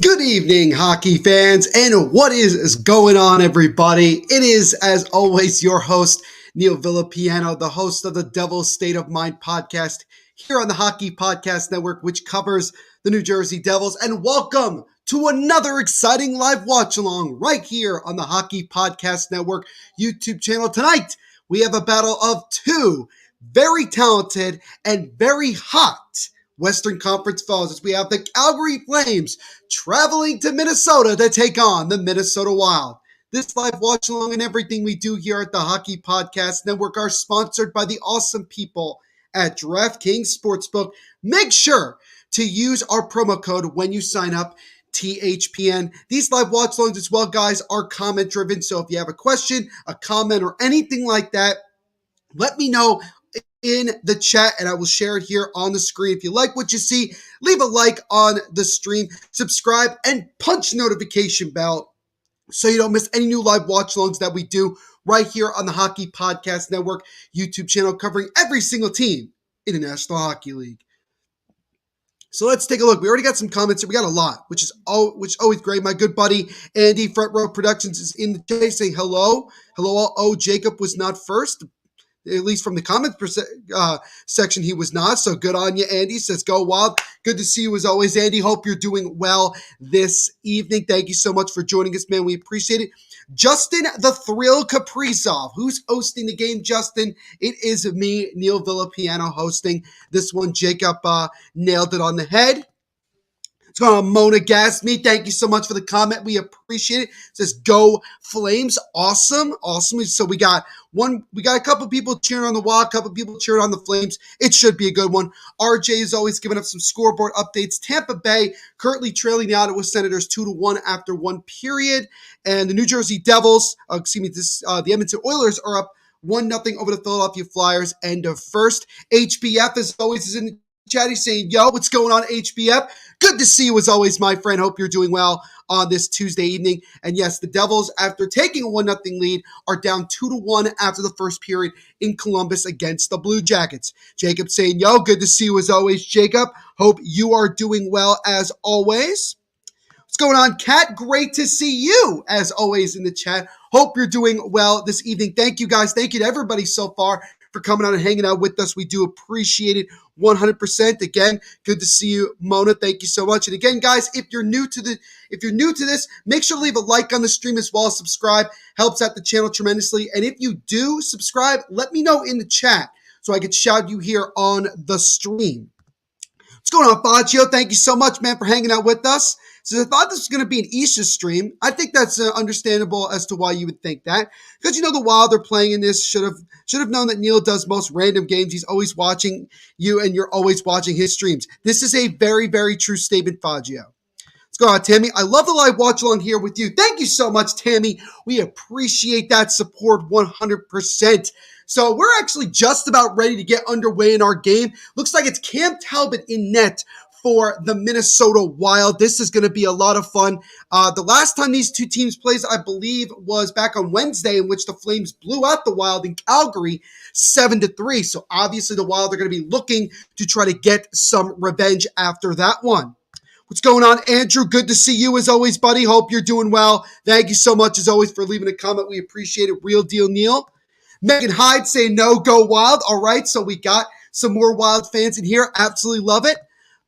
Good evening, hockey fans, and what is going on, everybody? It is, as always, your host, Neil Villapiano, the host of the Devil's State of Mind podcast here on the Hockey Podcast Network, which covers the New Jersey Devils. And welcome to another exciting live watch-along right here on the Hockey Podcast Network YouTube channel. Tonight, we have a battle of two very talented and very hot Western Conference foes as we have the Calgary Flames traveling to Minnesota to take on the Minnesota Wild. This live watch along and everything we do here at the Hockey Podcast Network are sponsored by the awesome people at DraftKings Sportsbook. Make sure to use our promo code when you sign up, THPN. These live watch alongs as well, guys, are comment driven. So if you have a question, a comment, or anything like that, let me know in the chat and I will share it here on the screen. If you like what you see, leave a like on the stream, subscribe, and punch notification bell so you don't miss any new live watch-alongs that we do right here on the Hockey Podcast Network YouTube channel covering every single team in the National Hockey League. So let's take a look. We already got some comments here. We got a lot, which is always great. My good buddy Andy, Front Row Productions, is in the chat saying hello. Hello. Oh, Jacob was not first. At least from the comments section, he was not. So good on you, Andy. Says, go Wild. Good to see you as always, Andy. Hope you're doing well this evening. Thank you so much for joining us, man. We appreciate it. Justin the Thrill Kaprizov. Who's hosting the game, Justin? It is me, Neil Villapiano, hosting this one. Jacob nailed it on the head. It's going on Mona Gasme. Thank you so much for the comment. We appreciate it. It says go Flames. Awesome. So we got a couple people cheering on the Wild, a couple people cheering on the Flames. It should be a good one. RJ is always giving up some scoreboard updates. Tampa Bay currently trailing out with Senators 2-1 after one period. And the New Jersey Devils, the Edmonton Oilers are up 1-0 over the Philadelphia Flyers. End of first. HBF, as always, is in the chat. He's saying, yo, what's going on, HBF? Good to see you as always, my friend. Hope you're doing well on this Tuesday evening. And yes, the Devils, after taking a 1-0 lead, are down 2-1 after the first period in Columbus against the Blue Jackets. Jacob saying, yo, good to see you as always, Jacob. Hope you are doing well as always. What's going on, Kat? Great to see you as always in the chat. Hope you're doing well this evening. Thank you, guys. Thank you to everybody so far for coming out and hanging out with us. We do appreciate it 100%. Again, good to see you, Mona. Thank you so much. And again, guys, if you're new to this, make sure to leave a like on the stream as well as subscribe. Helps out the channel tremendously. And if you do subscribe, let me know in the chat so I can shout you here on the stream. What's going on, Fazio? Thank you so much, man, for hanging out with us. So I thought this was going to be an Easter stream. I think that's understandable as to why you would think that. Because, the Wild are playing in this. Should have known that Neil does most random games. He's always watching you, and you're always watching his streams. This is a very, very true statement, Fazio. Let's go on, Tammy. I love the live watch along here with you. Thank you so much, Tammy. We appreciate that support 100%. So we're actually just about ready to get underway in our game. Looks like it's Cam Talbot in net for the Minnesota Wild. This is going to be a lot of fun. The last time these two teams played, I believe, was back on Wednesday, in which the Flames blew out the Wild in Calgary 7-3. So obviously the Wild are going to be looking to try to get some revenge after that one. What's going on, Andrew? Good to see you as always, buddy. Hope you're doing well. Thank you so much as always for leaving a comment. We appreciate it. Real deal, Neil. Megan Hyde saying no, go Wild. All right, so we got some more Wild fans in here. Absolutely love it.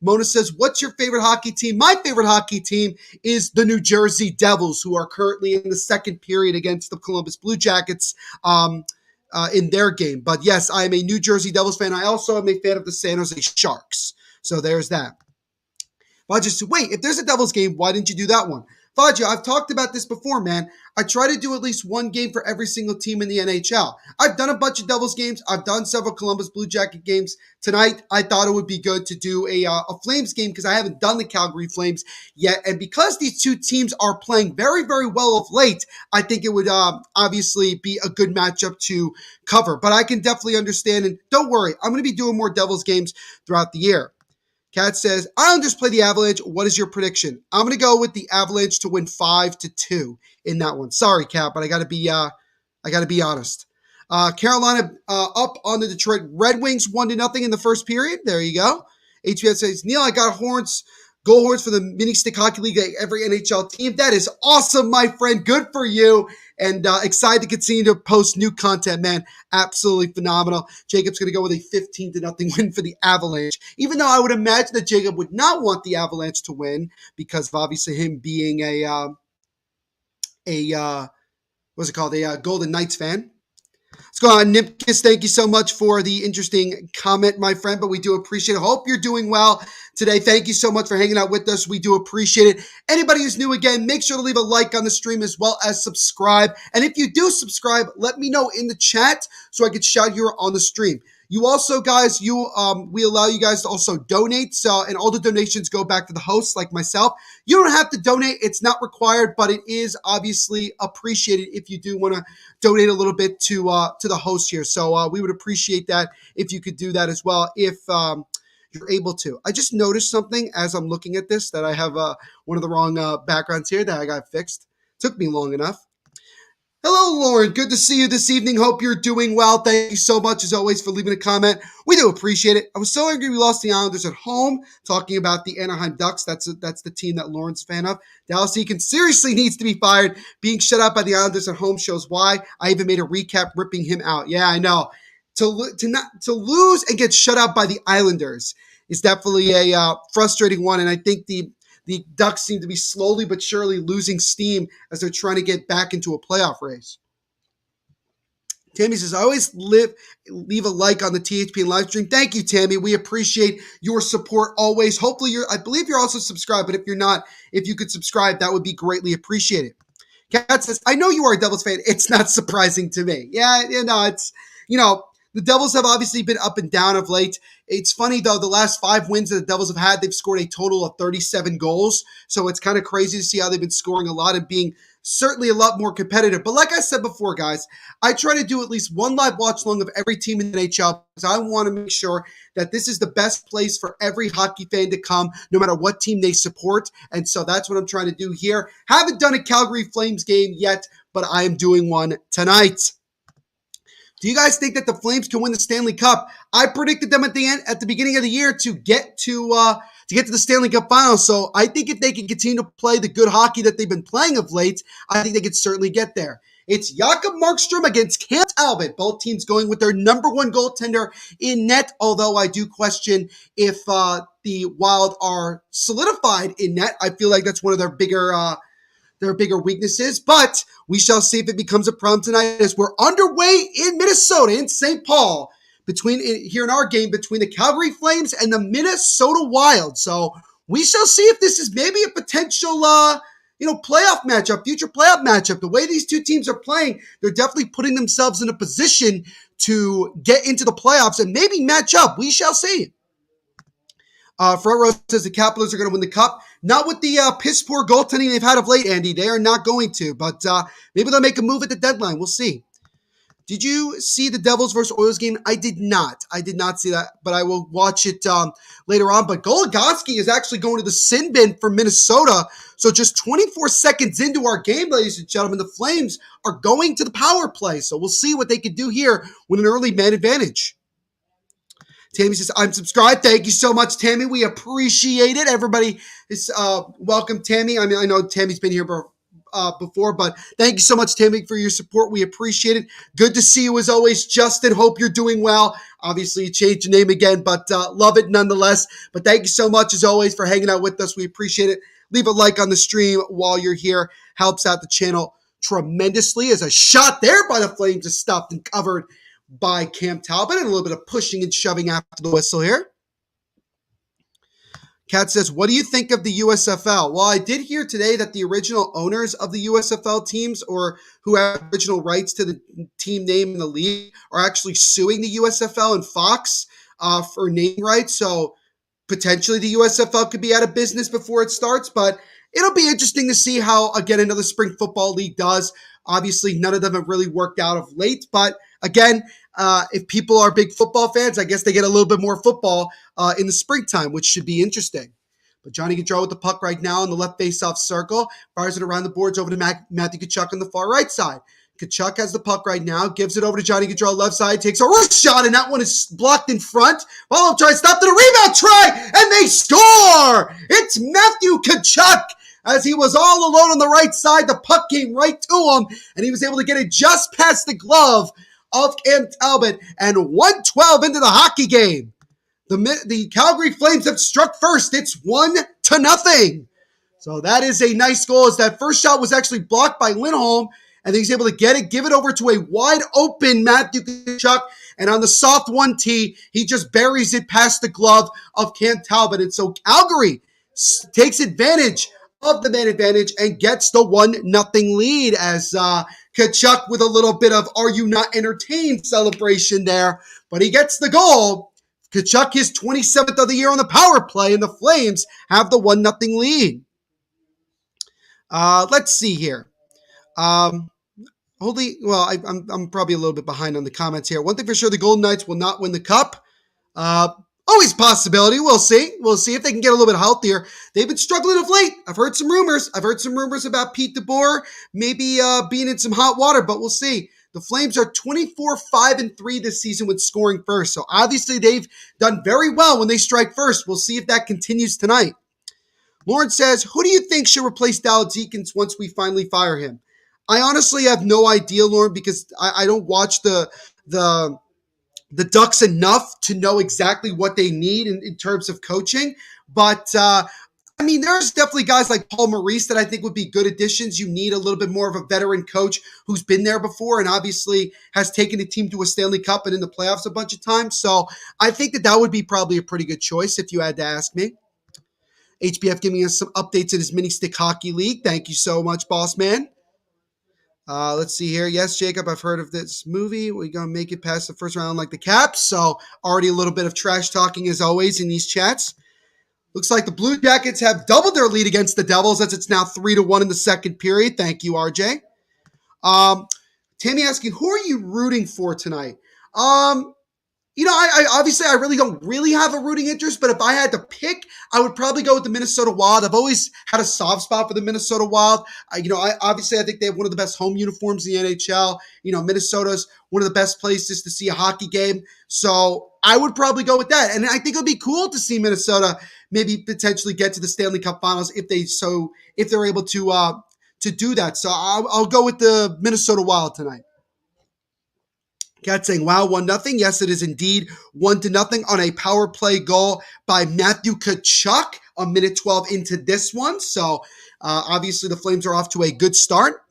Mona says, what's your favorite hockey team? My favorite hockey team is the New Jersey Devils, who are currently in the second period against the Columbus Blue Jackets in their game. But yes, I am a New Jersey Devils fan. I also am a fan of the San Jose Sharks. So there's that. Fajia, wait, if there's a Devils game, why didn't you do that one? Fajia, I've talked about this before, man. I try to do at least one game for every single team in the NHL. I've done a bunch of Devils games. I've done several Columbus Blue Jacket games. Tonight, I thought it would be good to do a Flames game because I haven't done the Calgary Flames yet. And because these two teams are playing very, very well of late, I think it would obviously be a good matchup to cover. But I can definitely understand. And don't worry, I'm going to be doing more Devils games throughout the year. Kat says, I'll just play the Avalanche. What is your prediction? I'm going to go with the Avalanche to win 5-2 in that one. Sorry, Kat, but I got to be honest. Carolina up on the Detroit Red Wings 1-0 in the first period. There you go. HBS says, Neil, I got Horns goal horns for the Mini Stick Hockey League like every NHL team. That is awesome, my friend. Good for you. And excited to continue to post new content, man. Absolutely phenomenal. Jacob's going to go with a 15-0 win for the Avalanche, even though I would imagine that Jacob would not want the Avalanche to win because of obviously him being a what's it called? A Golden Knights fan. Let's go on. Nipkiss, thank you so much for the interesting comment, my friend, but we do appreciate it. Hope you're doing well today. Thank you so much for hanging out with us. We do appreciate it. Anybody who's new again, make sure to leave a like on the stream as well as subscribe. And if you do subscribe, let me know in the chat so I can shout you on the stream. You also, guys, we allow you guys to also donate, and all the donations go back to the hosts like myself. You don't have to donate. It's not required, but it is obviously appreciated if you do want to donate a little bit to the host here. So we would appreciate that if you could do that as well if you're able to. I just noticed something as I'm looking at this that I have one of the wrong backgrounds here that I got fixed. Took me long enough. Hello, Lauren. Good to see you this evening. Hope you're doing well. Thank you so much, as always, for leaving a comment. We do appreciate it. I was so angry we lost the Islanders at home, talking about the Anaheim Ducks. That's the team that Lauren's a fan of. Dallas Eakins seriously needs to be fired. Being shut out by the Islanders at home shows why. I even made a recap ripping him out. Yeah, I know. To lose and get shut out by the Islanders is definitely a frustrating one, and I think the Ducks seem to be slowly but surely losing steam as they're trying to get back into a playoff race. Tammy says, I always leave a like on the THP live stream. Thank you, Tammy. We appreciate your support always. Hopefully, I believe you're also subscribed, but if you're not, if you could subscribe, that would be greatly appreciated. Kat says, I know you are a Devils fan. It's not surprising to me. Yeah, the Devils have obviously been up and down of late. It's funny, though, the last 5 wins that the Devils have had, they've scored a total of 37 goals. So it's kind of crazy to see how they've been scoring a lot and being certainly a lot more competitive. But like I said before, guys, I try to do at least one live watch along of every team in the NHL because I want to make sure that this is the best place for every hockey fan to come, no matter what team they support. And so that's what I'm trying to do here. Haven't done a Calgary Flames game yet, but I am doing one tonight. Do you guys think that the Flames can win the Stanley Cup? I predicted them at the beginning of the year to get to the Stanley Cup Finals. So I think if they can continue to play the good hockey that they've been playing of late, I think they could certainly get there. It's Jakob Markstrom against Cam Talbot. Both teams going with their number one goaltender in net, although I do question if the Wild are solidified in net. I feel like that's one of their bigger weaknesses, but we shall see if it becomes a problem tonight as we're underway in Minnesota, in St. Paul, here in our game between the Calgary Flames and the Minnesota Wild. So we shall see if this is maybe a potential, playoff matchup, future playoff matchup. The way these two teams are playing, they're definitely putting themselves in a position to get into the playoffs and maybe match up. We shall see. Front row says the Capitals are going to win the Cup. Not with the piss-poor goaltending they've had of late, Andy. They are not going to, but maybe they'll make a move at the deadline. We'll see. Did you see the Devils versus Oilers game? I did not. I did not see that, but I will watch it later on. But Goligoski is actually going to the sin bin for Minnesota. So just 24 seconds into our game, ladies and gentlemen, the Flames are going to the power play. So we'll see what they can do here with an early man advantage. Tammy says, I'm subscribed. Thank you so much, Tammy. We appreciate it. Everybody is welcome, Tammy. I mean, I know Tammy's been here before, but thank you so much, Tammy, for your support. We appreciate it. Good to see you as always, Justin. Hope you're doing well. Obviously, you changed your name again, but love it nonetheless. But thank you so much, as always, for hanging out with us. We appreciate it. Leave a like on the stream while you're here. Helps out the channel tremendously as a shot there by the Flames is stopped and covered by Cam Talbot, and a little bit of pushing and shoving after the whistle here. Kat says, what do you think of the USFL? Well, I did hear today that the original owners of the USFL teams, or who have original rights to the team name in the league, are actually suing the USFL and Fox for name rights. So potentially the USFL could be out of business before it starts, but it'll be interesting to see how, again, another spring football league does. Obviously, none of them have really worked out of late, but again, if people are big football fans, I guess they get a little bit more football in the springtime, which should be interesting. But Johnny Gaudreau with the puck right now in the left face-off circle, fires it around the boards over to Matthew Tkachuk on the far right side. Kachuk has the puck right now, gives it over to Johnny Gaudreau left side, takes a wrist shot, and that one is blocked in front. Follow-up try, stopped at a rebound try, and they score! It's Matthew Kachuk! As he was all alone on the right side, the puck came right to him, and he was able to get it just past the glove of Cam Talbot, and 1:12 into the hockey game. The Calgary Flames have struck first. It's 1-0. So that is a nice goal, as that first shot was actually blocked by Lindholm, and he's able to get it, give it over to a wide open Matthew Tkachuk, and on the soft 1T, he just buries it past the glove of Cam Talbot. And so Calgary takes advantage of the man advantage and gets the 1-0 lead, as Tkachuk with a little bit of "are you not entertained" celebration there, but he gets the goal. Tkachuk, his 27th of the year on the power play, and the Flames have the 1-0 lead. Let's see here. I'm probably a little bit behind on the comments here. One thing for sure, the Golden Knights will not win the cup. Always possibility. We'll see. We'll see if they can get a little bit healthier. They've been struggling of late. I've heard some rumors. About Pete DeBoer maybe being in some hot water, but we'll see. The Flames are 24-5-3 this season with scoring first. So obviously they've done very well when they strike first. We'll see if that continues tonight. Lauren says, who do you think should replace Dallas Eakins once we finally fire him? I honestly have no idea, Lauren, because I don't watch the Ducks enough to know exactly what they need in terms of coaching. But, there's definitely guys like Paul Maurice that I think would be good additions. You need a little bit more of a veteran coach who's been there before and obviously has taken the team to a Stanley Cup and in the playoffs a bunch of times. So I think that would be probably a pretty good choice if you had to ask me. HBF giving us some updates in his mini stick hockey league. Thank you so much, boss man. Let's see here. Yes, Jacob, I've heard of this movie. We're going to make it past the first round like the Caps. So already a little bit of trash talking as always in these chats. Looks like the Blue Jackets have doubled their lead against the Devils, as it's now 3-1 in the second period. Thank you, RJ. Tammy asking, who are you rooting for tonight? I obviously I really don't have a rooting interest, but if I had to pick, I would probably go with the Minnesota Wild. I've always had a soft spot for the Minnesota Wild. I think they have one of the best home uniforms in the NHL. Minnesota's one of the best places to see a hockey game. So I would probably go with that. And I think it would be cool to see Minnesota maybe potentially get to the Stanley Cup Finals if they're able to do that. So I'll go with the Minnesota Wild tonight. Cat saying, wow, 1-0. Yes, it is indeed 1-0 on a power play goal by Matthew Tkachuk, a minute 12 into this one. So obviously the Flames are off to a good start.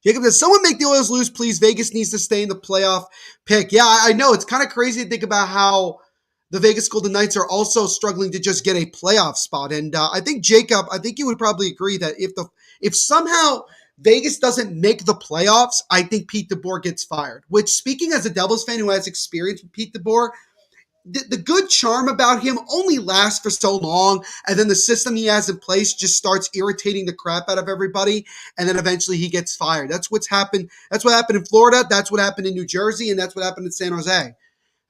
Jacob says, someone make the Oilers lose, please. Vegas needs to stay in the playoff pick. Yeah, I know. It's kind of crazy to think about how the Vegas Golden Knights are also struggling to just get a playoff spot. And I think, Jacob, you would probably agree that if somehow Vegas doesn't make the playoffs, I think Pete DeBoer gets fired. Which, speaking as a Devils fan who has experience with Pete DeBoer, the good charm about him only lasts for so long, and then the system he has in place just starts irritating the crap out of everybody, and then eventually he gets fired. That's what's happened. That's what happened in Florida. That's what happened in New Jersey, and that's what happened in San Jose.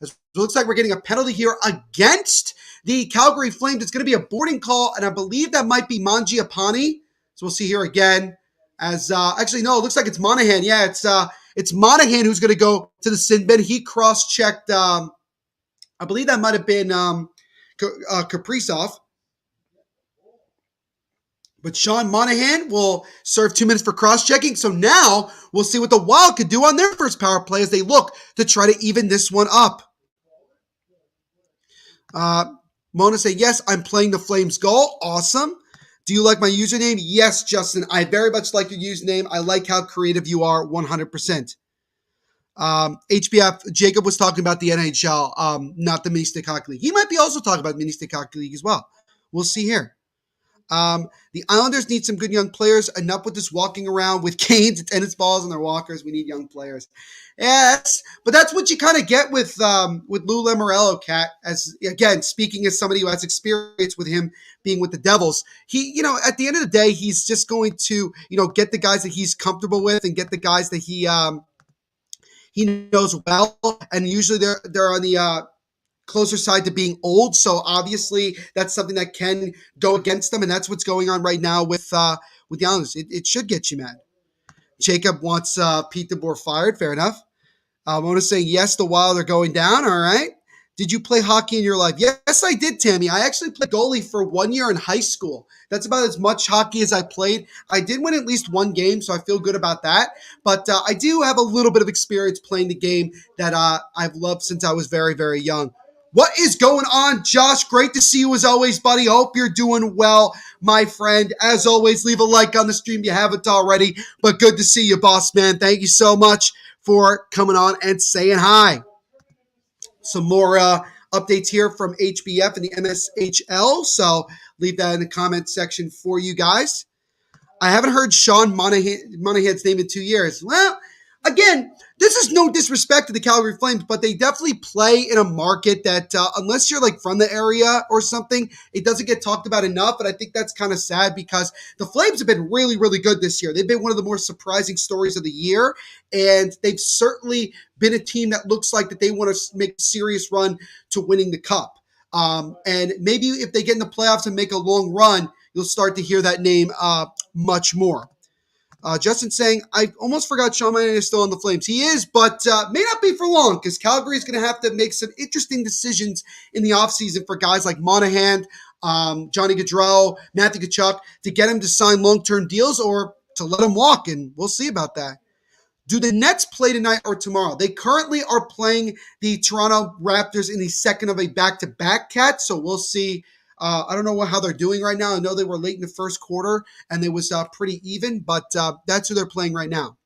It looks like we're getting a penalty here against the Calgary Flames. It's going to be a boarding call, and I believe that might be Mangiapane. So we'll see here again. As actually, no, it looks like it's Monahan. Yeah, it's Monahan who's going to go to the sin bin. He cross-checked. I believe that might have been Kaprizov. But Sean Monahan will serve 2 minutes for cross-checking. So now we'll see what the Wild could do on their first power play as they look to try to even this one up. Mona say, yes, I'm playing the Flames goal. Awesome. Do you like my username? Yes, Justin. I very much like your username. I like how creative you are, 100%. HBF, Jacob was talking about the NHL, not the Mini Stick Hockey League. He might be also talking about Mini Stick Hockey League as well. We'll see here. The Islanders need some good young players. Enough with this walking around with canes and tennis balls and their walkers. We need young players. Yes, but that's what you kind of get with Lou Lamoriello, Cat. As again, speaking as somebody who has experience with him being with the Devils, he, at the end of the day, he's just going to, get the guys that he's comfortable with and get the guys that he knows well, and usually they're on the closer side to being old. So obviously that's something that can go against them, and that's what's going on right now with the Islanders. It should get you mad. Jacob wants Pete DeBoer fired. Fair enough. I want to say yes, the Wild are going down. All right. Did you play hockey in your life? Yes, I did, Tammy. I actually played goalie for 1 year in high school. That's about as much hockey as I played. I did win at least one game, so I feel good about that. But I do have a little bit of experience playing the game that I've loved since I was very, very young. What is going on, Josh? Great to see you as always, buddy. Hope you're doing well, my friend. As always, leave a like on the stream if you haven't already. But good to see you, boss man. Thank you so much for coming on and saying hi. Some more updates here from HBF and the MSHL. So leave that in the comment section for you guys. I haven't heard Sean Monahan's name in 2 years. Well, again, this is no disrespect to the Calgary Flames, but they definitely play in a market that unless you're like from the area or something, it doesn't get talked about enough. And I think that's kind of sad because the Flames have been really, really good this year. They've been one of the more surprising stories of the year. And they've certainly been a team that looks like that they want to make a serious run to winning the cup. And maybe if they get in the playoffs and make a long run, you'll start to hear that name much more. Justin saying, I almost forgot Sean Monahan is still on the Flames. He is, but may not be for long because Calgary is going to have to make some interesting decisions in the offseason for guys like Monahan, Johnny Gaudreau, Matthew Tkachuk to get him to sign long-term deals or to let him walk, and we'll see about that. Do the Nets play tonight or tomorrow? They currently are playing the Toronto Raptors in the second of a back-to-back, Cat, so we'll see. I don't know how they're doing right now. I know they were late in the first quarter, and it was pretty even, but that's who they're playing right now.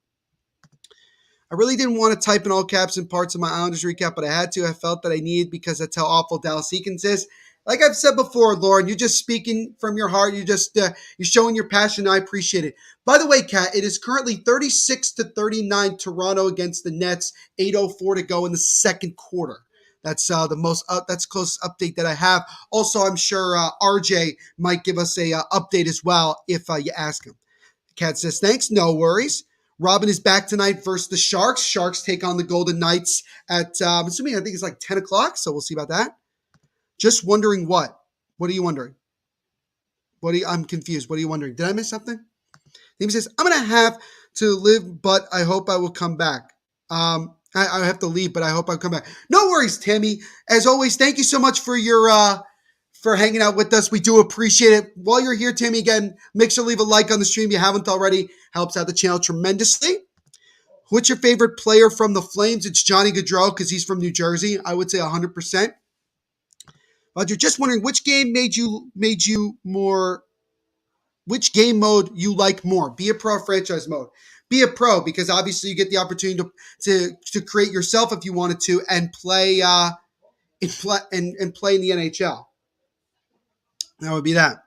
I really didn't want to type in all caps in parts of my Islanders recap, but I had to. I felt that I needed because that's how awful Dallas Eakins is. Like I've said before, Lauren, you're just speaking from your heart. You're showing your passion. I appreciate it. By the way, Kat, it is currently 36-39 Toronto against the Nets. 8:04 to go in the second quarter. That's that's closest update that I have. Also, I'm sure RJ might give us a update as well if you ask him. Kat says, thanks, no worries. Robin is back tonight versus the Sharks. Sharks take on the Golden Knights at, I'm assuming, I think it's like 10 o'clock, so we'll see about that. Just wondering what? What are you wondering? I'm confused. What are you wondering? Did I miss something? He says, I'm going to have to live, but I hope I will come back. I have to leave, but I hope I'll come back. No worries, Tammy. As always, thank you so much for your for hanging out with us. We do appreciate it. While you're here, Tammy, again, make sure to leave a like on the stream if you haven't already. Helps out the channel tremendously. What's your favorite player from the Flames? It's Johnny Gaudreau because he's from New Jersey. I would say 100%. Roger, just wondering which game made you more. Which game mode you like more? Be a pro, franchise mode. Be a pro because obviously you get the opportunity to create yourself if you wanted to and play in the NHL. That would be that.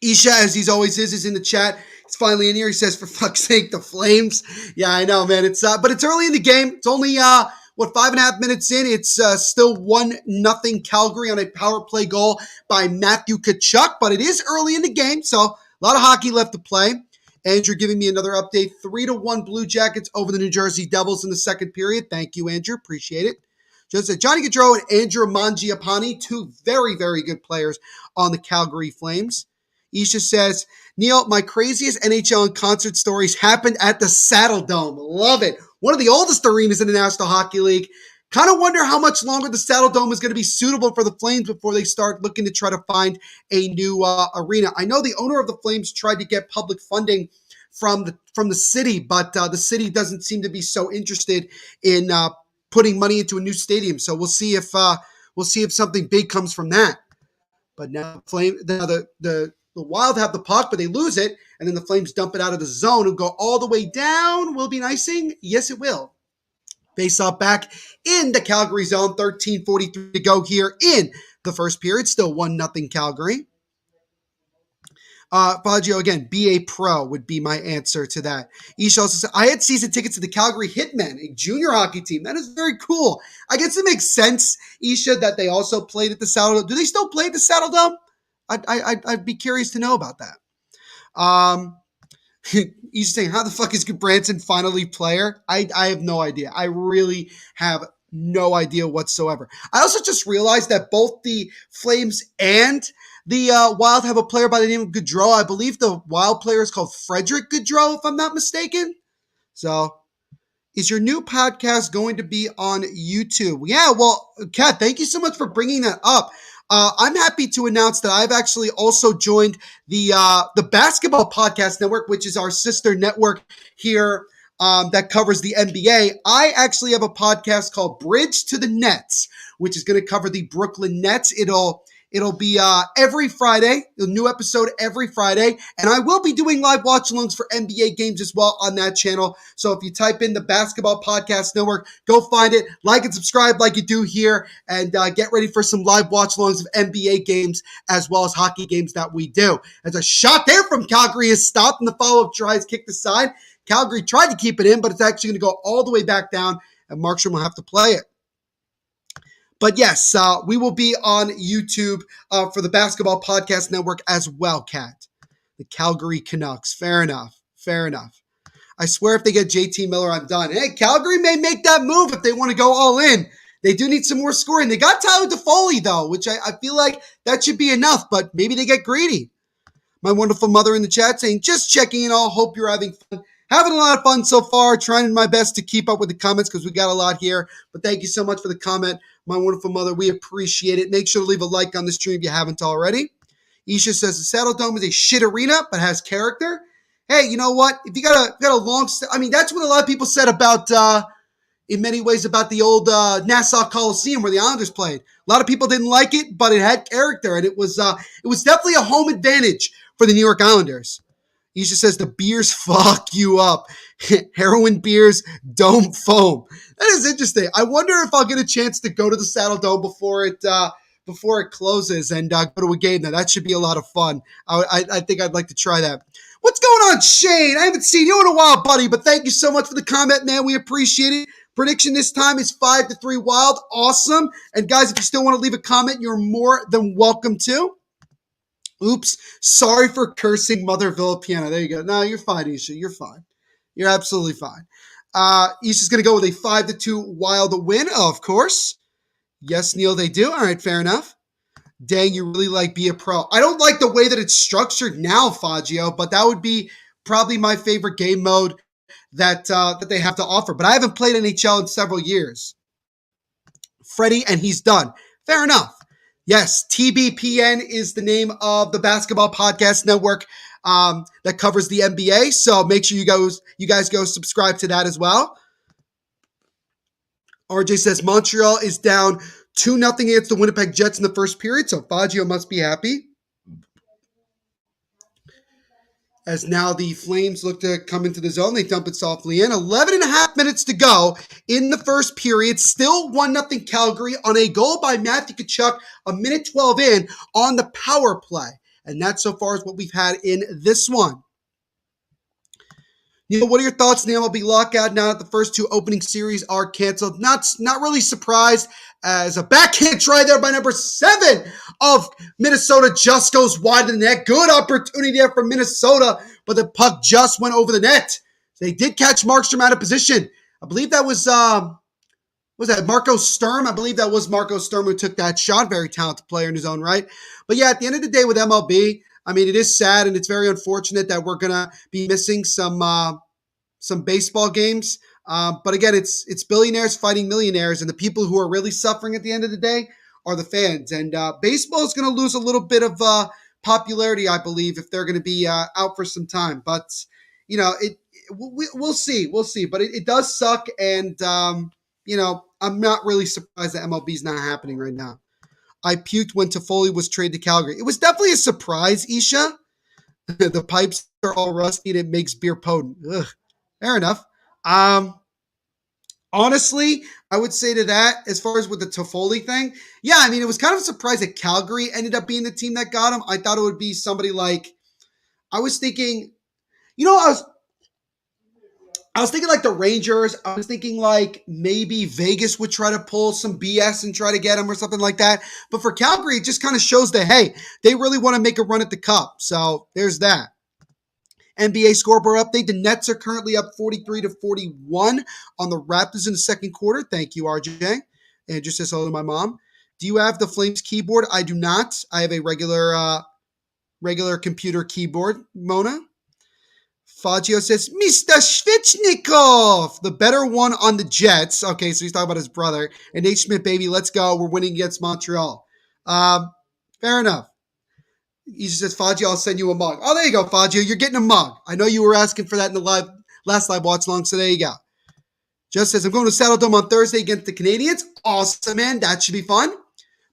Isha, as he's always is in the chat. He's finally in here. He says, "For fuck's sake, the Flames." Yeah, I know, man. It's but it's early in the game. It's only 5.5 minutes in. It's still 1-0 Calgary on a power play goal by Matthew Tkachuk, but it is early in the game, so a lot of hockey left to play. Andrew giving me another update. 3-1 Blue Jackets over the New Jersey Devils in the second period. Thank you, Andrew. Appreciate it. Just said Johnny Gaudreau and Andrew Mangiapane, two very, very good players on the Calgary Flames. Isha says, Neil, my craziest NHL and concert stories happened at the Saddle Dome. Love it. One of the oldest arenas in the National Hockey League. Kind of wonder how much longer the Saddle Dome is going to be suitable for the Flames before they start looking to try to find a new arena. I know the owner of the Flames tried to get public funding from the city, but the city doesn't seem to be so interested in putting money into a new stadium. So we'll see if something big comes from that. But now the Wild have the puck, but they lose it, and then the Flames dump it out of the zone and go all the way down. Will it be an icing? Yes, it will. Face off back in the Calgary zone. 13:43 to go here in the first period. Still 1-0 Calgary. Baggio, again, be a pro would be my answer to that. Isha also said, I had season tickets to the Calgary Hitmen, a junior hockey team. That is very cool. I guess it makes sense, Isha, that they also played at the Saddle Dome. Do they still play at the Saddle Dome? I'd be curious to know about that. He's saying, how the fuck is Goodbranson finally player? I have no idea. I really have no idea whatsoever. I also just realized that both the Flames and the Wild have a player by the name of Gaudreau. I believe the Wild player is called Frederick Gaudreau, if I'm not mistaken. So, is your new podcast going to be on YouTube? Yeah, well, Kat, thank you so much for bringing that up. I'm happy to announce that I've actually also joined the Basketball Podcast Network, which is our sister network here that covers the NBA. I actually have a podcast called Bridge to the Nets, which is going to cover the Brooklyn Nets. It'll be every Friday, a new episode every Friday, and I will be doing live watch-alongs for NBA games as well on that channel. So if you type in the Basketball Podcast Network, go find it, like and subscribe like you do here, and get ready for some live watch-alongs of NBA games as well as hockey games that we do. As a shot there from Calgary is stopped, and the follow-up try is kicked aside. Calgary tried to keep it in, but it's actually going to go all the way back down, and Markstrom will have to play it. But yes, we will be on YouTube for the Basketball Podcast Network as well, Kat. The Calgary Canucks. Fair enough. Fair enough. I swear if they get JT Miller, I'm done. Hey, Calgary may make that move if they want to go all in. They do need some more scoring. They got Tyler Toffoli, though, which I feel like that should be enough, but maybe they get greedy. My wonderful mother in the chat saying, just checking in all. Hope you're having fun. Having a lot of fun so far. Trying my best to keep up with the comments because we got a lot here. But thank you so much for the comment, my wonderful mother. We appreciate it. Make sure to leave a like on the stream if you haven't already. Isha says the Saddle Dome is a shit arena, but has character. Hey, you know what? If you got a long, I mean, that's what a lot of people said about, in many ways, about the old Nassau Coliseum where the Islanders played. A lot of people didn't like it, but it had character, and it was definitely a home advantage for the New York Islanders. Isha says the beers fuck you up. Heroin beers don't foam. That is interesting. I wonder if I'll get a chance to go to the Saddle Dome before it closes and go to a game. Now that should be a lot of fun. I think I'd like to try that. What's going on, Shane? I haven't seen you in a while, buddy. But thank you so much for the comment, man. We appreciate it. Prediction this time is 5-3 Wild. Awesome. And guys, if you still want to leave a comment, you're more than welcome to. Oops. Sorry for cursing Mother Villa Piano. There you go. No, you're fine, Isha. You're fine. You're absolutely fine. Isha's going to go with a 5-2 Wild win, of course. Yes, Neil, they do. All right, fair enough. Dang, you really like Be a Pro. I don't like the way that it's structured now, Faggio, but that would be probably my favorite game mode that they have to offer. But I haven't played NHL in several years. Freddie, and he's done. Fair enough. Yes, TBPN is the name of the Basketball Podcast Network that covers the NBA. So make sure you guys go subscribe to that as well. RJ says Montreal is down 2-0 against the Winnipeg Jets in the first period, so Faggio must be happy. As now the Flames look to come into the zone, they dump it softly in. 11 and a half minutes to go in the first period. Still 1-0 Calgary on a goal by Matthew Tkachuk, a minute 12 in on the power play. And that so far is what we've had in this one. Neil, what are your thoughts on the MLB lockout now that the first two opening series are canceled? Not really surprised as a backhand try there by number 7 of Minnesota just goes wide of the net. Good opportunity there for Minnesota, but the puck just went over the net. They did catch Markstrom out of position. I believe that was Marco Sturm? I believe that was Marco Sturm who took that shot. Very talented player in his own right. But yeah, at the end of the day with MLB, I mean, it is sad and it's very unfortunate that we're going to be missing some baseball games. But again, it's billionaires fighting millionaires, and the people who are really suffering at the end of the day are the fans. And baseball is going to lose a little bit of popularity, I believe, if they're going to be out for some time. But, you know, we'll see. We'll see. But it does suck, and, you know, I'm not really surprised that MLB is not happening right now. I puked when Toffoli was traded to Calgary. It was definitely a surprise, Isha. The pipes are all rusty and it makes beer potent. Ugh. Fair enough. Honestly, I would say to that, as far as with the Toffoli thing, yeah, I mean, it was kind of a surprise that Calgary ended up being the team that got him. I thought it would be somebody like, I was thinking, you know, I was thinking like the Rangers. I was thinking like maybe Vegas would try to pull some BS and try to get him or something like that. But for Calgary, it just kind of shows that, hey, they really want to make a run at the cup. So there's that. NBA scoreboard update. The Nets are currently up 43-41 on the Raptors in the second quarter. Thank you, RJ. And just says hello to my mom. Do you have the Flames keyboard? I do not. I have a regular computer keyboard, Mona. Fagio says, Mr. Svechnikov, the better one on the Jets. Okay, so he's talking about his brother. And Nate Schmidt, baby, let's go. We're winning against Montreal. Fair enough. He just says, Fagio, I'll send you a mug. Oh, there you go, Fagio. You're getting a mug. I know you were asking for that in the last live watch long, so there you go. Just says, I'm going to Saddle Dome on Thursday against the Canadians. Awesome, man. That should be fun.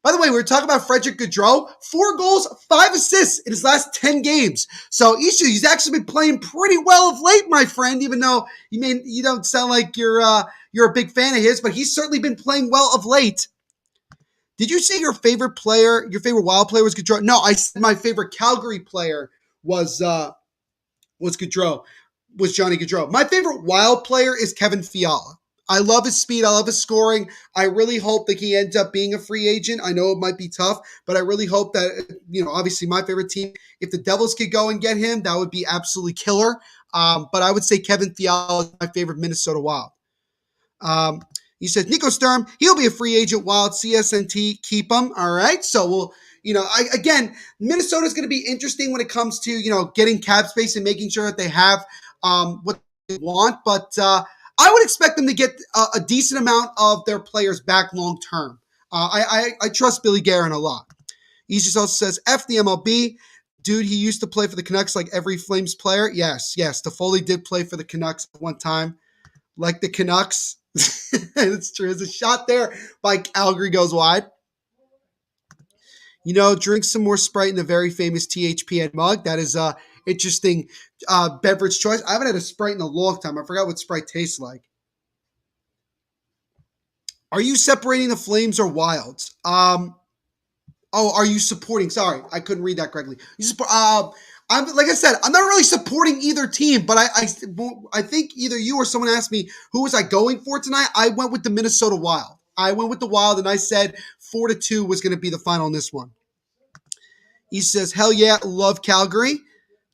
By the way, we were talking about Frederick Gaudreau. 4 goals, 5 assists in his last 10 games. So he's actually been playing pretty well of late, my friend, even though you don't sound like you're a big fan of his, but he's certainly been playing well of late. Did you say your favorite Wild player was Gaudreau? No, I said my favorite Calgary player was Gaudreau, was Johnny Gaudreau. My favorite Wild player is Kevin Fiala. I love his speed. I love his scoring. I really hope that he ends up being a free agent. I know it might be tough, but I really hope that, obviously my favorite team, if the Devils could go and get him, that would be absolutely killer. But I would say Kevin Fiala is my favorite Minnesota Wild. He says, Nico Sturm, he'll be a free agent Wild. CSNT, keep him. All right. So Minnesota is going to be interesting when it comes to, getting cap space and making sure that they have what they want. But I would expect them to get a decent amount of their players back long term. I trust Billy Guerin a lot. He just also says, F the MLB. Dude, he used to play for the Canucks like every Flames player. Yes. Toffoli did play for the Canucks at one time. Like the Canucks. It's true. There's a shot there by Calgary goes wide. Drink some more Sprite in the very famous THPN mug. That is interesting beverage choice. I haven't had a Sprite in a long time. I forgot what Sprite tastes like. Are you separating the Flames or Wilds? Are you supporting? Sorry, I couldn't read that correctly. Like I said, I'm not really supporting either team, but I think either you or someone asked me who was I going for tonight. I went with the Minnesota Wild. I went with the Wild, and I said 4-2 was going to be the final in this one. He says, hell yeah, love Calgary.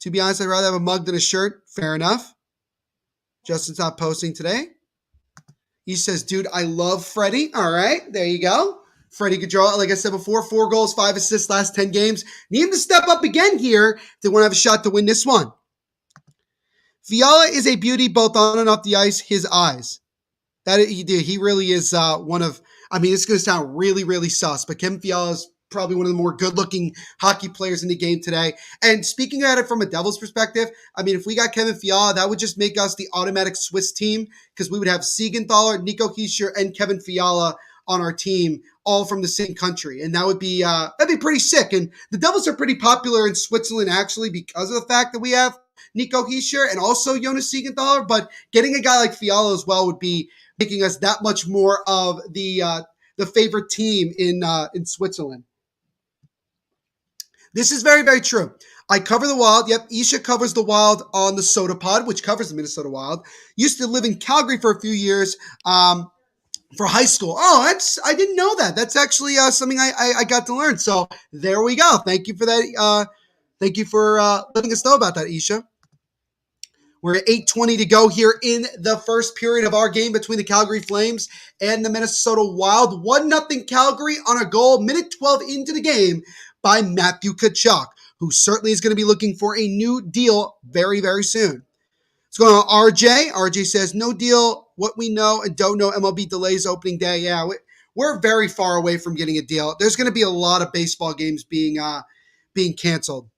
To be honest, I'd rather have a mug than a shirt. Fair enough. Justin's not posting today. He says, dude, I love Freddie. All right, there you go. Freddie Gaudreau, like I said before, 4 goals, 5 assists last 10 games. Need him to step up again here if they want to have a shot to win this one. Fiala is a beauty both on and off the ice. His eyes. He really is one of, it's going to sound really, really sus, but Kevin Fiala is probably one of the more good-looking hockey players in the game today. And speaking at it from a Devils perspective, if we got Kevin Fiala, that would just make us the automatic Swiss team because we would have Siegenthaler, Nico Hischier, and Kevin Fiala on our team, all from the same country. And that would be that'd be pretty sick. And the Devils are pretty popular in Switzerland, actually, because of the fact that we have Nico Hischier and also Jonas Siegenthaler. But getting a guy like Fiala as well would be making us that much more of the favorite team in Switzerland. This is very, very true. I cover the Wild. Yep, Isha covers the Wild on the Soda Pod, which covers the Minnesota Wild. Used to live in Calgary for a few years for high school. Oh, I didn't know that. That's actually something I got to learn. So there we go. Thank you for that. Thank you for letting us know about that, Isha. We're at 8:20 to go here in the first period of our game between the Calgary Flames and the Minnesota Wild. 1-0 Calgary on a goal, minute 12 into the game by Matthew Tkachuk, who certainly is going to be looking for a new deal very, very soon. What's going on, RJ? RJ says, no deal. What we know and don't know, MLB delays opening day. Yeah, we're very far away from getting a deal. There's going to be a lot of baseball games being canceled.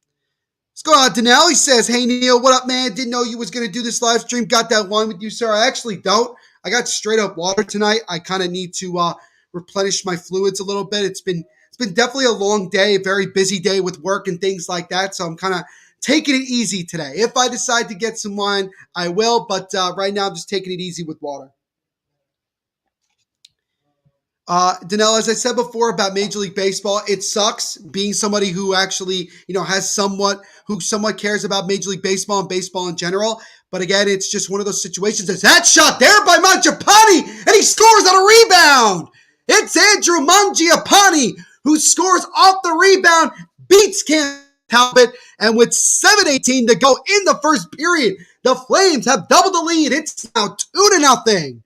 What's going on, Danelle? He says, hey, Neil, what up, man? Didn't know you was going to do this live stream. Got that wine with you, sir. I actually don't. I got straight up water tonight. I kind of need to replenish my fluids a little bit. It's been definitely a long day, a very busy day with work and things like that. So I'm kind of taking it easy today. If I decide to get some wine, I will. But right now, I'm just taking it easy with water. Danelle, as I said before about Major League Baseball, it sucks being somebody who actually, has somewhat cares about Major League Baseball and baseball in general. But again, it's just one of those situations. It's that shot there by Mangiapane, and he scores on a rebound. It's Andrew Mangiapane who scores off the rebound, beats Cam Talbot, and with 7:18 to go in the first period, the Flames have doubled the lead. It's now 2-0.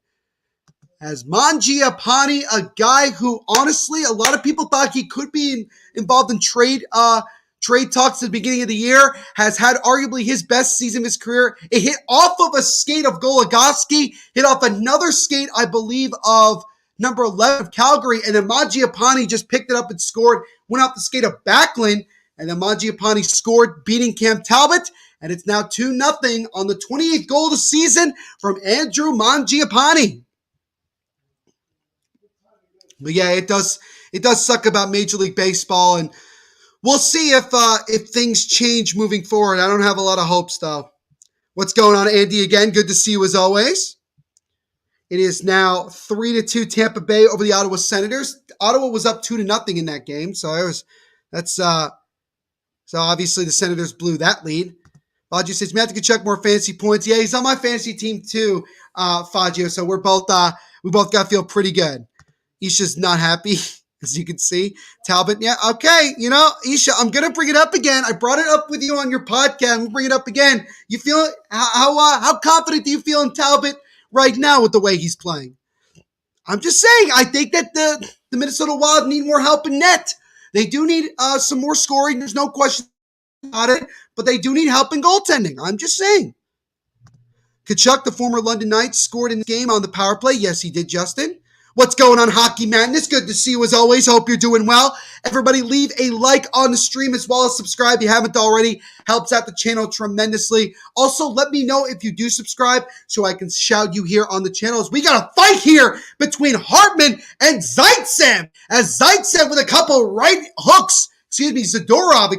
As Mangiapane, a guy who honestly a lot of people thought he could be involved in trade trade talks at the beginning of the year, has had arguably his best season of his career. It hit off of a skate of Goligoski, hit off another skate, I believe, of number 11 of Calgary, and then Mangiapane just picked it up and scored, went off the skate of Backlund, and then Mangiapane scored, beating Cam Talbot, and it's now 2-0 on the 28th goal of the season from Andrew Mangiapane. But yeah, it does suck about Major League Baseball, and we'll see if things change moving forward. I don't have a lot of hopes, though. What's going on, Andy? Again, good to see you as always. It is now 3-2 Tampa Bay over the Ottawa Senators. Ottawa was up 2-0 in that game, so obviously the Senators blew that lead. Fagio says, Matt, can check more fantasy points. Yeah, he's on my fantasy team too, Fagio. So we both got to feel pretty good. Isha's not happy, as you can see. Talbot, yeah, okay. You know, Isha, I'm going to bring it up again. I brought it up with you on your podcast. I'm going to bring it up again. You feel how confident do you feel in Talbot right now with the way he's playing? I'm just saying, I think that the Minnesota Wild need more help in net. They do need some more scoring. There's no question about it, but they do need help in goaltending. I'm just saying. Tkachuk, the former London Knights, scored in the game on the power play. Yes, he did, Justin. What's going on, Hockey Madness? Good to see you as always. Hope you're doing well. Everybody leave a like on the stream as well as subscribe if you haven't already. Helps out the channel tremendously. Also, let me know if you do subscribe so I can shout you here on the channels. We got a fight here between Hartman and Zaitsev. As Zaitsev with a couple right hooks, Zadorov,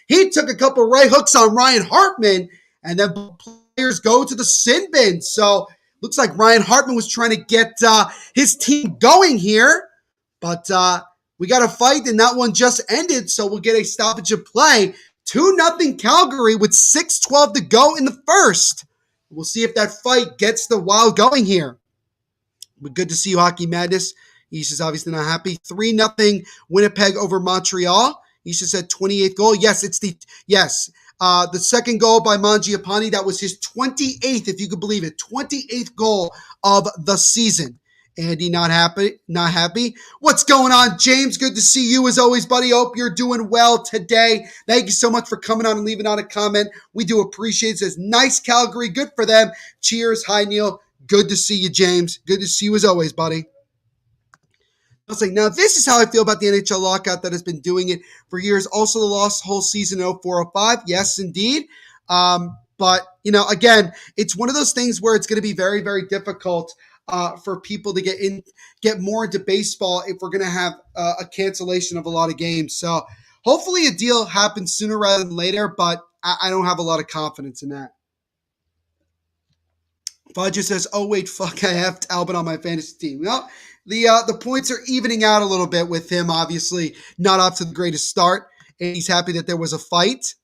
he took a couple right hooks on Ryan Hartman, and then players go to the sin bin. So looks like Ryan Hartman was trying to get his team going here, but we got a fight, and that one just ended, so we'll get a stoppage of play. 2-0 Calgary with 6:12 to go in the first. We'll see if that fight gets the Wild going here. But good to see you, Hockey Madness. Isha's obviously not happy. 3-0 Winnipeg over Montreal. Isha said 28th goal. Yes, the second goal by Mangiapane, that was his 28th, if you could believe it, 28th goal of the season. Andy, not happy. What's going on, James? Good to see you as always, buddy. Hope you're doing well today. Thank you so much for coming on and leaving out a comment. We do appreciate it. It says, nice Calgary. Good for them. Cheers. Hi, Neil. Good to see you, James. Good to see you as always, buddy. I was like, now this is how I feel about the NHL lockout that has been doing it for years. Also, the lost whole season 04-05. Yes, indeed. But, again, it's one of those things where it's going to be very, very difficult for people to get more into baseball if we're going to have a cancellation of a lot of games. So hopefully a deal happens sooner rather than later, but I don't have a lot of confidence in that. Fudge says, oh, wait, fuck, I have Talbot on my fantasy team. Well, the points are evening out a little bit with him, obviously not off to the greatest start, and he's happy that there was a fight.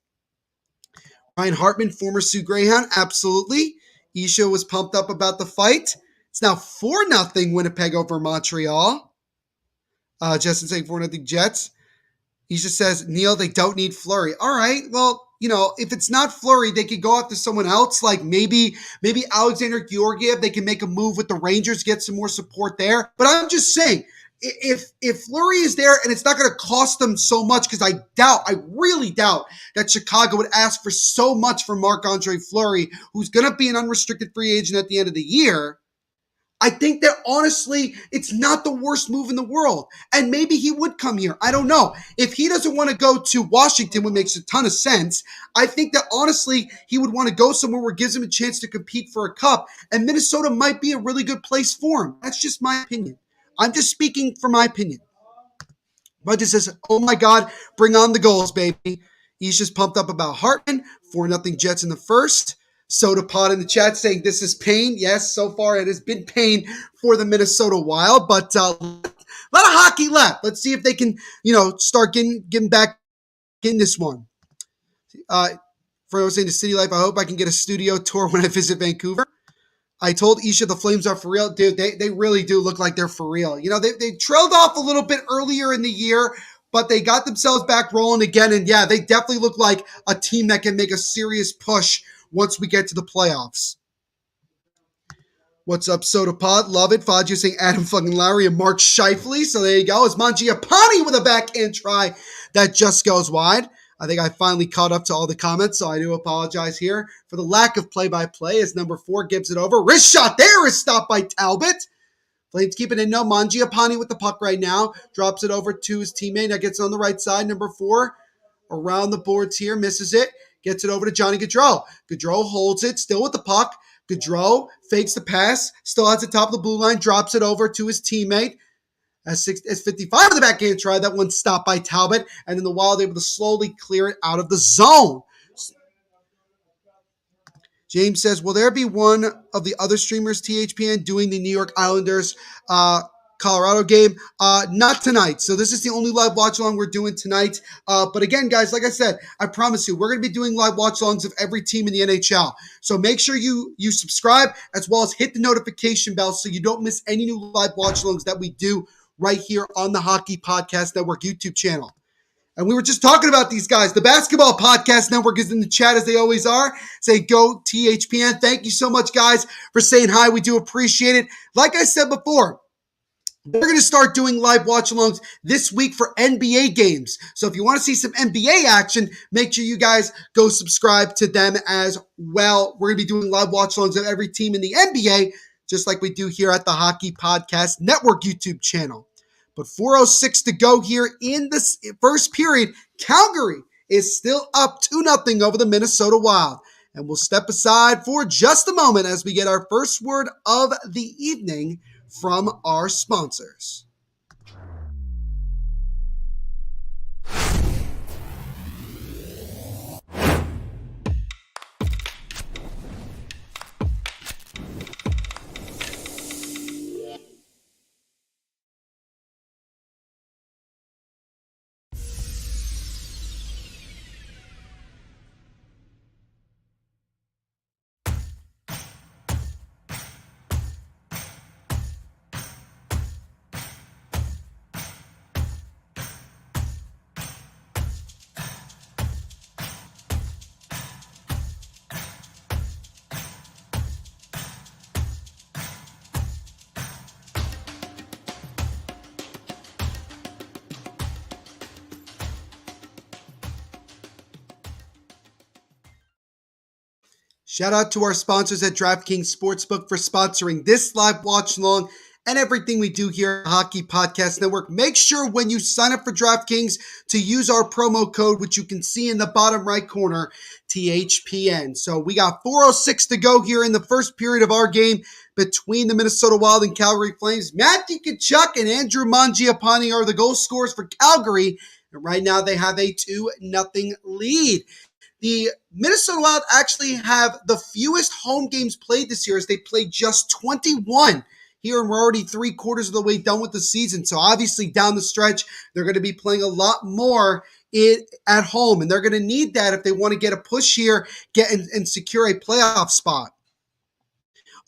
Ryan Hartman, former Sioux Greyhound, absolutely. Isha was pumped up about the fight. It's now 4-0 Winnipeg over Montreal. Justin saying 4-0 Jets. Isha says, Neil, they don't need Fleury. All right, well, if it's not Fleury, they could go after someone else, like maybe Alexander Georgiev. They can make a move with the Rangers, get some more support there. But I'm just saying, if Fleury is there and it's not going to cost them so much, because I really doubt that Chicago would ask for so much for Marc-Andre Fleury, who's going to be an unrestricted free agent at the end of the year. I think that honestly, it's not the worst move in the world. And maybe he would come here. I don't know. If he doesn't want to go to Washington, which makes a ton of sense, I think that honestly, he would want to go somewhere where it gives him a chance to compete for a cup. And Minnesota might be a really good place for him. That's just my opinion. I'm just speaking for my opinion. Budget says, oh my God, bring on the goals, baby. He's just pumped up about Hartman. 4-0 Jets in the first. Soda Pod in the chat saying this is pain. Yes, so far it has been pain for the Minnesota Wild, but a lot of hockey left. Let's see if they can, start getting back in this one. Frodo saying the city life, I hope I can get a studio tour when I visit Vancouver. I told Isha the Flames are for real. Dude, they really do look like they're for real. They trailed off a little bit earlier in the year, but they got themselves back rolling again. And yeah, they definitely look like a team that can make a serious push once we get to the playoffs. What's up, Soda Pod? Love it. Fagio saying Adam fucking Lowry and Mark Scheifele. So there you go. It's Mangiapane with a backhand try that just goes wide. I think I finally caught up to all the comments, so I do apologize here for the lack of play-by-play as number 4 gives it over. Wrist shot there is stopped by Talbot. Flames keeping it no. Mangiapane with the puck right now. Drops it over to his teammate. Now gets it on the right side. Number 4 around the boards here. Misses it. Gets it over to Johnny Gaudreau. Gaudreau holds it. Still with the puck. Gaudreau fakes the pass. Still has it top of the blue line. Drops it over to his teammate. As 55 of the backhand try. That one stopped by Talbot. And then the Wild able to slowly clear it out of the zone. James says, will there be one of the other streamers, THPN, doing the New York Islanders Colorado game? Not tonight. So this is the only live watch-along we're doing tonight. But again, guys, like I said, I promise you, we're going to be doing live watch-alongs of every team in the NHL. So make sure you subscribe as well as hit the notification bell so you don't miss any new live watch-alongs that we do right here on the Hockey Podcast Network YouTube channel. And we were just talking about these guys. The Basketball Podcast Network is in the chat as they always are. Say go THPN. Thank you so much, guys, for saying hi. We do appreciate it. Like I said before, we're going to start doing live watch-alongs this week for NBA games. So if you want to see some NBA action, make sure you guys go subscribe to them as well. We're going to be doing live watch-alongs of every team in the NBA, just like we do here at the Hockey Podcast Network YouTube channel. But 4:06 to go here in this first period. Calgary is still up 2-0 over the Minnesota Wild. And we'll step aside for just a moment as we get our first word of the evening from our sponsors. Shout out to our sponsors at DraftKings Sportsbook for sponsoring this live watch along and everything we do here at Hockey Podcast Network. Make sure when you sign up for DraftKings to use our promo code, which you can see in the bottom right corner, THPN. So we got 4:06 to go here in the first period of our game between the Minnesota Wild and Calgary Flames. Matthew Tkachuk and Andrew Mangiapane are the goal scorers for Calgary. And right now they have a 2-0 lead. The Minnesota Wild actually have the fewest home games played this year as they played just 21 here, and we're already 3/4 of the way done with the season. So obviously down the stretch, they're going to be playing a lot more at home, and they're going to need that if they want to get a push here, and secure a playoff spot.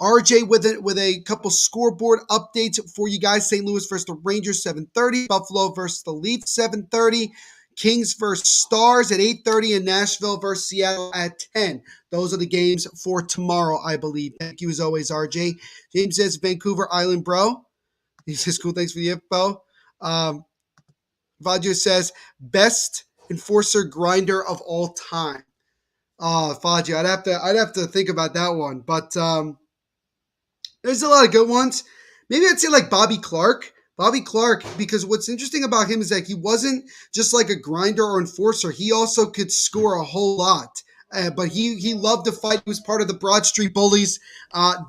RJ with a couple scoreboard updates for you guys. St. Louis versus the Rangers, 7:30. Buffalo versus the Leafs, 7:30. Kings versus Stars at 8:30, and Nashville versus Seattle at 10. Those are the games for tomorrow, I believe. Thank you as always, RJ. James says, Vancouver Island, bro. He says, cool, thanks for the info. Vadio says, best enforcer grinder of all time. Faggio, I'd have to think about that one. But there's a lot of good ones. Maybe I'd say like Bobby Clark. Bobby Clark, because what's interesting about him is that he wasn't just like a grinder or enforcer. He also could score a whole lot. But he loved to fight. He was part of the Broad Street Bullies.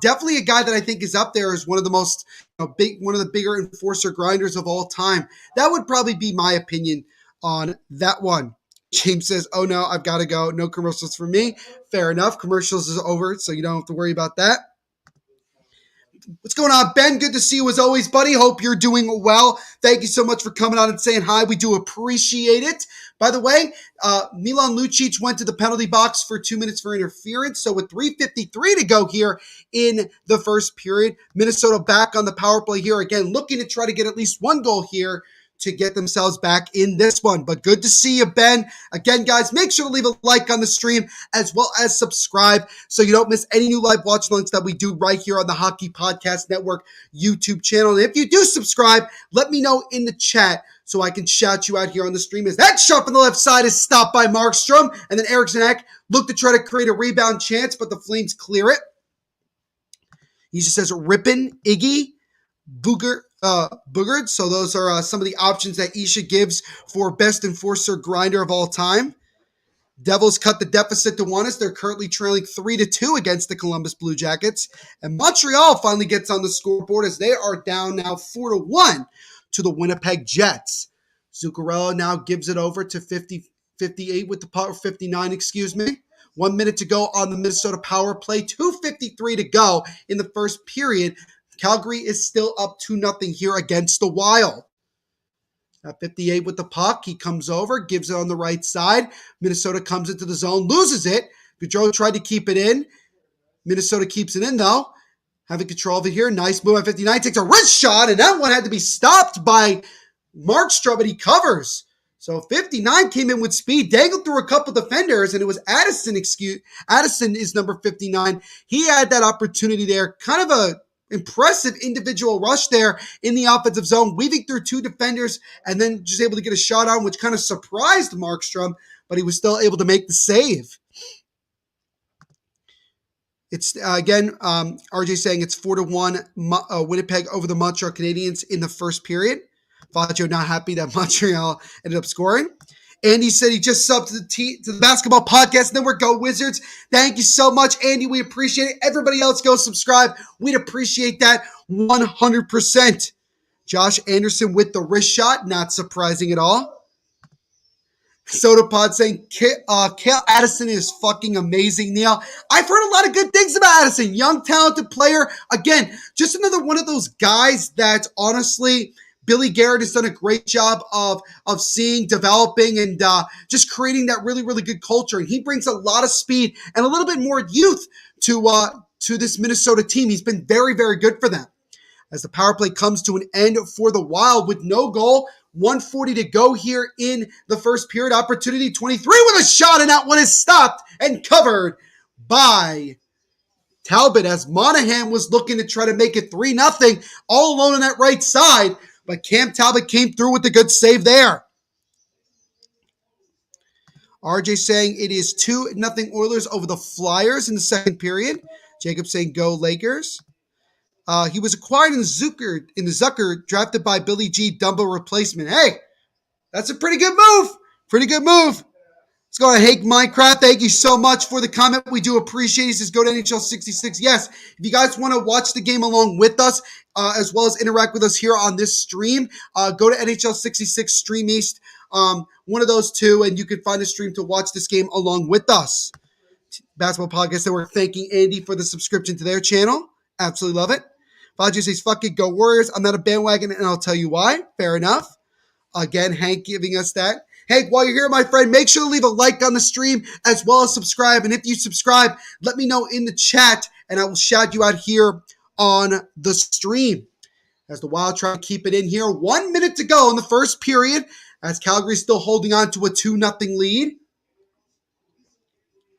Definitely a guy that I think is up there as one of the most one of the bigger enforcer grinders of all time. That would probably be my opinion on that one. James says, oh no, I've got to go. No commercials for me. Fair enough. Commercials is over, so you don't have to worry about that. What's going on, Ben? Good to see you as always, buddy. Hope you're doing well. Thank you so much for coming on and saying hi. We do appreciate it. By the way, Milan Lucic went to the penalty box for 2 minutes for interference. So with 3:53 to go here in the first period, Minnesota back on the power play here again, looking to try to get at least one goal here to get themselves back in this one. But good to see you, Ben. Again, guys, make sure to leave a like on the stream as well as subscribe so you don't miss any new live watch alongs that we do right here on the Hockey Podcast Network YouTube channel. And if you do subscribe, let me know in the chat so I can shout you out here on the stream. As that shot from the left side is stopped by Markstrom, and then Eriksson Ek looked to try to create a rebound chance, but the Flames clear it. He just says Rippin, Iggy, Boogard. So those are some of the options that Isha gives for best enforcer grinder of all time. Devils cut the deficit to 1 as they're currently trailing 3-2 against the Columbus Blue Jackets. And Montreal finally gets on the scoreboard as they are down now 4-1 to the Winnipeg Jets. Zuccarello now gives it over to 58 with the power, 59, 1 minute to go on the Minnesota power play. 2:53 to go in the first period. Calgary is still up 2-0 here against the Wild. At 58 with the puck, he comes over, gives it on the right side. Minnesota comes into the zone, loses it. Gaudreau tried to keep it in. Minnesota keeps it in, though. Having control of it here. Nice move at 59. Takes a wrist shot, and that one had to be stopped by Markstrom, but he covers. So 59 came in with speed, dangled through a couple defenders, and it was Addison. Addison is number 59. He had that opportunity there. Kind of a impressive individual rush there in the offensive zone, weaving through 2 defenders and then just able to get a shot on, which kind of surprised Markstrom, but he was still able to make the save. It's again, RJ saying it's 4-1 Winnipeg over the Montreal Canadiens in the first period. Fazio not happy that Montreal ended up scoring. Andy said he just subbed to the Basketball Podcast Network. Go Wizards. Thank you so much, Andy. We appreciate it. Everybody else go subscribe. We'd appreciate that 100%. Josh Anderson with the wrist shot. Not surprising at all. SodaPod saying, Cale Addison is fucking amazing, Neil. I've heard a lot of good things about Addison. Young, talented player. Again, just another one of those guys that honestly – Billy Garrett has done a great job of seeing, developing, and just creating that really, really good culture. And he brings a lot of speed and a little bit more youth to this Minnesota team. He's been very, very good for them. As the power play comes to an end for the Wild with no goal, 1:40 to go here in the first period. Opportunity 23 with a shot, and that one is stopped and covered by Talbot as Monahan was looking to try to make it 3-0 all alone on that right side. But Cam Talbot came through with a good save there. RJ saying it is 2-0 Oilers over the Flyers in the second period. Jacob saying go Lakers. He was acquired in the Zucker, drafted by Billy G. Dumbo replacement. Hey, that's a pretty good move. Pretty good move. Let's go to Hank Minecraft. Thank you so much for the comment. We do appreciate it. He says, go to NHL 66. Yes, if you guys want to watch the game along with us, as well as interact with us here on this stream, go to NHL 66 Stream East, one of those two, and you can find a stream to watch this game along with us. Basketball Podcast Network thanking Andy for the subscription to their channel. Absolutely love it. Fajr says, fuck it, go Warriors. I'm not a bandwagon, and I'll tell you why. Fair enough. Again, Hank giving us that. Hank, while you're here, my friend, make sure to leave a like on the stream as well as subscribe. And if you subscribe, let me know in the chat, and I will shout you out here on the stream. As the Wild try to keep it in here. 1 minute to go in the first period as Calgary's still holding on to a 2-0 lead.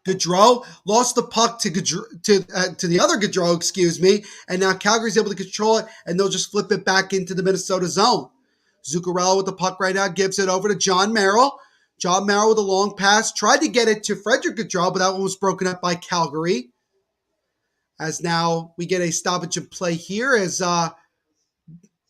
Gaudreau lost the puck to the other Gaudreau, and now Calgary's able to control it, and they'll just flip it back into the Minnesota zone. Zuccarello with the puck right now gives it over to John Merrill. John Merrill with a long pass. Tried to get it to Frederick Gaudreau, but that one was broken up by Calgary. As now we get a stoppage in play here as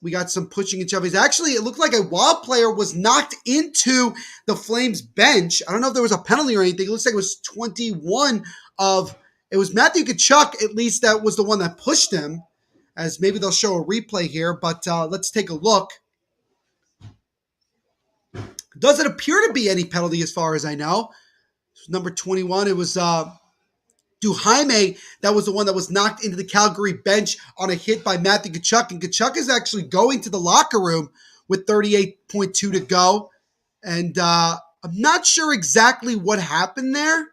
we got some pushing and shoving. Actually, it looked like a Wild player was knocked into the Flames bench. I don't know if there was a penalty or anything. It looks like it was 21 of – it was Matthew Tkachuk, at least that was the one that pushed him. As maybe they'll show a replay here, but let's take a look. Doesn't appear to be any penalty as far as I know. Number 21, it was Duhaime. That was the one that was knocked into the Calgary bench on a hit by Matthew Tkachuk. And Tkachuk is actually going to the locker room with 38.2 to go. And I'm not sure exactly what happened there.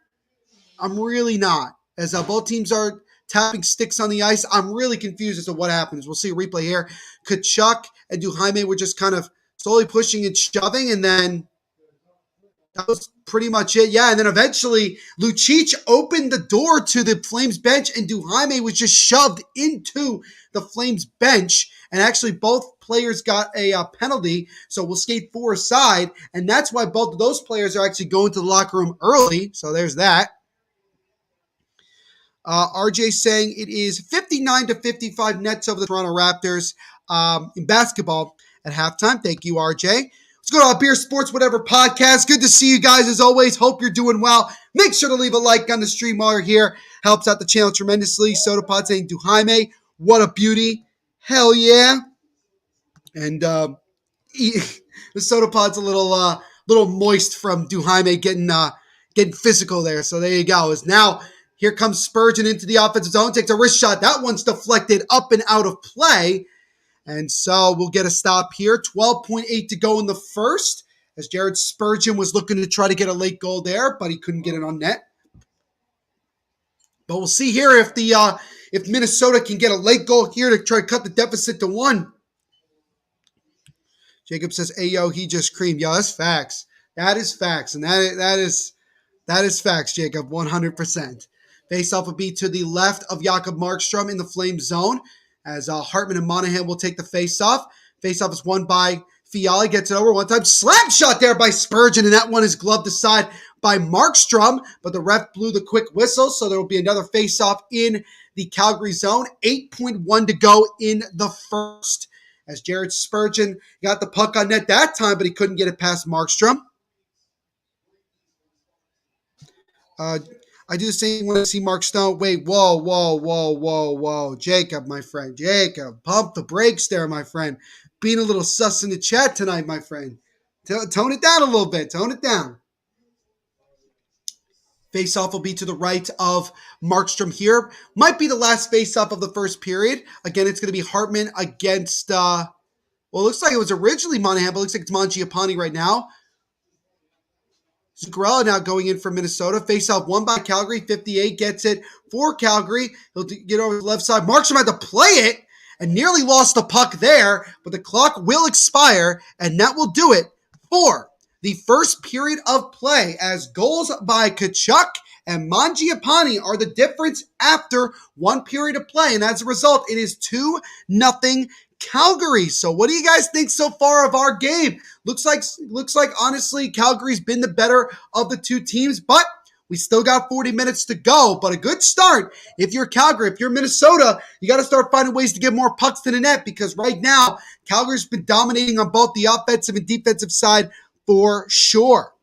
I'm really not. As both teams are tapping sticks on the ice, I'm really confused as to what happens. We'll see a replay here. Tkachuk and Duhaime were just kind of slowly pushing and shoving, and then that was pretty much it. Yeah, and then eventually Lucic opened the door to the Flames bench, and Duhaime was just shoved into the Flames bench. And actually, both players got a penalty, so we'll skate 4 aside. And that's why both of those players are actually going to the locker room early. So there's that. RJ saying it is 59-55 Nets over the Toronto Raptors in basketball at halftime. Thank you, RJ. Let's go to our Beer Sports Whatever podcast. Good to see you guys as always. Hope you're doing well. Make sure to leave a like on the stream while you're here. Helps out the channel tremendously. SodaPod saying Duhaime, what a beauty. Hell yeah. And the SodaPod's a little moist from Duhaime getting physical there. So there you go. Is now here comes Spurgeon into the offensive zone. Takes a wrist shot. That one's deflected up and out of play. And so we'll get a stop here. 12.8 to go in the first, as Jared Spurgeon was looking to try to get a late goal there, but he couldn't get it on net. But we'll see here if Minnesota can get a late goal here to try to cut the deficit to 1. Jacob says, "Ayo, he just creamed." Yo, that's facts. That is facts, and that is facts, Jacob. 100%. Face-off will be to the left of Jakob Markstrom in the Flame zone, as Hartman and Monahan will take the face-off. Face-off is won by Fiala, gets it over one time. Slap shot there by Spurgeon, and that one is gloved aside by Markstrom, but the ref blew the quick whistle, so there will be another face-off in the Calgary zone. 8.1 to go in the first, as Jared Spurgeon got the puck on net that time, but he couldn't get it past Markstrom. I do the same when I see Mark Stone. Wait, whoa. Jacob, my friend. Jacob, pump the brakes there, my friend. Being a little sus in the chat tonight, my friend. Tone it down a little bit. Tone it down. Face-off will be to the right of Markstrom here. Might be the last face-off of the first period. Again, it's going to be Hartman against, it looks like it was originally Monahan, but it looks like it's Mangiapane right now. Zuccarello now going in for Minnesota. Face-off won by Calgary. 58 gets it for Calgary. He'll get over the left side. Markstrom had to play it and nearly lost the puck there, but the clock will expire, and that will do it for the first period of play, as goals by Tkachuk and Mangiapane are the difference after one period of play. And as a result, it is 2-0 Calgary. So what do you guys think so far of our game? Looks like honestly Calgary's been the better of the two teams, but we still got 40 minutes to go. But a good start if you're Calgary. If you're Minnesota, you got to start finding ways to get more pucks to the net, because right now Calgary's been dominating on both the offensive and defensive side for sure.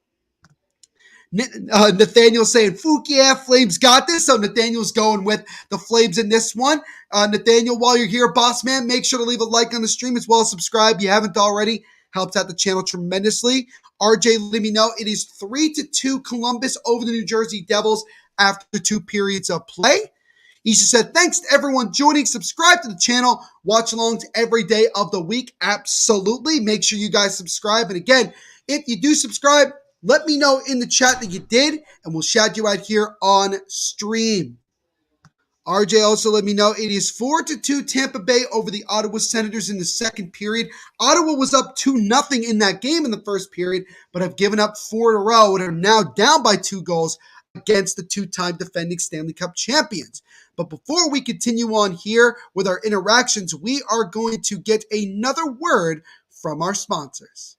Nathaniel saying, "Fook, yeah, Flames got this." So Nathaniel's going with the Flames in this one. Nathaniel, while you're here, boss man, make sure to leave a like on the stream as well as subscribe. You haven't already. Helps out the channel tremendously. RJ, let me know. It is 3-2 Columbus over the New Jersey Devils after 2 periods of play. Isha said, "Thanks to everyone joining. Subscribe to the channel. Watchalongs every day of the week." Absolutely. Make sure you guys subscribe. And again, if you do subscribe, let me know in the chat that you did, and we'll shout you out here on stream. RJ also let me know it is 4-2 Tampa Bay over the Ottawa Senators in the second period. Ottawa was up 2-0 in that game in the first period, but have given up 4 in a row and are now down by 2 goals against the 2-time defending Stanley Cup champions. But before we continue on here with our interactions, we are going to get another word from our sponsors.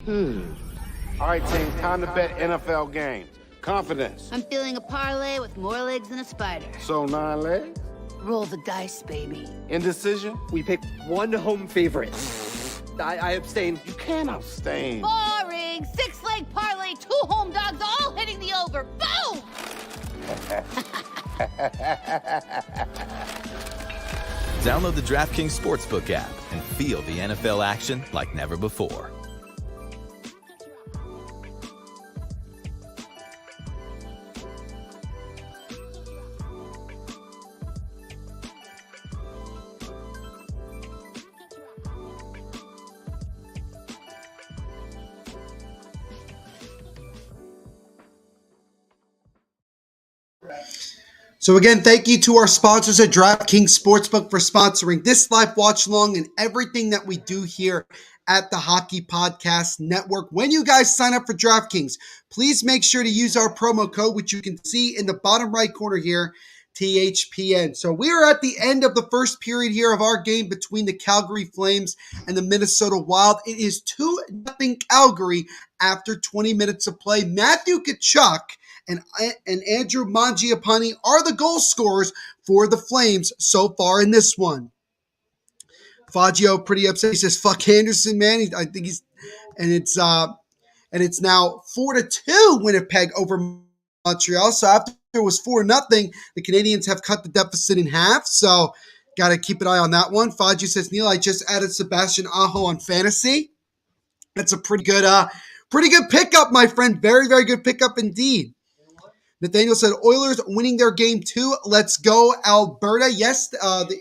All right, team, time to bet NFL games. Confidence. I'm feeling a parlay with more legs than a spider. So 9 legs? Roll the dice, baby. Indecision? We pick one home favorite. I abstain. You can't abstain. Boring! 6-leg parlay, 2 home dogs, all hitting the over. Boom! Download the DraftKings Sportsbook app and feel the NFL action like never before. So again, thank you to our sponsors at DraftKings Sportsbook for sponsoring this live watch along and everything that we do here at the Hockey Podcast Network. When you guys sign up for DraftKings, please make sure to use our promo code, which you can see in the bottom right corner here, THPN. So we are at the end of the first period here of our game between the Calgary Flames and the Minnesota Wild. It is 2-0 Calgary after 20 minutes of play. Matthew Tkachuk and Andrew Mangiapane are the goal scorers for the Flames so far in this one. Faggio pretty upset. He says, "Fuck Anderson, man." I think he's, and it's now 4-2 Winnipeg over Montreal. So after it was 4-0, the Canadians have cut the deficit in half. So got to keep an eye on that one. Faggio says, "Neil, I just added Sebastian Aho on fantasy." That's a pretty good pickup, my friend. Very, very good pickup indeed. Nathaniel said, Oilers winning their game 2. Let's go, Alberta. Yes,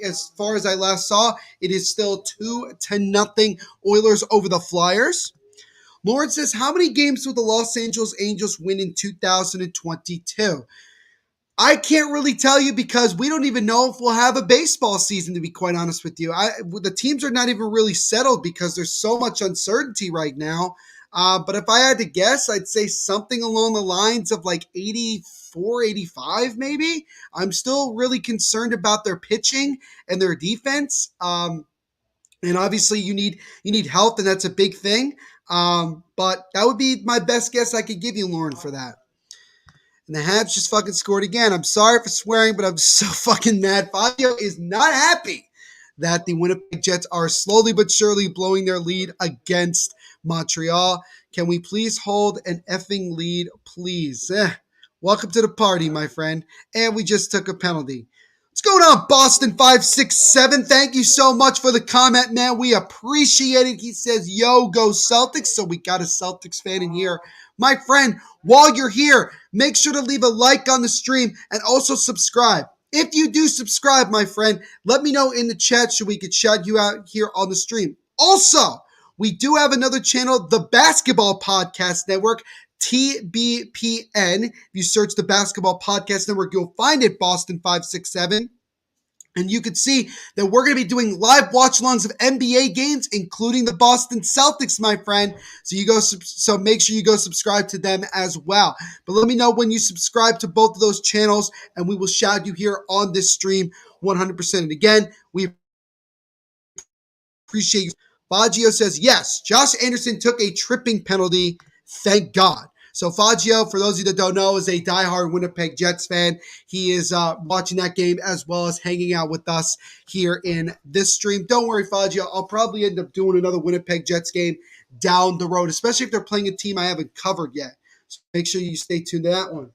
as far as I last saw, it is still 2-0 Oilers over the Flyers. Lawrence says, how many games will the Los Angeles Angels win in 2022? I can't really tell you because we don't even know if we'll have a baseball season, to be quite honest with you. The teams are not even really settled because there's so much uncertainty right now. But if I had to guess, I'd say something along the lines of like 84, 85 maybe. I'm still really concerned about their pitching and their defense. And obviously you need health, and that's a big thing. But that would be my best guess I could give you, Lauren, for that. And the Habs just fucking scored again. I'm sorry for swearing, but I'm just so fucking mad. Fabio is not happy that the Winnipeg Jets are slowly but surely blowing their lead against Montreal. Can we please hold an effing lead, please? Welcome to the party, my friend. And we just took a penalty. What's going on, Boston 567? Thank you so much for the comment, man. We appreciate it. He says, yo, go Celtics. So we got a Celtics fan in here. My friend, while you're here, make sure to leave a like on the stream and also subscribe. If you do subscribe, my friend, let me know in the chat so we could shout you out here on the stream. Also, we do have another channel, the Basketball Podcast Network, TBPN. If you search the Basketball Podcast Network, you'll find it, Boston 567. And you can see that we're going to be doing live watch-alongs of NBA games, including the Boston Celtics, my friend. So make sure you go subscribe to them as well. But let me know when you subscribe to both of those channels, and we will shout you here on this stream 100%. And again, we appreciate you. Faggio says, yes, Josh Anderson took a tripping penalty. Thank God. So Faggio, for those of you that don't know, is a diehard Winnipeg Jets fan. He is watching that game as well as hanging out with us here in this stream. Don't worry, Faggio. I'll probably end up doing another Winnipeg Jets game down the road, especially if they're playing a team I haven't covered yet. So make sure you stay tuned to that one.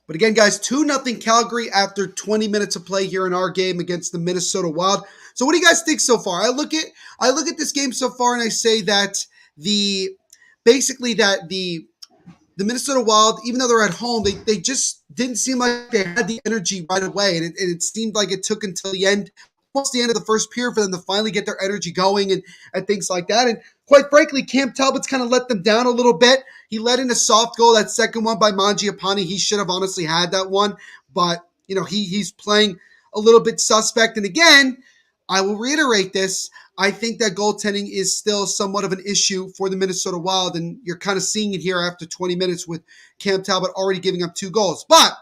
But again, guys, 2-0 Calgary after 20 minutes of play here in our game against the Minnesota Wild. So what do you guys think so far? I look at this game so far and I say that the Minnesota Wild, even though they're at home, they just didn't seem like they had the energy right away. And it seemed like it took until the end, almost the end of the first period, for them to finally get their energy going and things like that. And quite frankly, Cam Talbot's kind of let them down a little bit. He let in a soft goal, that second one by Mangiapane. He should have honestly had that one. But, he's playing a little bit suspect. And again, I will reiterate this. I think that goaltending is still somewhat of an issue for the Minnesota Wild, and you're kind of seeing it here after 20 minutes with Cam Talbot already giving up 2 goals. But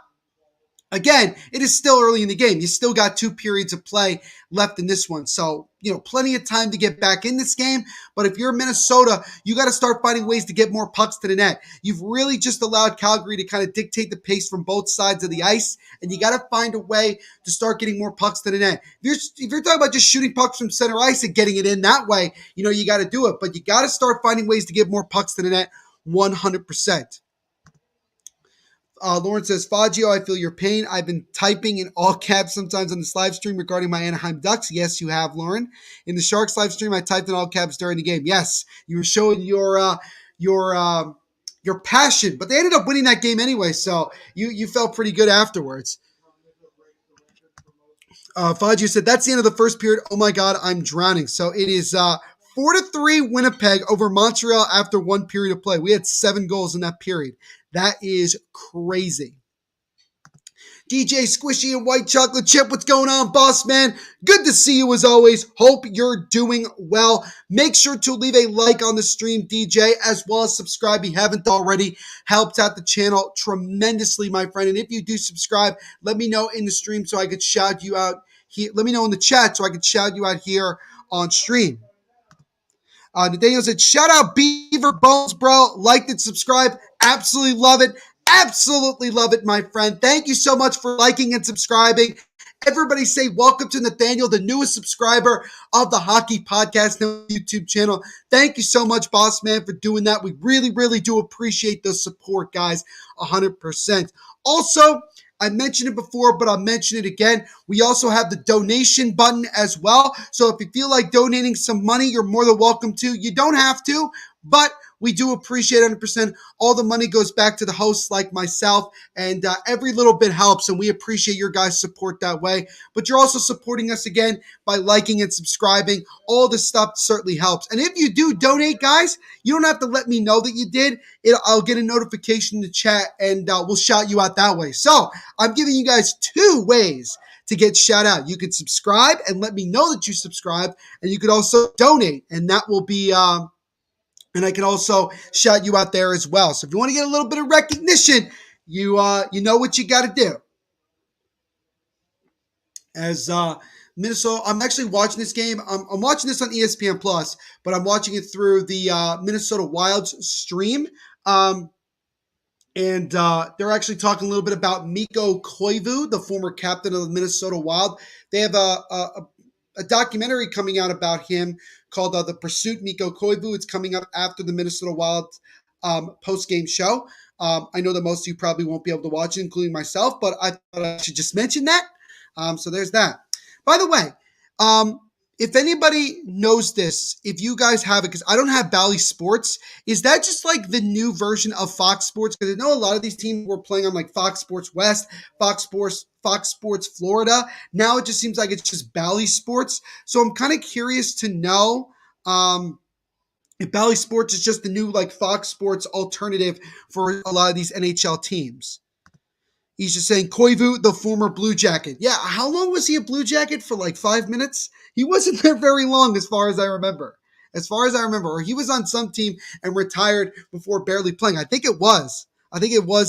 Again, it is still early in the game. You still got 2 periods of play left in this one. So, plenty of time to get back in this game. But if you're Minnesota, you got to start finding ways to get more pucks to the net. You've really just allowed Calgary to kind of dictate the pace from both sides of the ice. And you got to find a way to start getting more pucks to the net. If you're talking about just shooting pucks from center ice and getting it in that way, you got to do it. But you got to start finding ways to get more pucks to the net 100%. Lauren says, Faggio, I feel your pain. I've been typing in all caps sometimes on this live stream regarding my Anaheim Ducks. Yes, you have, Lauren. In the Sharks live stream, I typed in all caps during the game. Yes, you were showing your passion, but they ended up winning that game anyway, so you felt pretty good afterwards. Faggio said, that's the end of the first period. Oh my God, I'm drowning. So it is 4-3 Winnipeg over Montreal after 1 period of play. We had 7 goals in that period. That is crazy. DJ Squishy and White Chocolate Chip, what's going on, boss man? Good to see you as always. Hope you're doing well. Make sure to leave a like on the stream, DJ, as well as subscribe if you haven't already. Helps out the channel tremendously, my friend. And if you do subscribe, let me know in the stream so I could shout you out here. Let me know in the chat so I could shout you out here on stream. Nathaniel said, shout out Beaver Bones, bro. Liked it, subscribe. Absolutely love it. Absolutely love it, my friend. Thank you so much for liking and subscribing. Everybody say welcome to Nathaniel, the newest subscriber of the Hockey Podcast YouTube channel. Thank you so much, boss man, for doing that. We really, really do appreciate the support, guys, 100%. Also, I mentioned it before, but I'll mention it again. We also have the donation button as well. So if you feel like donating some money, you're more than welcome to. You don't have to, but we do appreciate 100%. All the money goes back to the hosts like myself, and every little bit helps, and we appreciate your guys' support that way. But you're also supporting us again by liking and subscribing. All this stuff certainly helps. And if you do donate, guys, you don't have to let me know that you did. I'll get a notification in the chat, and we'll shout you out that way. So I'm giving you guys 2 ways to get shout out. You can subscribe and let me know that you subscribed, and you could also donate, and that will be and I can also shout you out there as well. So if you want to get a little bit of recognition, you know what you got to do. As Minnesota, I'm actually watching this game. I'm watching this on ESPN Plus, but I'm watching it through the Minnesota Wild's stream. And they're actually talking a little bit about Mikko Koivu, the former captain of the Minnesota Wild. They have a documentary coming out about him called The Pursuit, Mikko Koivu. It's coming up after the Minnesota Wild post-game show. I know that most of you probably won't be able to watch it, including myself, but I thought I should just mention that. So there's that. By the way, if anybody knows this, if you guys have it, because I don't have Bally Sports, is that just like the new version of Fox Sports? Because I know a lot of these teams were playing on like Fox Sports West, Fox Sports Florida. Now it just seems like it's just Bally Sports. So I'm kind of curious to know if Bally Sports is just the new like Fox Sports alternative for a lot of these NHL teams. He's just saying Koivu, the former Blue Jacket. Yeah, how long was he a Blue Jacket? For like 5 minutes? He wasn't there very long as far as I remember. Or he was on some team and retired before barely playing. I think it was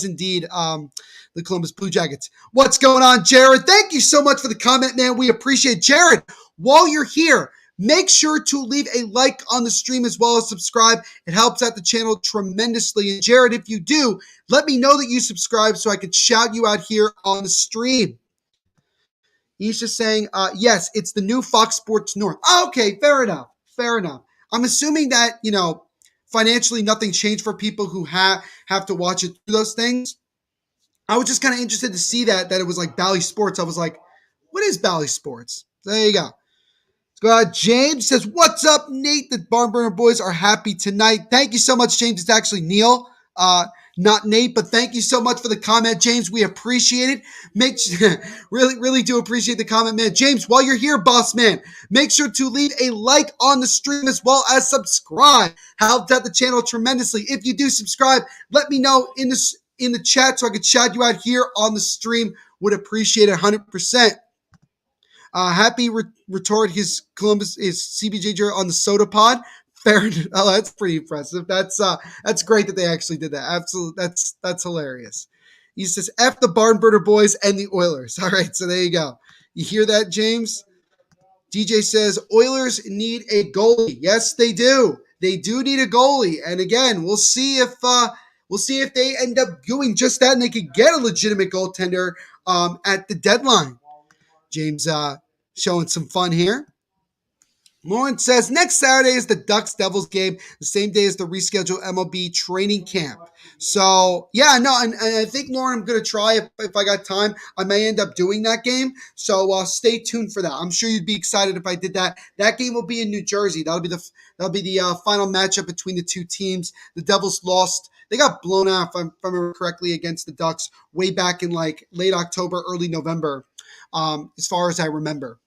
indeed the Columbus Blue Jackets. What's going on, Jared? Thank you so much for the comment, man. We appreciate it. Jared, while you're here, make sure to leave a like on the stream as well as subscribe. It helps out the channel tremendously. And Jared, if you do, let me know that you subscribe so I can shout you out here on the stream. He's just saying, yes, it's the new Fox Sports North. Okay, fair enough. I'm assuming that, financially nothing changed for people who have to watch it through those things. I was just kind of interested to see that it was like Bally Sports. I was like, what is Bally Sports? There you go. James says, what's up, Nate? The Barnburner boys are happy tonight. Thank you so much, James. It's actually Neil, not Nate, but thank you so much for the comment, James. We appreciate it. Really do appreciate the comment, man. James, while you're here, boss man, make sure to leave a like on the stream as well as subscribe. Helped out the channel tremendously. If you do subscribe, let me know in the chat so I could shout you out here on the stream. Would appreciate it 100%. Happy retort his CBJ on the Soda Pod. Fair enough. Oh, that's pretty impressive. That's great that they actually did that. Absolutely, that's hilarious. He says, F the barn burner boys and the Oilers. All right, so there you go. You hear that, James? DJ says, Oilers need a goalie. Yes, they do. They do need a goalie. And again, we'll see if they end up doing just that and they could get a legitimate goaltender at the deadline. James showing some fun here. Lauren says, next Saturday is the Ducks-Devils game, the same day as the rescheduled MLB training camp. So, yeah, no, and I think, Lauren, I'm going to try. If I got time, I may end up doing that game. So stay tuned for that. I'm sure you'd be excited if I did that. That game will be in New Jersey. That'll be the final matchup between the two teams. The Devils lost. They got blown out, if I remember correctly, against the Ducks way back in like late October, early November, as far as I remember.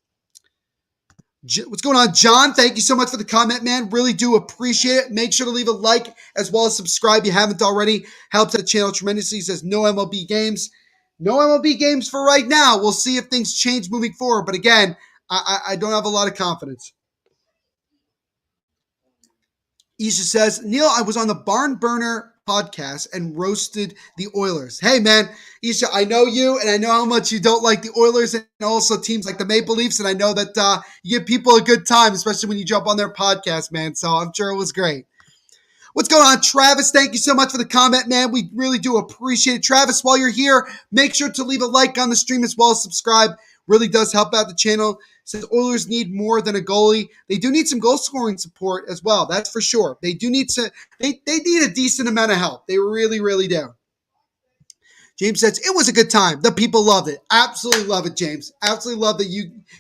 What's going on, John? Thank you so much for the comment, man. Really do appreciate it. Make sure to leave a like as well as subscribe if you haven't already. Helps the channel tremendously. He says no MLB games. No MLB games for right now. We'll see if things change moving forward. But again, I don't have a lot of confidence. Isha says, Neil, I was on the Barn Burner podcast and roasted the Oilers. Hey, man, Isha, I know you, and I know how much you don't like the Oilers and also teams like the Maple Leafs, and I know that you give people a good time, especially when you jump on their podcast, man, so I'm sure it was great. What's going on, Travis? Thank you so much for the comment, man. We really do appreciate it. Travis, while you're here, make sure to leave a like on the stream as well as subscribe. Really does help out the channel. Says Oilers need more than a goalie. They do need some goal scoring support as well. That's for sure. They do need to. They need a decent amount of help. They really, really do. James says it was a good time. The people loved it. Absolutely love it, James. Absolutely love that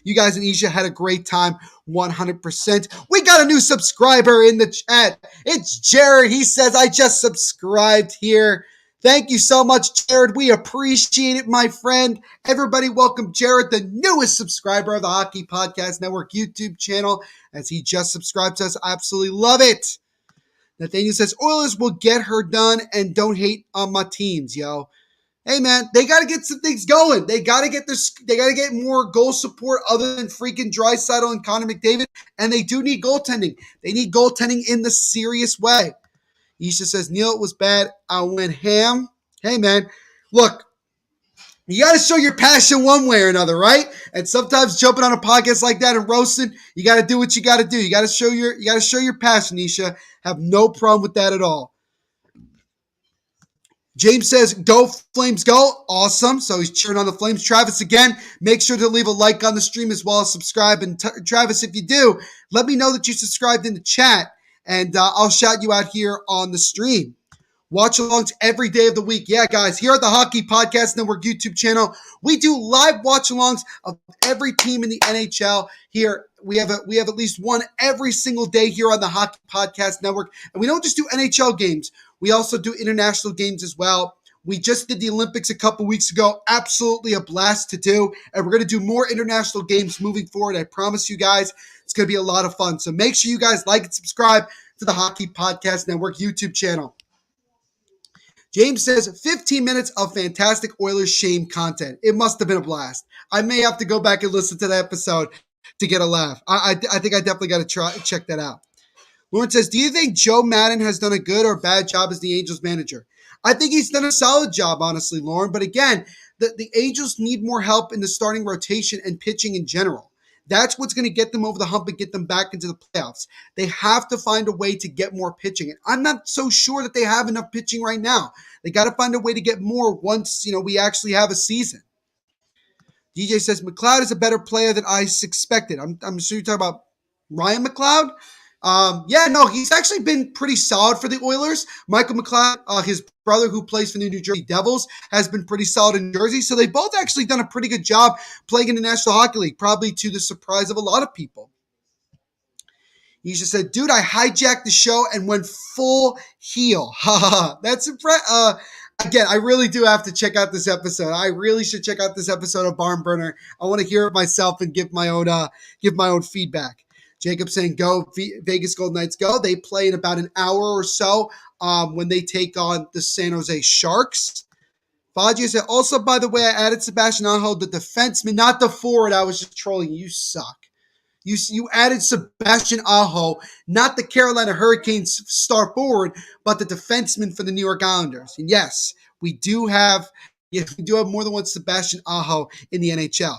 you guys and Isha had a great time. 100%. We got a new subscriber in the chat. It's Jared. He says I just subscribed here. Thank you so much, Jared. We appreciate it, my friend. Everybody welcome Jared, the newest subscriber of the Hockey Podcast Network YouTube channel, as he just subscribed to us. I absolutely love it. Nathaniel says, Oilers will get her done and don't hate on my teams, yo. Hey, man, they got to get some things going. They got to get this. They got to get more goal support other than freaking Draisaitl and Connor McDavid, and they do need goaltending. They need goaltending in the serious way. Isha says, Neil, it was bad. I went ham. Hey, man, look, you got to show your passion one way or another, right? And sometimes jumping on a podcast like that and roasting, you got to do what you got to do. You got to show your passion, Isha. Have no problem with that at all. James says, go Flames, go. Awesome. So he's cheering on the Flames. Travis, again, make sure to leave a like on the stream as well as subscribe. And Travis, if you do, let me know that you subscribed in the chat. And I'll shout you out here on the stream. Watchalongs every day of the week. Yeah, guys, here at the Hockey Podcast Network YouTube channel, we do live watchalongs of every team in the NHL. Here, we have at least one every single day here on the Hockey Podcast Network. And we don't just do NHL games. We also do international games as well. We just did the Olympics a couple weeks ago. Absolutely a blast to do. And we're going to do more international games moving forward. I promise you guys, it's going to be a lot of fun. So make sure you guys like and subscribe to the Hockey Podcast Network YouTube channel. James says, 15 minutes of fantastic Oilers shame content. It must have been a blast. I may have to go back and listen to that episode to get a laugh. I think I definitely got to check that out. Lauren says, do you think Joe Madden has done a good or bad job as the Angels manager? I think he's done a solid job, honestly, Lauren. But again, the Angels need more help in the starting rotation and pitching in general. That's what's going to get them over the hump and get them back into the playoffs. They have to find a way to get more pitching. And I'm not so sure that they have enough pitching right now. They got to find a way to get more once, we actually have a season. DJ says, McLeod is a better player than I expected. I'm sure you're talking about Ryan McLeod. He's actually been pretty solid for the Oilers. Michael McLeod, his brother who plays for the New Jersey Devils, has been pretty solid in Jersey. So they've both actually done a pretty good job playing in the National Hockey League, probably to the surprise of a lot of people. He just said, dude, I hijacked the show and went full heel. That's impressive. Again, I really do have to check out this episode. I really should check out this episode of Barn Burner. I want to hear it myself and give my own feedback. Jacob saying, go Vegas Golden Knights, go. They play in about an hour or so when they take on the San Jose Sharks. Fagio said, also, by the way, I added Sebastian Aho, the defenseman, not the forward. I was just trolling. You suck. You added Sebastian Aho, not the Carolina Hurricanes star forward, but the defenseman for the New York Islanders. And yes, we do have Yes, we do have more than one Sebastian Aho in the NHL.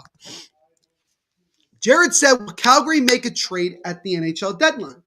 Jared said, will Calgary make a trade at the NHL deadline?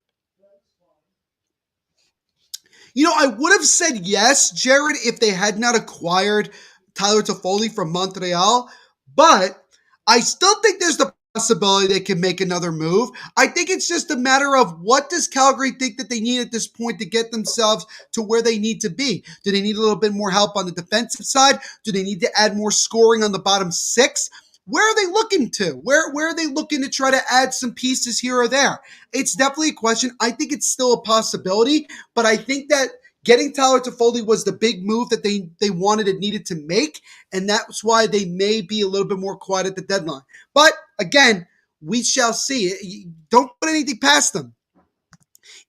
I would have said yes, Jared, if they had not acquired Tyler Toffoli from Montreal, but I still think there's the possibility they can make another move. I think it's just a matter of what does Calgary think that they need at this point to get themselves to where they need to be? Do they need a little bit more help on the defensive side? Do they need to add more scoring on the bottom six? Where are they looking to? Where are they looking to try to add some pieces here or there? It's definitely a question. I think it's still a possibility, but I think that getting Tyler Toffoli was the big move that they wanted and needed to make, and that's why they may be a little bit more quiet at the deadline. But again, we shall see. Don't put anything past them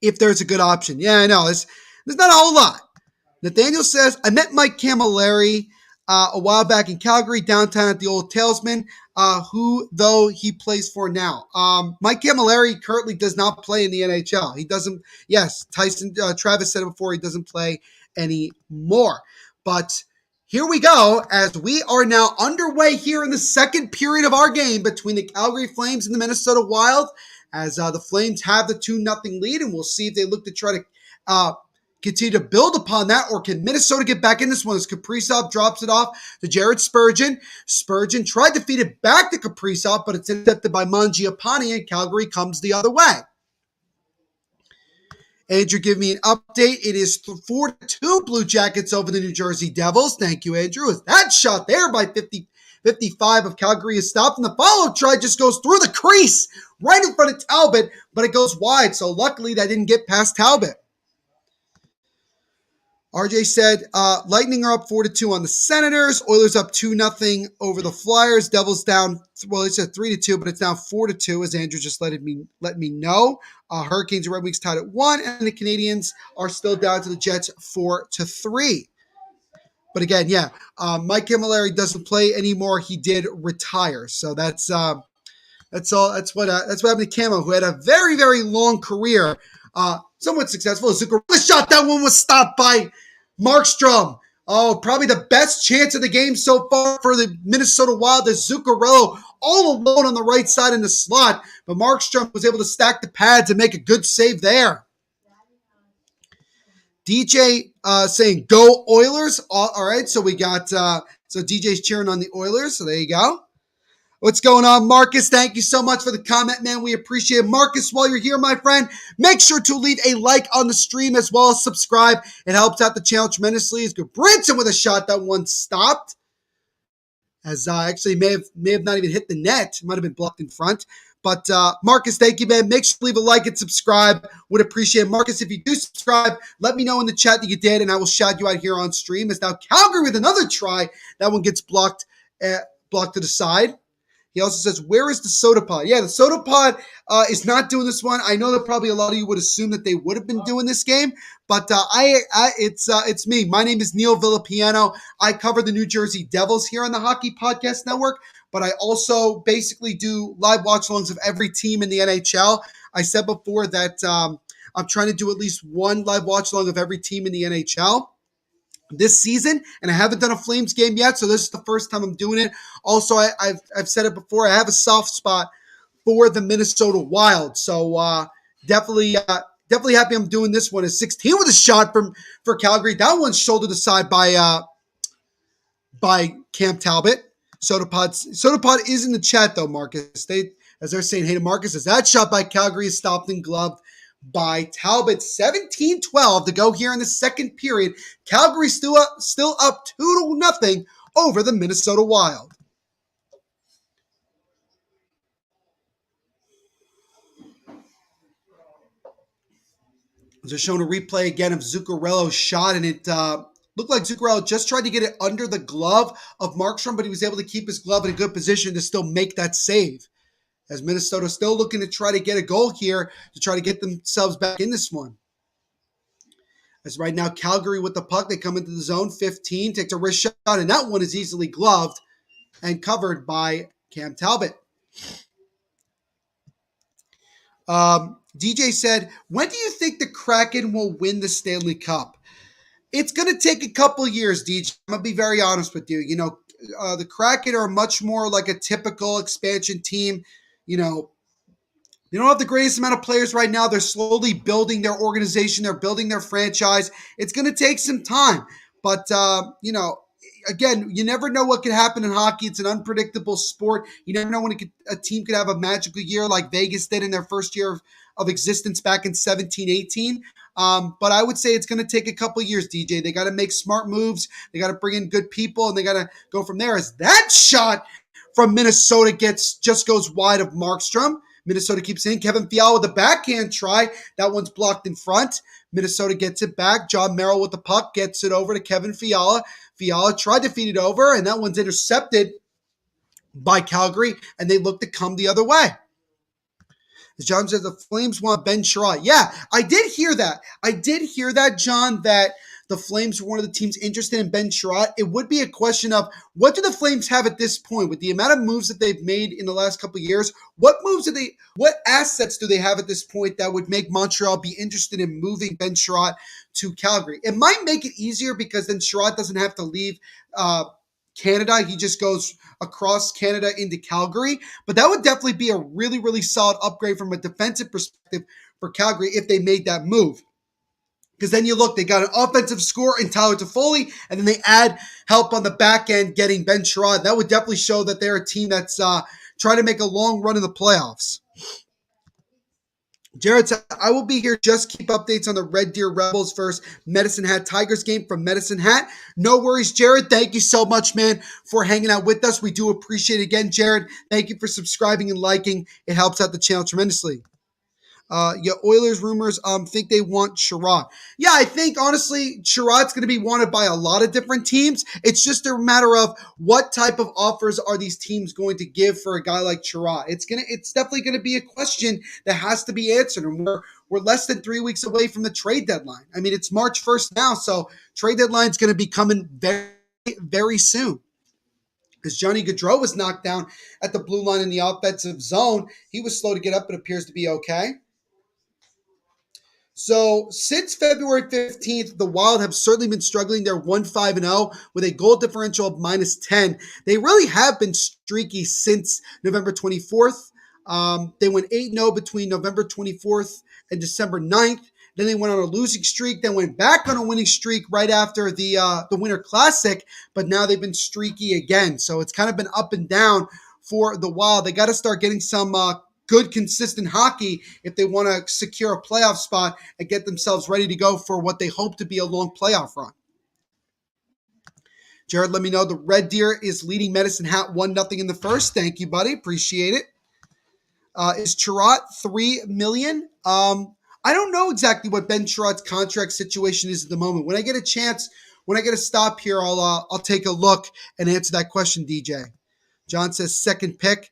if there's a good option. Yeah, I know. There's not a whole lot. Nathaniel says, I met Mike Camilleri a while back in Calgary, downtown at the Old Talesman, who, though, he plays for now. Mike Camilleri currently does not play in the NHL. He doesn't, yes, Travis said it before, he doesn't play anymore. But here we go, as we are now underway here in the second period of our game between the Calgary Flames and the Minnesota Wild, as the Flames have the 2-0 lead, and we'll see if they look to try to continue to build upon that, or can Minnesota get back in this one as Kaprizov drops it off to Jared Spurgeon. Spurgeon tried to feed it back to Kaprizov, but it's intercepted by Mangiapane, and Calgary comes the other way. Andrew, give me an update. It is 4-2 Blue Jackets over the New Jersey Devils. Thank you, Andrew. As that shot there by 55 of Calgary is stopped, and the follow-up try just goes through the crease right in front of Talbot, but it goes wide, so luckily that didn't get past Talbot. RJ said, Lightning are up 4-2 on the Senators. Oilers up 2-0 over the Flyers. Devils down, well, it said 3-2, but it's now 4-2, as Andrew just let me know. Hurricanes and Red Wings tied at 1, and the Canadians are still down to the Jets 4-3. But again, yeah, Mike Camilleri doesn't play anymore. He did retire, so that's all. That's what happened to Camo, who had a very, very long career. Somewhat successful. Zuccarello shot. That one was stopped by Markstrom. Oh, probably the best chance of the game so far for the Minnesota Wild is Zuccarello all alone on the right side in the slot. But Markstrom was able to stack the pads and make a good save there. DJ saying, go Oilers. All right, so we got, so DJ's cheering on the Oilers. So there you go. What's going on, Marcus? Thank you so much for the comment, man. We appreciate it. Marcus, while you're here, my friend, make sure to leave a like on the stream as well as subscribe. It helps out the channel tremendously. It's good. Brinson with a shot. That one stopped. As actually may have not even hit the net. Might have been blocked in front. But Marcus, thank you, man. Make sure to leave a like and subscribe. Would appreciate it. Marcus, if you do subscribe, let me know in the chat that you did, and I will shout you out here on stream. As now Calgary with another try. That one gets blocked to the side. He also says, where is the soda pod? Yeah, the soda pod is not doing this one. I know that probably a lot of you would assume that they would have been doing this game, but it's me. My name is Neil Villapiano. I cover the New Jersey Devils here on the Hockey Podcast Network, but I also basically do live watch-alongs of every team in the NHL. I said before that I'm trying to do at least one live watch-along of every team in the NHL this season, and I haven't done a Flames game yet, so this is the first time I'm doing it. Also, I've said it before, I have a soft spot for the Minnesota Wild, so definitely happy I'm doing this one. Is 16 with a shot for Calgary. That one's shouldered aside by Cam Talbot. Sodapod is in the chat though, Marcus. As they're saying, hey to Marcus, as that shot by Calgary is stopped and gloved by Talbot. 17-12 to go here in the second period. Calgary still up 2-0 over the Minnesota Wild. They're showing a replay again of Zuccarello's shot, and it looked like Zuccarello just tried to get it under the glove of Markstrom, but he was able to keep his glove in a good position to still make that save. As Minnesota still looking to try to get a goal here to try to get themselves back in this one. As right now, Calgary with the puck, they come into the zone. 15 takes a wrist shot, and that one is easily gloved and covered by Cam Talbot. DJ said, when do you think the Kraken will win the Stanley Cup? It's going to take a couple years, DJ. I'm going to be very honest with you. The Kraken are much more like a typical expansion team. You know, they don't have the greatest amount of players right now. They're slowly building their organization. They're building their franchise. It's going to take some time. But, again, you never know what could happen in hockey. It's an unpredictable sport. You never know when a team could have a magical year like Vegas did in their first year of existence back in 17-18. But I would say it's going to take a couple years, DJ. They got to make smart moves. They got to bring in good people, and they got to go from there. As that shot from Minnesota just goes wide of Markstrom. Minnesota keeps in. Kevin Fiala with the backhand try. That one's blocked in front. Minnesota gets it back. John Merrill with the puck gets it over to Kevin Fiala. Fiala tried to feed it over, and that one's intercepted by Calgary, and they look to come the other way. As John says, the Flames want Ben Sherratt. Yeah, I did hear that. John, that the Flames were one of the teams interested in Ben Sherratt. It would be a question of, what do the Flames have at this point with the amount of moves that they've made in the last couple of years? What assets do they have at this point that would make Montreal be interested in moving Ben Sherratt to Calgary? It might make it easier because then Sherratt doesn't have to leave Canada. He just goes across Canada into Calgary. But that would definitely be a really, really solid upgrade from a defensive perspective for Calgary if they made that move. Because then you look, they got an offensive scorer in Tyler Toffoli, and then they add help on the back end getting Ben Sherratt. That would definitely show that they're a team that's trying to make a long run in the playoffs. Jared said, I will be here. Just keep updates on the Red Deer Rebels versus Medicine Hat Tigers game from Medicine Hat. No worries, Jared. Thank you so much, man, for hanging out with us. We do appreciate it. Again, Jared, thank you for subscribing and liking. It helps out the channel tremendously. Oilers rumors think they want Sherratt. Yeah, I think, honestly, Sherratt's going to be wanted by a lot of different teams. It's just a matter of what type of offers are these teams going to give for a guy like Sherratt. It's definitely going to be a question that has to be answered, and we're less than 3 weeks away from the trade deadline. I mean, it's March 1st now, so trade deadline's going to be coming very, very soon. As Johnny Gaudreau was knocked down at the blue line in the offensive zone, he was slow to get up, but appears to be okay. So since February 15th, the Wild have certainly been struggling. They're 1-5-0 with a goal differential of -10. They really have been streaky since November 24th. They went 8-0 between November 24th and December 9th. Then they went on a losing streak, then went back on a winning streak right after the Winter Classic, but now they've been streaky again. So it's kind of been up and down for the Wild. They got to start getting some good, consistent hockey if they want to secure a playoff spot and get themselves ready to go for what they hope to be a long playoff run. Jared, let me know the Red Deer is leading Medicine Hat 1-0 in the first. Thank you, buddy. Appreciate it. Is Sherratt $3 million? I don't know exactly what Ben Sherratt's contract situation is at the moment. When I get a chance, when I get a stop here, I'll take a look and answer that question, DJ. John says second pick.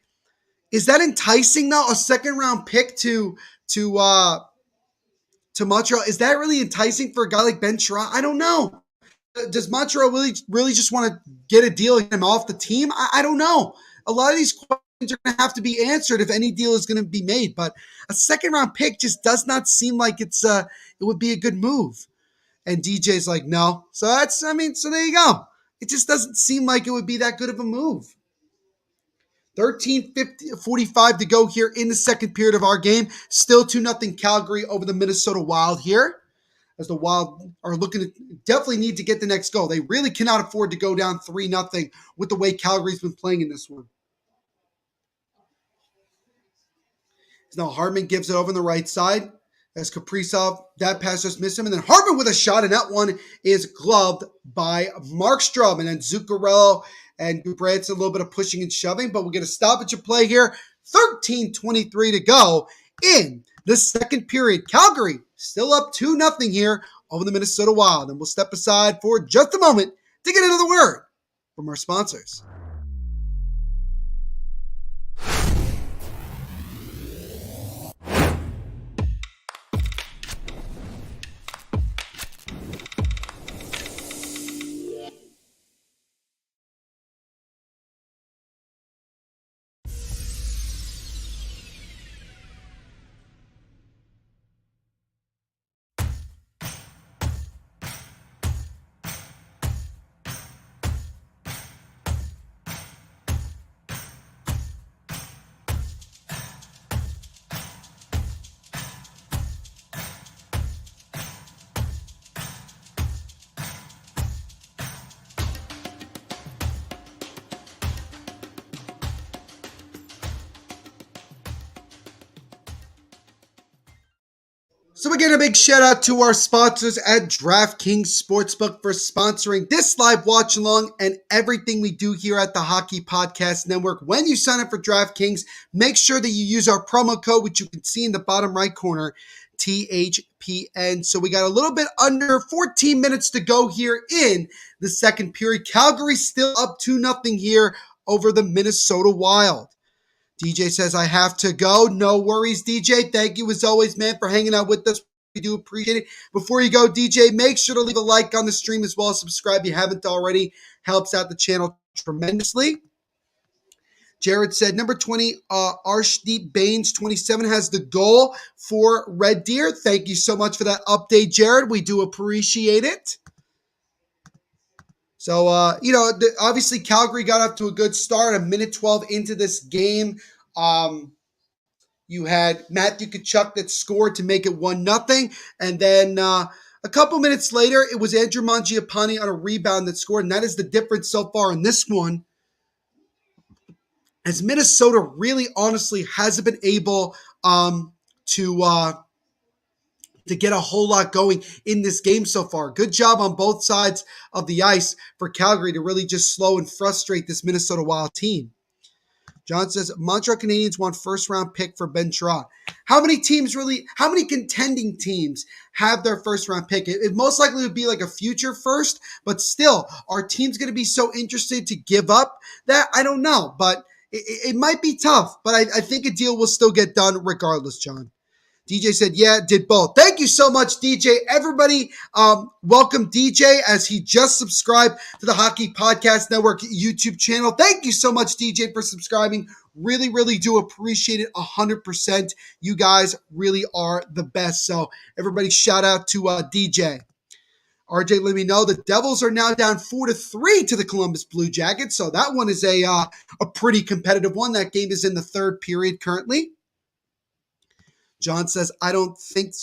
Is that enticing though? A second round pick to Montreal? Is that really enticing for a guy like Ben Sherratt? I don't know. Does Montreal really just want to get a deal and get him off the team? I don't know. A lot of these questions are going to have to be answered if any deal is going to be made. But a second round pick just does not seem like it would be a good move. And DJ's like, no. So so there you go. It just doesn't seem like it would be that good of a move. 13:45 to go here in the second period of our game. Still 2-0 Calgary over the Minnesota Wild here. As the Wild are looking to definitely need to get the next goal. They really cannot afford to go down 3-0 with the way Calgary's been playing in this one. Now Hartman gives it over on the right side. As Kaprizov, that pass just missed him. And then Hartman with a shot, and that one is gloved by Markstrom. And then Zuccarello and Gudbranson, a little bit of pushing and shoving, but we'll get a stoppage of play here. 13:23 to go in the second period. Calgary still up 2-0 here over the Minnesota Wild. And we'll step aside for just a moment to get another word from our sponsors. So again, a big shout out to our sponsors at DraftKings Sportsbook for sponsoring this live watch along and everything we do here at the Hockey Podcast Network. When you sign up for DraftKings, make sure that you use our promo code, which you can see in the bottom right corner, THPN. So we got a little bit under 14 minutes to go here in the second period. Calgary still up 2-0 here over the Minnesota Wild. DJ says, I have to go. No worries, DJ. Thank you as always, man, for hanging out with us. We do appreciate it. Before you go, DJ, make sure to leave a like on the stream as well as subscribe if you haven't already. Helps out the channel tremendously. Jared said, number 20, Arshdeep Baines, 27, has the goal for Red Deer. Thank you so much for that update, Jared. We do appreciate it. So, obviously Calgary got off to a good start. A minute 12 into this game. You had Matthew Tkachuk that scored to make it 1-0. And then a couple minutes later, it was Andrew Mangiapane on a rebound that scored. And that is the difference so far in this one. As Minnesota really honestly hasn't been able to get a whole lot going in this game so far. Good job on both sides of the ice for Calgary to really just slow and frustrate this Minnesota Wild team. John says, Montreal Canadiens want first-round pick for Ben Chiarot. How many contending teams have their first-round pick? It most likely would be like a future first, but still, are teams going to be so interested to give up that? I don't know, but it might be tough, but I think a deal will still get done regardless, John. DJ said, yeah, did both. Thank you so much, DJ. Everybody, welcome DJ as he just subscribed to the Hockey Podcast Network YouTube channel. Thank you so much, DJ, for subscribing. Really, really do appreciate it 100%. You guys really are the best. So everybody shout out to DJ. RJ, let me know the Devils are now down 4-3 to the Columbus Blue Jackets. So that one is a pretty competitive one. That game is in the third period currently. John says, I don't think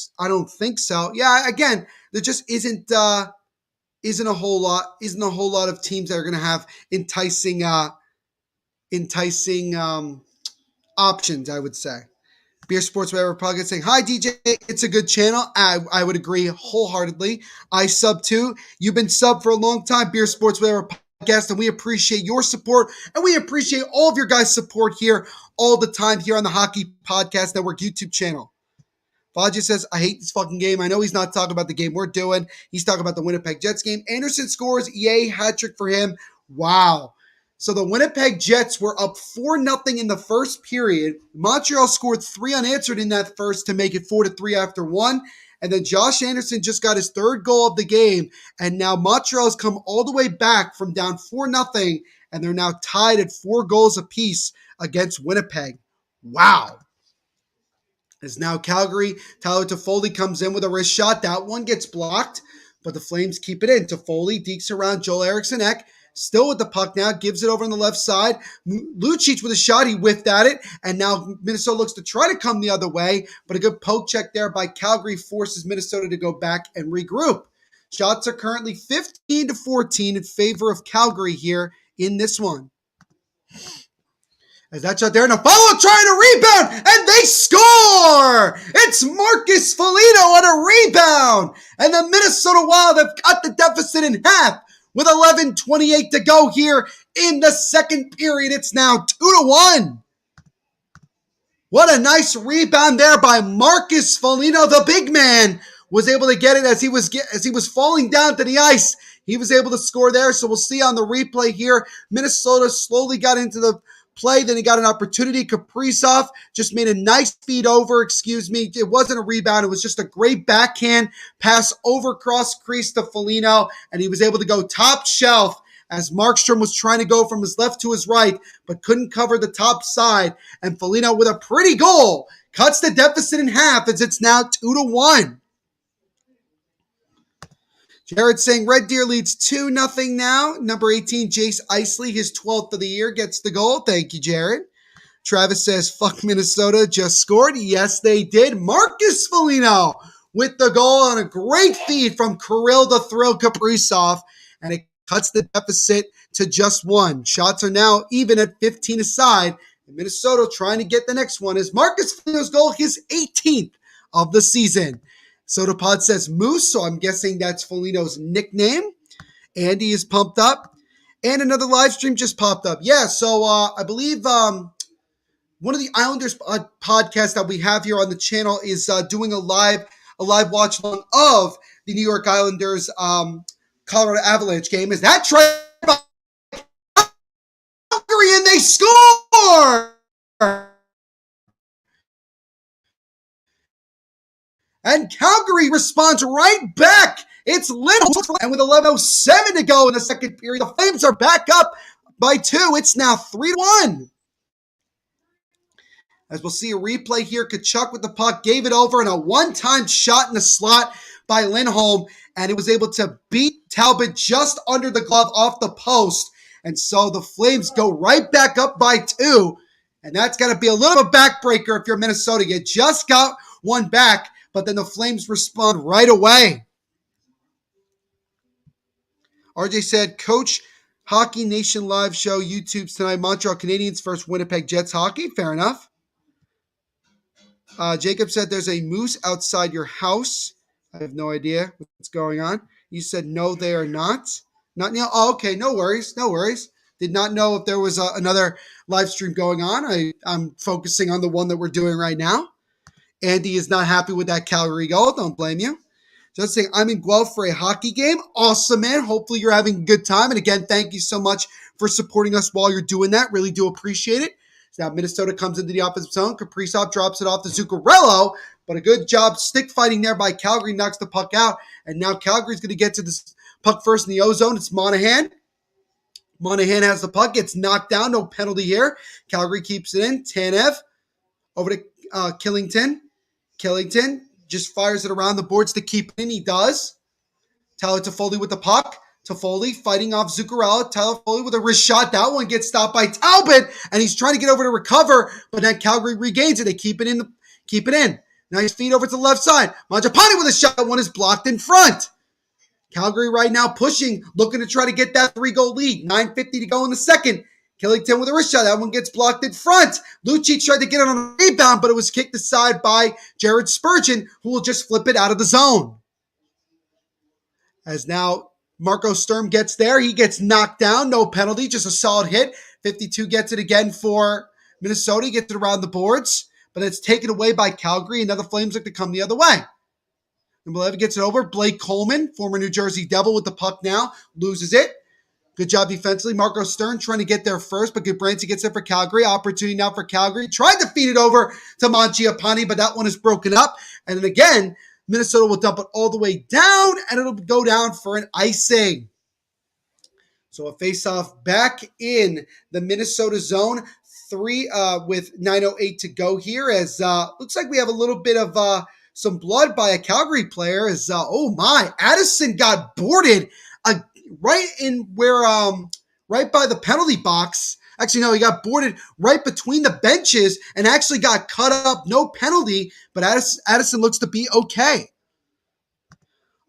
so. Yeah, again, there just isn't a whole lot of teams that are going to have enticing options, I would say. Beer Sports, whatever, probably saying, hi, DJ, it's a good channel. I would agree wholeheartedly. I sub too. You've been sub for a long time, Beer Sports, whatever podcast, and we appreciate your support, and we appreciate all of your guys' support here all the time here on the Hockey Podcast Network YouTube channel. Faja says, I hate this fucking game. I know he's not talking about the game we're doing. He's talking about the Winnipeg Jets game. Anderson scores. Yay, hat trick for him. Wow. So the Winnipeg Jets were up 4-0 in the first period. Montreal scored 3 unanswered in that first to make it 4-3 after 1. And then Josh Anderson just got his third goal of the game. And now Montreal has come all the way back from down 4-0. And they're now tied at 4 goals apiece against Winnipeg. Wow. As now Calgary, Tyler Toffoli comes in with a wrist shot. That one gets blocked, but the Flames keep it in. Toffoli dekes around Joel Eriksson-Ek. Still with the puck now, gives it over on the left side. Lucic with a shot, he whiffed at it, and now Minnesota looks to try to come the other way, but a good poke check there by Calgary forces Minnesota to go back and regroup. Shots are currently 15-14 in favor of Calgary here in this one. As that shot there, and a follow trying to rebound, and they score! It's Marcus Foligno on a rebound, and the Minnesota Wild have cut the deficit in half. With 11:28 to go here in the second period, it's now 2-1. What a nice rebound there by Marcus Foligno. The big man was able to get it as he was falling down to the ice. He was able to score there, so we'll see on the replay here. Minnesota slowly got into the play, then he got an opportunity. Kaprizov just made a nice feed over, It wasn't a rebound. It was just a great backhand pass over cross crease to Foligno, and he was able to go top shelf as Markstrom was trying to go from his left to his right, but couldn't cover the top side. And Foligno with a pretty goal cuts the deficit in half as it's now 2-1. Jared saying Red Deer leads 2-0 now. Number 18, Jace Isley, his 12th of the year, gets the goal. Thank you, Jared. Travis says, fuck Minnesota, just scored. Yes, they did. Marcus Foligno with the goal on a great feed from Kirill the Thrill Kaprizov, and it cuts the deficit to just 1. Shots are now even at 15 aside. And Minnesota trying to get the next one is Marcus Foligno's goal, his 18th of the season. SodaPod says Moose, so I'm guessing that's Foligno's nickname. Andy is pumped up. And another live stream just popped up. Yeah, so I believe one of the Islanders podcasts that we have here on the channel is doing a live watch along of the New York Islanders Colorado Avalanche game. Is that right? Calgary, and they score! And Calgary responds right back. It's Lindholm, and with 11:07 to go in the second period, the Flames are back up by 2. It's now 3-1. As we'll see a replay here, Tkachuk with the puck gave it over and a one-time shot in the slot by Lindholm, and it was able to beat Talbot just under the glove off the post. And so the Flames go right back up by 2, and that's got to be a little bit of a backbreaker if you're Minnesota. You just got one back, but then the Flames respond right away. RJ said, Coach, Hockey Nation live show, YouTube's tonight, Montreal Canadiens versus Winnipeg Jets hockey. Fair enough. Jacob said there's a moose outside your house. I have no idea what's going on. You said no, they are not. Not now. Oh, okay, no worries. Did not know if there was another live stream going on. I'm focusing on the one that we're doing right now. Andy is not happy with that Calgary goal. Don't blame you. Just saying, I'm in Guelph for a hockey game. Awesome, man. Hopefully you're having a good time. And again, thank you so much for supporting us while you're doing that. Really do appreciate it. So now Minnesota comes into the offensive zone. Kaprizov drops it off to Zuccarello. But a good job stick fighting there by Calgary, knocks the puck out. And now Calgary's going to get to this puck first in the O-zone. It's Monahan. Monahan has the puck. Gets knocked down. No penalty here. Calgary keeps it in. Tanev over to Killington. Killington just fires it around the boards to keep it in. He does. Tyler Toffoli with the puck. Toffoli fighting off Zuccarello. Tyler Toffoli with a wrist shot. That one gets stopped by Talbot, and he's trying to get over to recover, but then Calgary regains it. They keep it in. Nice feed over to the left side. Mangiapane with a shot. That one is blocked in front. Calgary right now pushing, looking to try to get that 3-goal lead. 9:50 to go in the second. Killington with a wrist shot. That one gets blocked in front. Lucci tried to get it on a rebound, but it was kicked aside by Jared Spurgeon, who will just flip it out of the zone. As now Marco Sturm gets there. He gets knocked down. No penalty. Just a solid hit. 52 gets it again for Minnesota. He gets it around the boards, but it's taken away by Calgary, and now the Flames look to come the other way. And Malev gets it over. Blake Coleman, former New Jersey Devil, with the puck now. Loses it. Good job defensively. Marco Stern trying to get there first, but Gudbranson gets it for Calgary. Opportunity now for Calgary. Tried to feed it over to Mangiapane, but that one is broken up. And then again, Minnesota will dump it all the way down, and it'll go down for an icing. So a face-off back in the Minnesota zone. 3 with 9:08 to go here. As looks like we have a little bit of some blood by a Calgary player. As Addison got boarded right by the penalty box. Actually, no, he got boarded right between the benches and actually got cut up. No penalty, but Addison looks to be okay.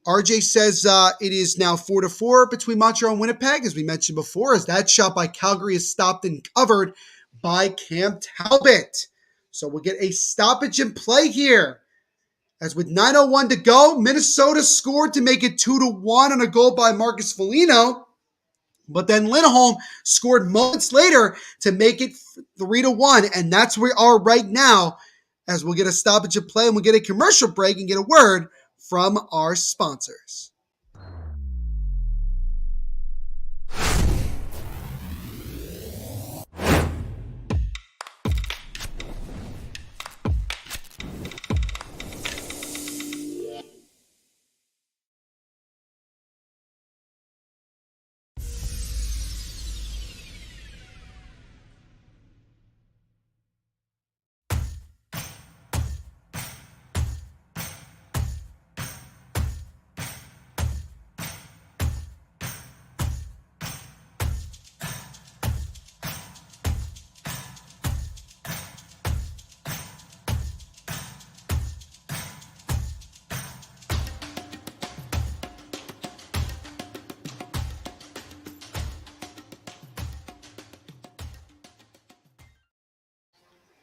RJ says it is now 4-4 between Montreal and Winnipeg, as we mentioned before, as that shot by Calgary is stopped and covered by Cam Talbot. So we'll get a stoppage in play here. As with 9:01 to go, Minnesota scored to make it 2-1 on a goal by Marcus Foligno. But then Lindholm scored moments later to make it 3-1. And that's where we are right now, as we'll get a stoppage in play and we'll get a commercial break and get a word from our sponsors.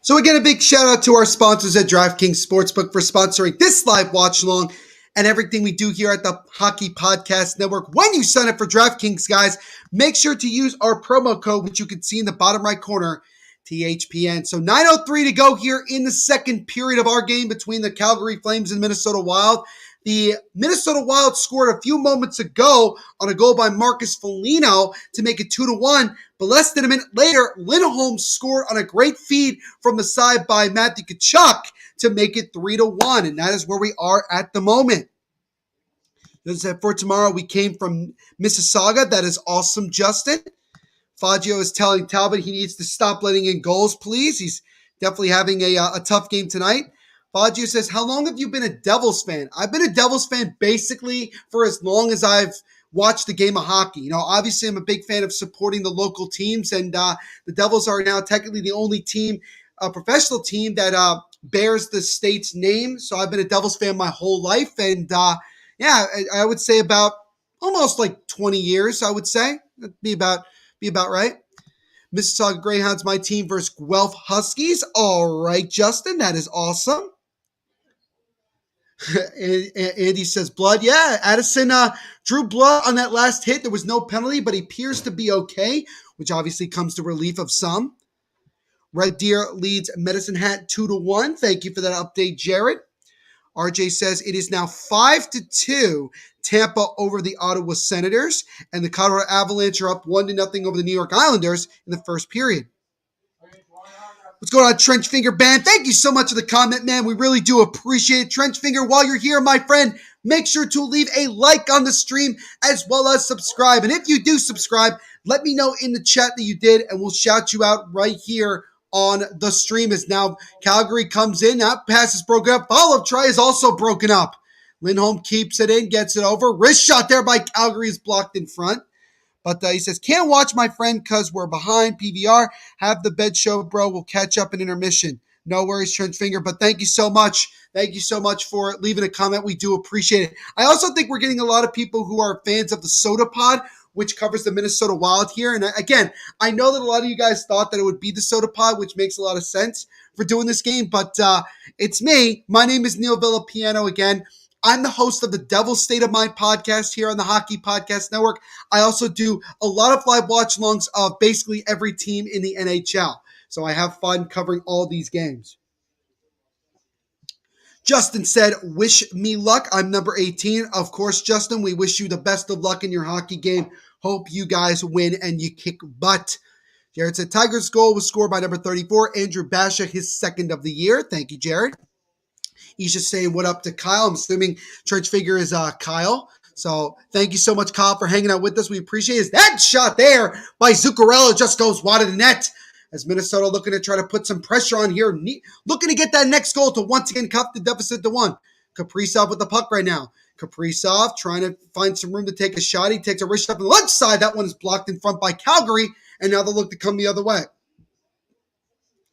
So again, a big shout out to our sponsors at DraftKings Sportsbook for sponsoring this live watch along. and everything we do here at the Hockey Podcast Network. When you sign up for DraftKings, guys, make sure to use our promo code, which you can see in the bottom right corner, THPN. So 9:03 to go here in the second period of our game between the Calgary Flames and Minnesota Wild. The Minnesota Wild scored a few moments ago on a goal by Marcus Foligno to make it 2-1. But less than a minute later, Lindholm scored on a great feed from the side by Matthew Tkachuk to make it 3-1. And that is where we are at the moment. As I said, for tomorrow, we came from Mississauga. That is awesome, Justin. Faggio is telling Talbot he needs to stop letting in goals, please. He's definitely having a tough game tonight. Faggio says, how long have you been a Devils fan? I've been a Devils fan basically for as long as I've watched the game of hockey. You know, obviously I'm a big fan of supporting the local teams, and the Devils are now technically the only team, a professional team that bears the state's name. So I've been a Devils fan my whole life, and I would say about almost like 20 years, I would say. That'd be about right. Mississauga Greyhounds, my team versus Guelph Huskies. All right, Justin, that is awesome. Andy says blood. Yeah, Addison drew blood on that last hit. There was no penalty, but he appears to be okay, which obviously comes to relief of some. Red Deer leads Medicine Hat 2-1. Thank you for that update, Jared. RJ says it is now 5-2 Tampa over the Ottawa Senators, and the Colorado Avalanche are up 1-0 over the New York Islanders in the first period. What's going on, Trench Finger Band? Thank you so much for the comment, man. We really do appreciate it. Trench Finger, while you're here, my friend, make sure to leave a like on the stream as well as subscribe. And if you do subscribe, let me know in the chat that you did, and we'll shout you out right here on the stream. As now Calgary comes in. That pass is broken up. Follow-up try is also broken up. Lindholm keeps it in, gets it over. Wrist shot there by Calgary is blocked in front. But he says, can't watch, my friend, because we're behind. PVR, have the bed show, bro. We'll catch up in intermission. No worries, Trench Finger. But thank you so much. Thank you so much for leaving a comment. We do appreciate it. I also think we're getting a lot of people who are fans of the Soda Pod, which covers the Minnesota Wild here. And again, I know that a lot of you guys thought that it would be the Soda Pod, which makes a lot of sense for doing this game. But it's me. My name is Neil Villapiano again. I'm the host of the Devil's State of Mind podcast here on the Hockey Podcast Network. I also do a lot of live watch-alongs of basically every team in the NHL. So I have fun covering all these games. Justin said, wish me luck. I'm number 18. Of course, Justin, we wish you the best of luck in your hockey game. Hope you guys win and you kick butt. Jared said, Tigers' goal was scored by number 34, Andrew Basha, his second of the year. Thank you, Jared. He's just saying what up to Kyle. I'm assuming Church Figure is Kyle. So thank you so much, Kyle, for hanging out with us. We appreciate it. That shot there by Zuccarello just goes wide of the net. As Minnesota looking to try to put some pressure on here. Looking to get that next goal to once again cut the deficit to 1. Kaprizov with the puck right now. Kaprizov trying to find some room to take a shot. He takes a wrist shot on the left side. That one is blocked in front by Calgary. And now they'll look to come the other way.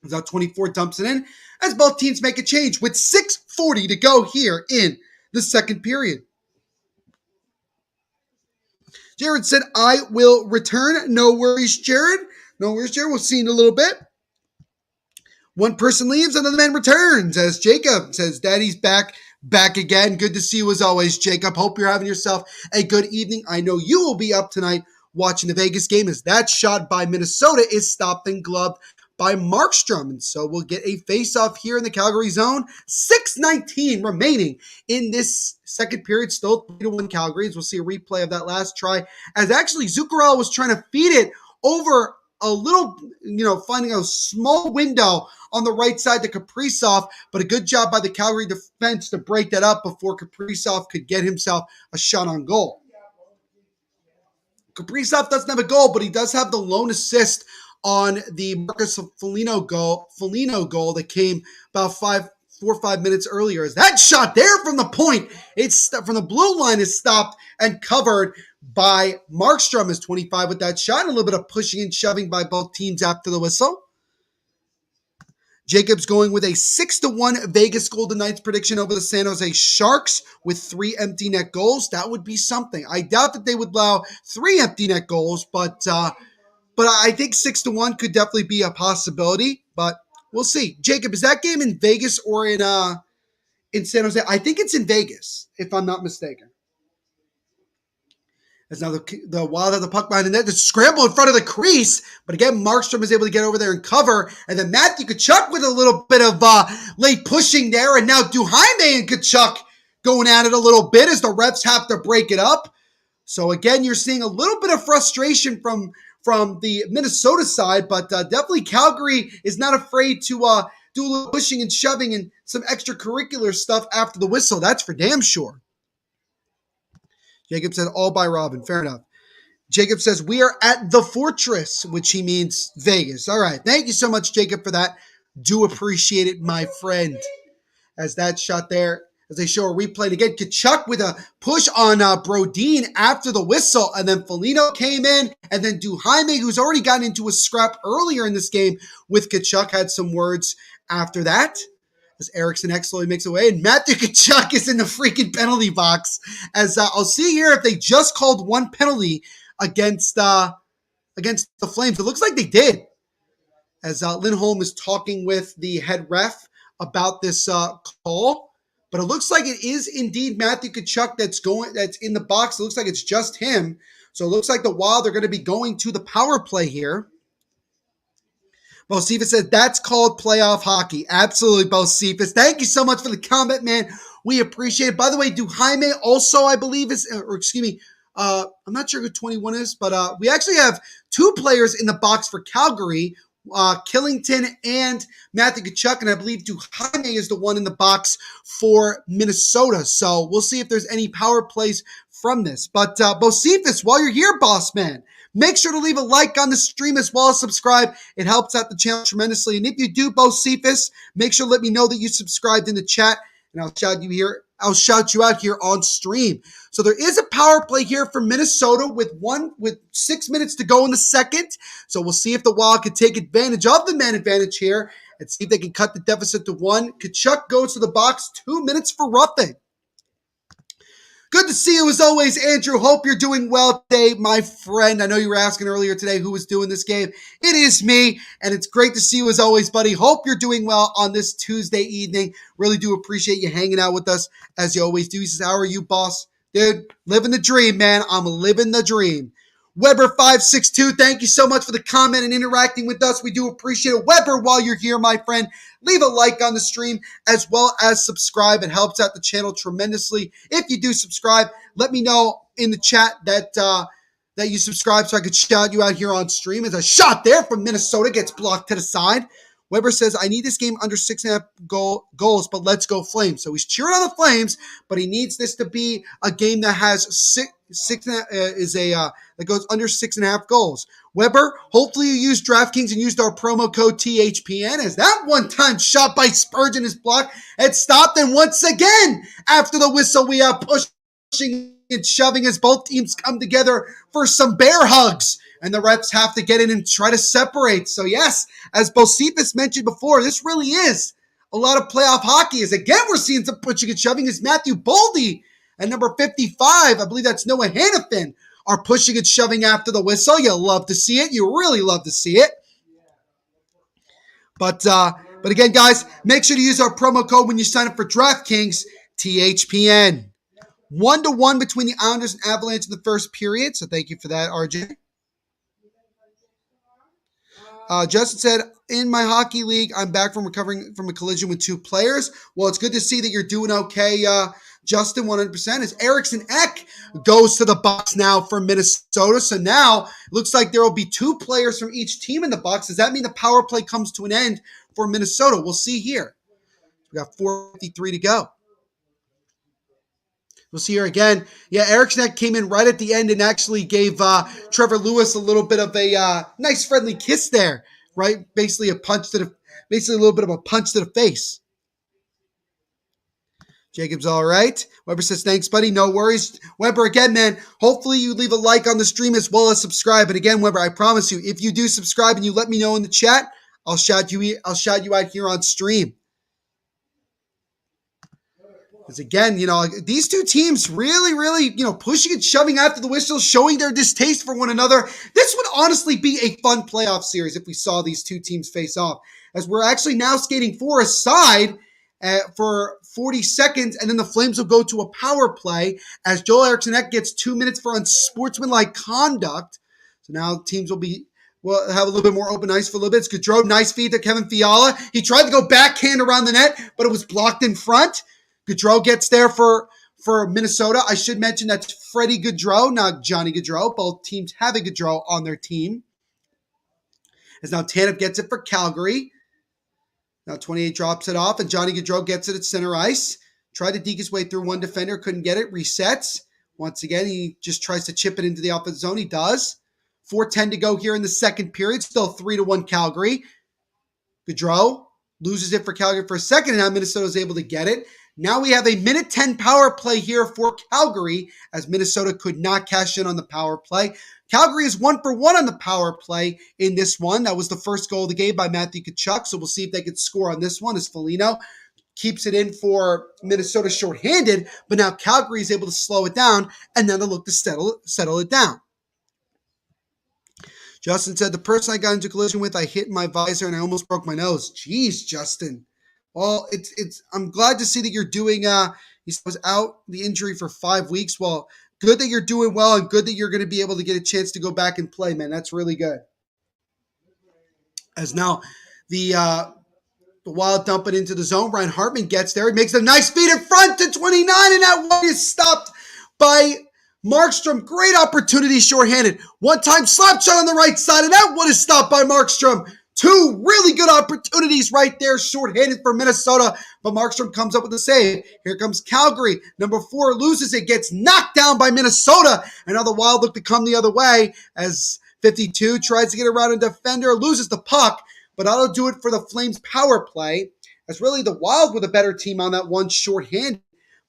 As 24 dumps it in, as both teams make a change with 6:40 to go here in the second period. Jared said, I will return. No worries, Jared. No worries, Jared. We'll see you in a little bit. One person leaves, another man returns. As Jacob says, Daddy's back again. Good to see you as always, Jacob. Hope you're having yourself a good evening. I know you will be up tonight watching the Vegas game, as that shot by Minnesota is stopped and gloved by Markstrom. And so we'll get a face-off here in the Calgary zone. 6:19 remaining in this second period. Still 3-1 Calgary. We'll see a replay of that last try, as actually Zuccarello was trying to feed it over a little, finding a small window on the right side to Kaprizov, but a good job by the Calgary defense to break that up before Kaprizov could get himself a shot on goal. Kaprizov doesn't have a goal, but he does have the lone assist on the Marcus Foligno goal that came about 4 or 5 minutes earlier. As that shot there from the point, it's from the blue line, is stopped and covered by Markstrom, is 25 with that shot. A little bit of pushing and shoving by both teams after the whistle. Jacobs going with a 6-1 Vegas Golden Knights prediction over the San Jose Sharks with 3 empty net goals. That would be something. I doubt that they would allow 3 empty net goals, but I think 6-1 could definitely be a possibility. But we'll see. Jacob, is that game in Vegas or in in San Jose. I think it's in Vegas, if I'm not mistaken. As now the Wild have the puck behind the net to scramble in front of the crease. But again, Markstrom is able to get over there and cover. And then Matthew Tkachuk with a little bit of late pushing there. And now Duhaime and Tkachuk going at it a little bit as the refs have to break it up. So again, you're seeing a little bit of frustration from the Minnesota side. But definitely Calgary is not afraid to do a little pushing and shoving and some extracurricular stuff after the whistle. That's for damn sure. Jacob said, all by Robin. Fair enough. Jacob says, we are at the Fortress, which he means Vegas. All right. Thank you so much, Jacob, for that. Do appreciate it, my friend. As that shot there, as they show a replay. And again, Tkachuk with a push on Brodin after the whistle. And then Foligno came in. And then Duhaime, who's already gotten into a scrap earlier in this game with Tkachuk, had some words after that. As Eriksson slowly makes away, and Matthew Tkachuk is in the freaking penalty box. As I'll see here if they just called one penalty against the Flames. It looks like they did. As Lindholm is talking with the head ref about this call, but it looks like it is indeed Matthew Tkachuk that's in the box. It looks like it's just him. So it looks like the Wild are going to be going to the power play here. Bocephus said, that's called playoff hockey. Absolutely, Bocephus. Thank you so much for the comment, man. We appreciate it. By the way, Duhaime also, I believe, I'm not sure who 21 is, but we actually have two players in the box for Calgary, Killington and Matthew Tkachuk, and I believe Duhaime is the one in the box for Minnesota. So we'll see if there's any power plays from this. But Bocephus, while you're here, boss man, make sure to leave a like on the stream as well as subscribe. It helps out the channel tremendously. And if you do, Bocephus, make sure to let me know that you subscribed in the chat, and I'll shout you out here on stream. So there is a power play here for Minnesota with 6 minutes to go in the second. So we'll see if the Wild can take advantage of the man advantage here and see if they can cut the deficit to 1. Tkachuk goes to the box, 2 minutes for roughing. Good to see you as always, Andrew. Hope you're doing well today, my friend. I know you were asking earlier today who was doing this game. It is me, and it's great to see you as always, buddy. Hope you're doing well on this Tuesday evening. Really do appreciate you hanging out with us as you always do. He says, how are you, boss? Dude, living the dream, man. I'm living the dream. Weber562, thank you so much for the comment and interacting with us. We do appreciate it. Weber, while you're here, my friend, leave a like on the stream as well as subscribe. It helps out the channel tremendously. If you do subscribe, let me know in the chat that you subscribe so I could shout you out here on stream. As a shot there from Minnesota gets blocked to the side. Weber says, I need this game under 6.5 goals, but let's go Flames. So he's cheering on the Flames, but he needs this to be a game that has that goes under 6.5 goals. Weber, hopefully you used DraftKings and used our promo code THPN, as that one-time shot by Spurgeon is blocked and stopped. And once again, after the whistle, we are pushing and shoving as both teams come together for some bear hugs. And the refs have to get in and try to separate. So yes, as Bocephus mentioned before, this really is a lot of playoff hockey. As again, we're seeing some pushing and shoving as Matthew Boldy and number 55, I believe that's Noah Hannafin, are pushing and shoving after the whistle. You love to see it. You really love to see it. But again, guys, make sure to use our promo code when you sign up for DraftKings, THPN. 1-1 between the Islanders and Avalanche in the first period. So thank you for that, RJ. Justin said, in my hockey league, I'm back from recovering from a collision with 2 players. Well, it's good to see that you're doing okay, Justin, 100%. As Eriksson goes to the box now for Minnesota. So now, looks like there will be 2 players from each team in the box. Does that mean the power play comes to an end for Minnesota? We'll see here. We got 4:53 to go. We'll see here again. Yeah, Eriksson came in right at the end and actually gave Trevor Lewis a little bit of a nice friendly kiss there, right? Basically a little bit of a punch to the face. Jacob's all right. Weber says, thanks, buddy. No worries. Weber, again, man, hopefully you leave a like on the stream as well as subscribe. And again, Weber, I promise you, if you do subscribe and you let me know in the chat, I'll shout you out here on stream. Because again, these two teams really, pushing and shoving after the whistle, showing their distaste for one another. This would honestly be a fun playoff series if we saw these two teams face off. As we're actually now skating for a side for 40 seconds, and then the Flames will go to a power play as Joel Eriksson gets 2 minutes for unsportsmanlike conduct. So now teams will have a little bit more open ice for a little bit. It's Gaudreau, nice feed to Kevin Fiala. He tried to go backhand around the net, but it was blocked in front. Gaudreau gets there for Minnesota. I should mention that's Freddie Gaudreau, not Johnny Gaudreau. Both teams have a Gaudreau on their team. As now Tanev gets it for Calgary. Now 28 drops it off, and Johnny Gaudreau gets it at center ice. Tried to deke his way through one defender, couldn't get it. Resets. Once again, he just tries to chip it into the offensive zone. He does. 4:10 to go here in the second period. Still 3-1 Calgary. Gaudreau loses it for Calgary for a second, and now Minnesota is able to get it. Now we have a minute 10 power play here for Calgary, as Minnesota could not cash in on the power play. Calgary is 1 for 1 on the power play in this one. That was the first goal of the game by Matthew Tkachuk, so we'll see if they can score on this one as Foligno keeps it in for Minnesota shorthanded, but now Calgary is able to slow it down, and then they'll look to settle it down. Justin said, the person I got into collision with, I hit my visor and I almost broke my nose. Jeez, Justin. Well, I'm glad to see that you're doing, he was out the injury for 5 weeks. Well, good that you're doing well and good that you're going to be able to get a chance to go back and play, man. That's really good. As now the Wild dump it into the zone. Ryan Hartman gets there. He makes a nice feed in front to 29, and that one is stopped by Markstrom. Great opportunity shorthanded. One-time slap shot on the right side, and that one is stopped by Markstrom. 2 really good opportunities right there, shorthanded for Minnesota, but Markstrom comes up with a save. Here comes Calgary. Number 4 loses it, gets knocked down by Minnesota, and now the Wild look to come the other way as 52 tries to get around a defender, loses the puck, but that'll do it for the Flames power play, as really the Wild were the better team on that one shorthanded.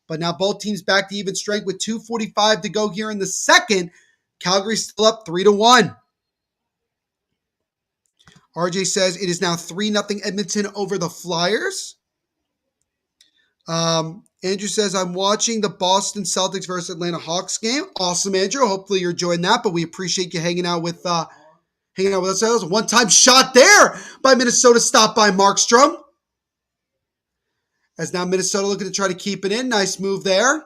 But now both teams back to even strength with 2:45 to go here in the second. Calgary still up 3-1. RJ says it is now 3-0 Edmonton over the Flyers. Andrew says, I'm watching the Boston Celtics versus Atlanta Hawks game. Awesome, Andrew. Hopefully you're enjoying that, but we appreciate you hanging out with us. That was a one-time shot there by Minnesota, stopped by Markstrom. As now Minnesota looking to try to keep it in. Nice move there.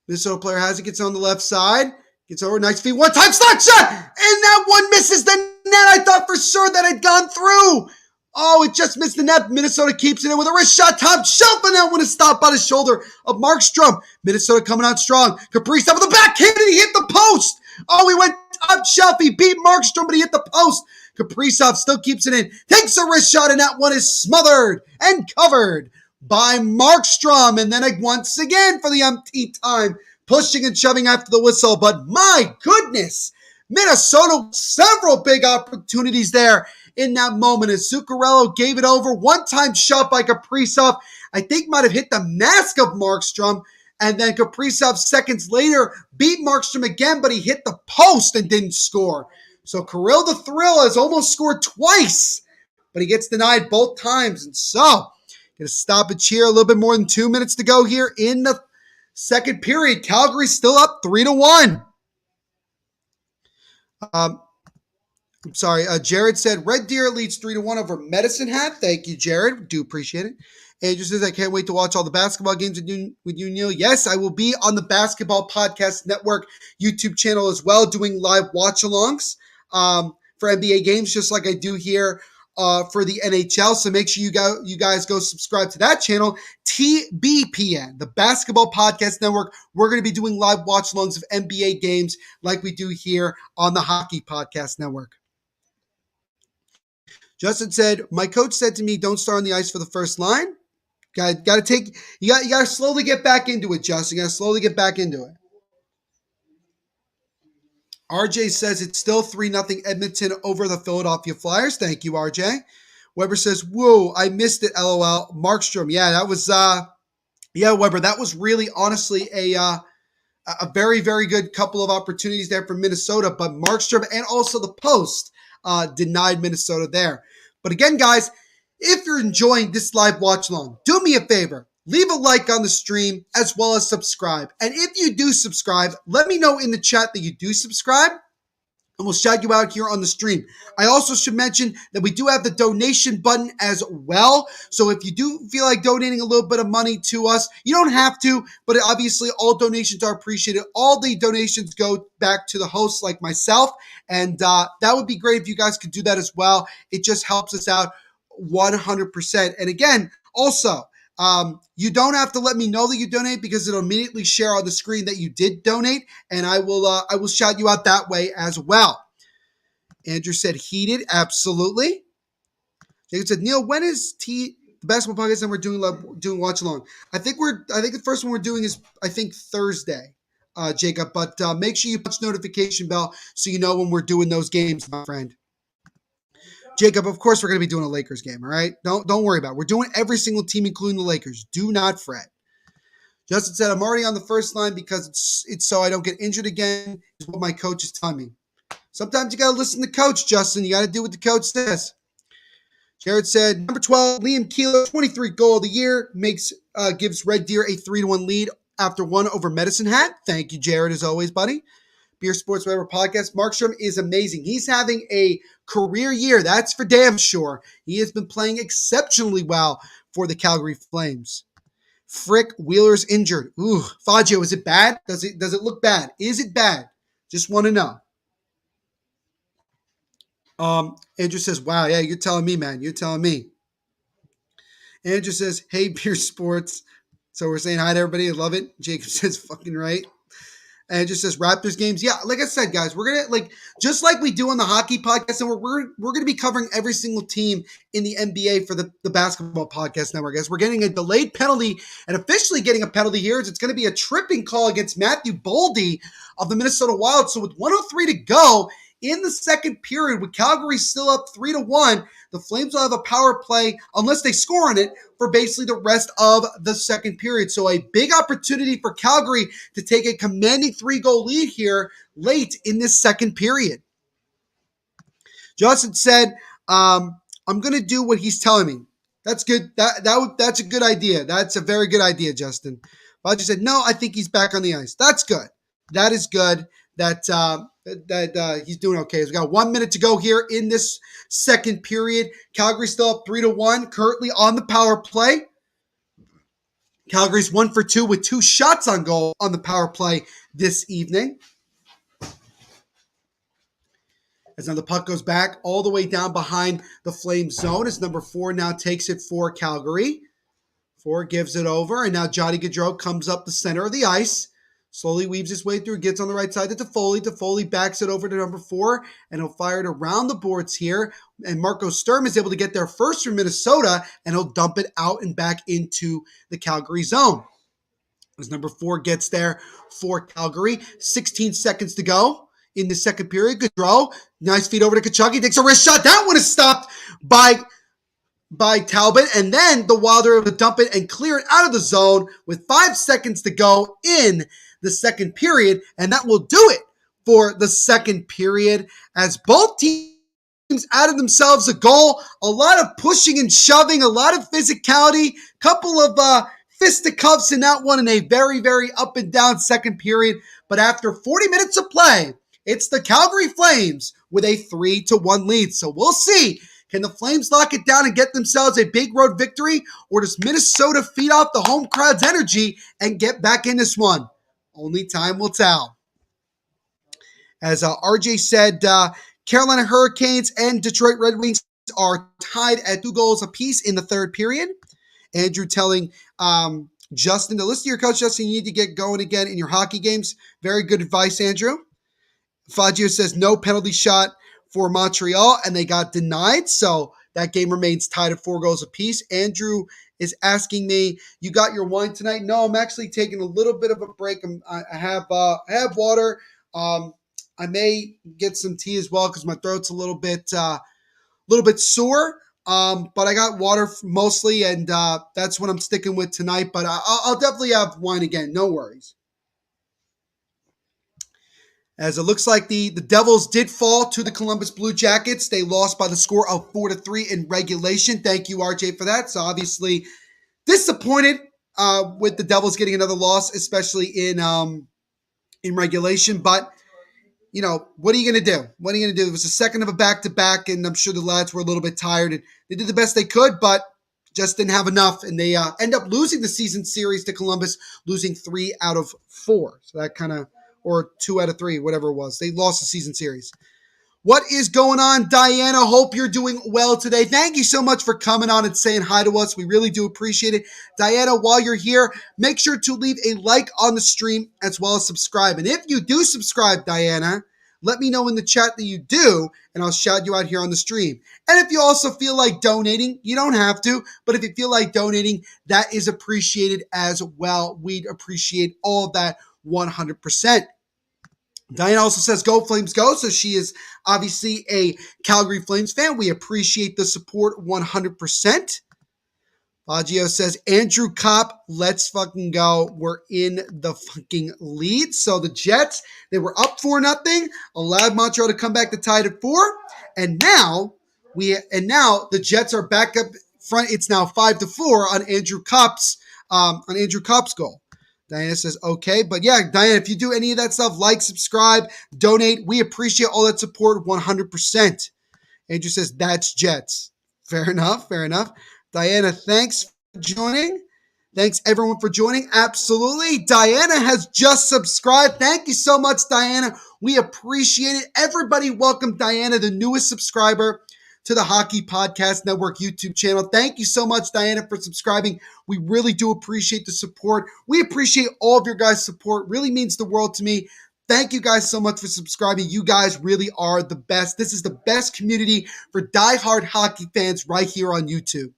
Minnesota player has it, gets on the left side. Gets over, nice feet, one-time slot shot! And that one misses the net. I thought for sure that had gone through. Oh, it just missed the net. Minnesota keeps it in with a wrist shot, top shelf, and that one is stopped by the shoulder of Markstrom. Minnesota coming out strong. Kaprizov with the backhand, and he hit the post. Oh, he went top shelf. He beat Markstrom, but he hit the post. Kaprizov still keeps it in. Takes a wrist shot, and that one is smothered and covered by Markstrom. And then once again for the umpteenth time, pushing and shoving after the whistle. But my goodness, Minnesota, several big opportunities there in that moment as Zuccarello gave it over. One-time shot by Kaprizov, I think might have hit the mask of Markstrom. And then Kaprizov seconds later beat Markstrom again, but he hit the post and didn't score. So Kirill the Thrill has almost scored twice, but he gets denied both times. And so, going to stoppage here, a little bit more than 2 minutes to go here in the second period. Calgary still up 3-1. I'm sorry. Jared said Red Deer leads 3-1 over Medicine Hat. Thank you, Jared. Do appreciate it. Andrew says, I can't wait to watch all the basketball games with you, Neil. Yes, I will be on the Basketball Podcast Network YouTube channel as well, doing live watchalongs for NBA games, just like I do here for the NHL. So make sure you guys go subscribe to that channel, TBPN, the Basketball Podcast Network. We're going to be doing live watchalongs of NBA games like we do here on the Hockey Podcast Network. Justin said, my coach said to me, don't start on the ice for the first line. You got to slowly get back into it, Justin. You got to slowly get back into it. RJ says it's still 3-0 Edmonton over the Philadelphia Flyers. Thank you, RJ. Weber says, whoa, I missed it, LOL. Markstrom. Yeah, that was, Weber, that was really honestly a very, very good couple of opportunities there for Minnesota, but Markstrom and also the post denied Minnesota there. But again, guys, if you're enjoying this live watch along, do me a favor. Leave a like on the stream as well as subscribe. And if you do subscribe, let me know in the chat that you do subscribe and we'll shout you out here on the stream. I also should mention that we do have the donation button as well. So if you do feel like donating a little bit of money to us, you don't have to, but obviously all donations are appreciated. All the donations go back to the hosts like myself, and that would be great if you guys could do that as well. It just helps us out 100%. And again, also, you don't have to let me know that you donate because it'll immediately share on the screen that you did donate, and I will shout you out that way as well. Andrew said heated, absolutely. Jacob said, Neil, when is the basketball podcast and we're doing Watchalong? I think the first one we're doing is Thursday, Jacob. But make sure you punch notification bell so you know when we're doing those games, my friend. Jacob, of course we're going to be doing a Lakers game, all right? Don't worry about it. We're doing every single team, including the Lakers. Do not fret. Justin said, I'm already on the first line because it's so I don't get injured again, is what my coach is telling me. Sometimes you got to listen to coach, Justin. You got to do what the coach says. Jared said, number 12, Liam Keeler, 23 goal of the year, gives Red Deer a 3-1 lead after one over Medicine Hat. Thank you, Jared, as always, buddy. Beer Sports Whatever podcast. Markstrom is amazing. He's having a career year. That's for damn sure. He has been playing exceptionally well for the Calgary Flames. Frick, Wheeler's injured. Ooh, Fagio, is it bad? Does it look bad? Is it bad? Just want to know. Andrew says, wow, yeah, you're telling me, man. You're telling me. Andrew says, hey, Beer Sports. So we're saying hi to everybody. I love it. Jacob says, fucking right. And it just says Raptors games. Yeah, like I said, guys, we're going to, just like we do on the hockey podcast, and we're going to be covering every single team in the NBA for the basketball podcast network, guys. We're getting a delayed penalty and officially getting a penalty here. It's going to be a tripping call against Matthew Boldy of the Minnesota Wild. So with 1:03 to go in the second period, with Calgary still up 3-1, the Flames will have a power play, unless they score on it, for basically the rest of the second period. So a big opportunity for Calgary to take a commanding 3-goal lead here late in this second period. Justin said, I'm going to do what he's telling me. That's good. That's a good idea. That's a very good idea, Justin. Roger said, no, I think he's back on the ice. That's good. That is good. That he's doing okay. So we got 1 minute to go here in this second period. Calgary still up 3-1, currently on the power play. Calgary's 1 for 2 with 2 shots on goal on the power play this evening. As now the puck goes back all the way down behind the Flames zone as number 4 now takes it for Calgary. 4 gives it over, and now Johnny Gaudreau comes up the center of the ice. Slowly weaves his way through, gets on the right side to Toffoli. Toffoli backs it over to number 4, and he'll fire it around the boards here. And Marco Sturm is able to get there first from Minnesota, and he'll dump it out and back into the Calgary zone. As number 4 gets there for Calgary, 16 seconds to go in the second period. Gaudreau, nice feed over to Kachuk. He takes a wrist shot. That one is stopped by Talbot, and then the Wild are able to dump it and clear it out of the zone with 5 seconds to go in the second period, and that will do it for the second period as both teams added themselves a goal. A lot of pushing and shoving, a lot of physicality, couple of fisticuffs in that one in a very, very up and down second period. But after 40 minutes of play, it's the Calgary Flames with a 3-1 lead. So we'll see. Can the Flames lock it down and get themselves a big road victory, or does Minnesota feed off the home crowd's energy and get back in this one? Only time will tell. As RJ said, Carolina Hurricanes and Detroit Red Wings are tied at 2 goals apiece in the third period. Andrew telling Justin to listen to your coach, Justin. You need to get going again in your hockey games. Very good advice, Andrew. Fagio says no penalty shot for Montreal, and they got denied. So that game remains tied at 4 goals apiece. Andrew is asking me, you got your wine tonight? No, I'm actually taking a little bit of a break. I have water. I may get some tea as well because my throat's a little bit sore. But I got water mostly, and that's what I'm sticking with tonight. But I'll definitely have wine again. No worries. As it looks like the Devils did fall to the Columbus Blue Jackets. They lost by the score of 4-3 in regulation. Thank you, RJ, for that. So obviously disappointed with the Devils getting another loss, especially in regulation. But what are you going to do? What are you going to do? It was the second of a back-to-back, and I'm sure the lads were a little bit tired, and they did the best they could, but just didn't have enough, and they end up losing the season series to Columbus, losing 3 out of 4. So that kind of, or 2 out of 3, whatever it was. They lost the season series. What is going on, Diana? Hope you're doing well today. Thank you so much for coming on and saying hi to us. We really do appreciate it. Diana, while you're here, make sure to leave a like on the stream as well as subscribe. And if you do subscribe, Diana, let me know in the chat that you do, and I'll shout you out here on the stream. And if you also feel like donating, you don't have to, but if you feel like donating, that is appreciated as well. We'd appreciate all of that 100%. Diana also says, go Flames go. So she is obviously a Calgary Flames fan. We appreciate the support 100%. Baggio says, Andrew Kopp, let's fucking go. We're in the fucking lead. So the Jets, they were up 4-0, allowed Montreal to come back to tie it at 4. And now the Jets are back up front. It's now 5-4 on Andrew Kopp's goal. Diana says, okay. But yeah, Diana, if you do any of that stuff, like, subscribe, donate, we appreciate all that support 100%. Andrew says, that's Jets. Fair enough. Diana, thanks for joining. Thanks, everyone, for joining. Absolutely. Diana has just subscribed. Thank you so much, Diana. We appreciate it. Everybody welcome Diana, the newest subscriber to the Hockey Podcast Network YouTube channel. Thank you so much, Diana, for subscribing. We really do appreciate the support. We appreciate all of your guys' support. It really means the world to me. Thank you guys so much for subscribing. You guys really are the best. This is the best community for diehard hockey fans right here on YouTube.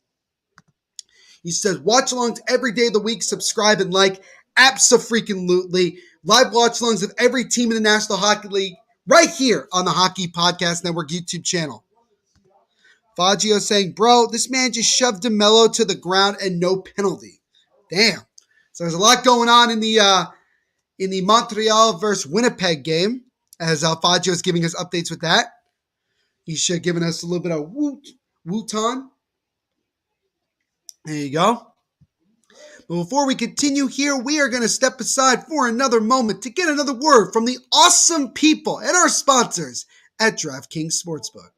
He says, watchalongs every day of the week. Subscribe and like. Abso-freaking-lutely. Live watchalongs of every team in the National Hockey League right here on the Hockey Podcast Network YouTube channel. Faggio saying, bro, this man just shoved DeMello to the ground and no penalty. Damn. So there's a lot going on in the Montreal versus Winnipeg game, as Faggio is giving us updates with that. He's giving us a little bit of Wooton. There you go. But before we continue here, we are going to step aside for another moment to get another word from the awesome people and our sponsors at DraftKings Sportsbook.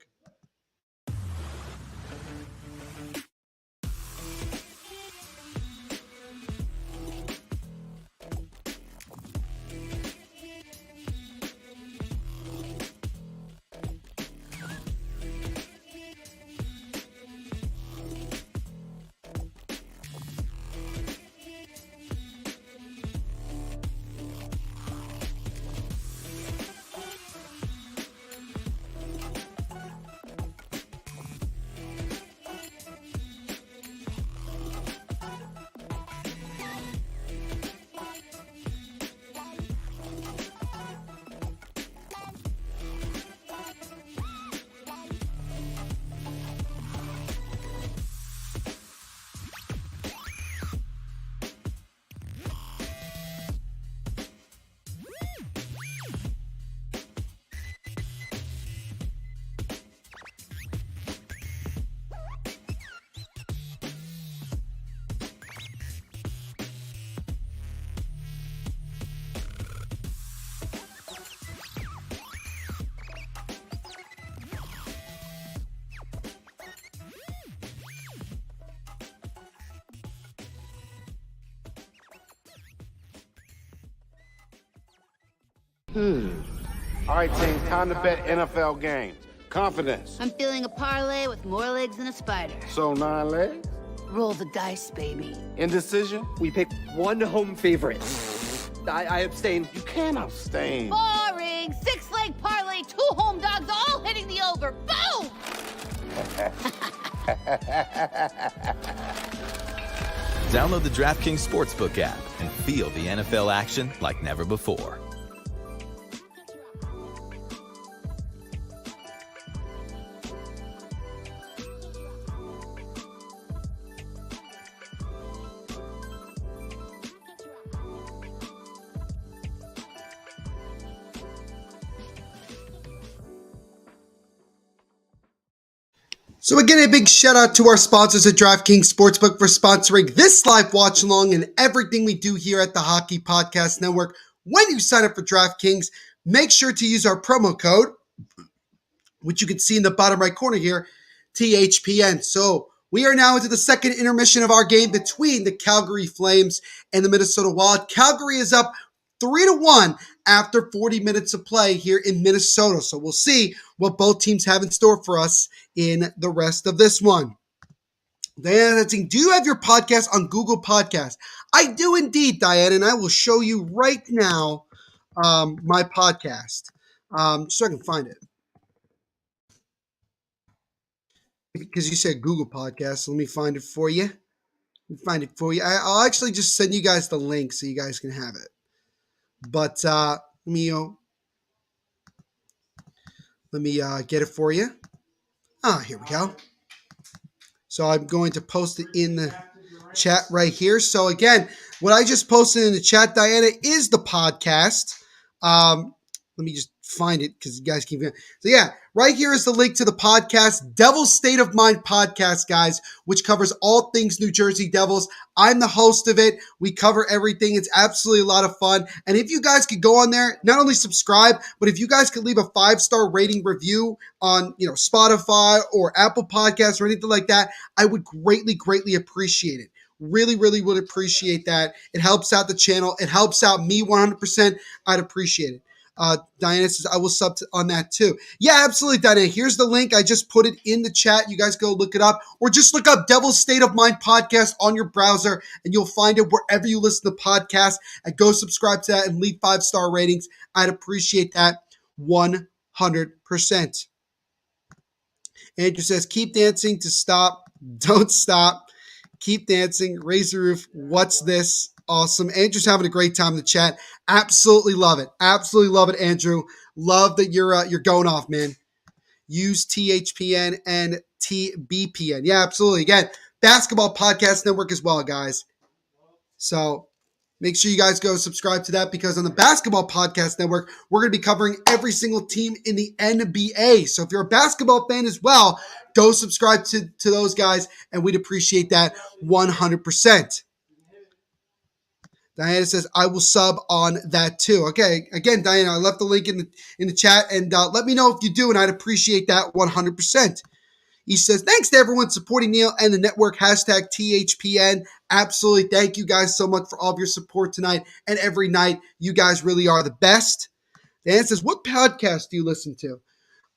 All right, team, time to bet NFL games. Confidence. I'm feeling a parlay with more legs than a spider. So 9 legs? Roll the dice, baby. Indecision? We picked one home favorite. I abstain. You can't abstain. Boring. 6-leg parlay, 2 home dogs, all hitting the over. Boom! Download the DraftKings Sportsbook app and feel the NFL action like never before. So again, a big shout out to our sponsors at DraftKings Sportsbook for sponsoring this live watch along and everything we do here at the Hockey Podcast Network. When you sign up for DraftKings, make sure to use our promo code, which you can see in the bottom right corner here, THPN. So we are now into the second intermission of our game between the Calgary Flames and the Minnesota Wild. Calgary is up 3-1 after 40 minutes of play here in Minnesota. So we'll see what both teams have in store for us in the rest of this one. Diana, do you have your podcast on Google Podcasts? I do indeed, Diana, and I will show you right now my podcast, so I can find it. Because you said Google Podcasts, let me find it for you. I'll actually just send you guys the link so you guys can have it. But let me get it for you. Here we go. So I'm going to post it in the chat right here. So again, what I just posted in the chat, Diana, is the podcast. Let me just find it because you guys keep it. So yeah, right here is the link to the podcast, Devil's State of Mind podcast, guys, which covers all things New Jersey Devils. I'm the host of it. We cover everything. It's absolutely a lot of fun. And if you guys could go on there, not only subscribe, but if you guys could leave a 5-star rating review on, Spotify or Apple Podcasts or anything like that, I would greatly, greatly appreciate it. Really, really would appreciate that. It helps out the channel. It helps out me 100%. I'd appreciate it. Diana says, I will sub on that too. Yeah, absolutely, Diana. Here's the link. I just put it in the chat. You guys go look it up, or just look up Devil's State of Mind podcast on your browser, and you'll find it wherever you listen to podcasts. And go subscribe to that and leave 5-star ratings. I'd appreciate that 100%. Andrew says, keep dancing to stop. Don't stop. Keep dancing. Raise the roof. What's this? Awesome. Andrew's having a great time in the chat. Absolutely love it. Absolutely love it, Andrew. Love that you're going off, man. Use THPN and TBPN. Yeah, absolutely. Again, Basketball Podcast Network as well, guys. So make sure you guys go subscribe to that, because on the Basketball Podcast Network, we're going to be covering every single team in the NBA. So if you're a basketball fan as well, go subscribe to those guys, and we'd appreciate that 100%. Diana says, I will sub on that too. Okay, again, Diana, I left the link in the chat, and let me know if you do, and I'd appreciate that 100%. He says, thanks to everyone supporting Neil and the network, hashtag THPN. Absolutely. Thank you guys so much for all of your support tonight and every night. You guys really are the best. Diana says, what podcast do you listen to?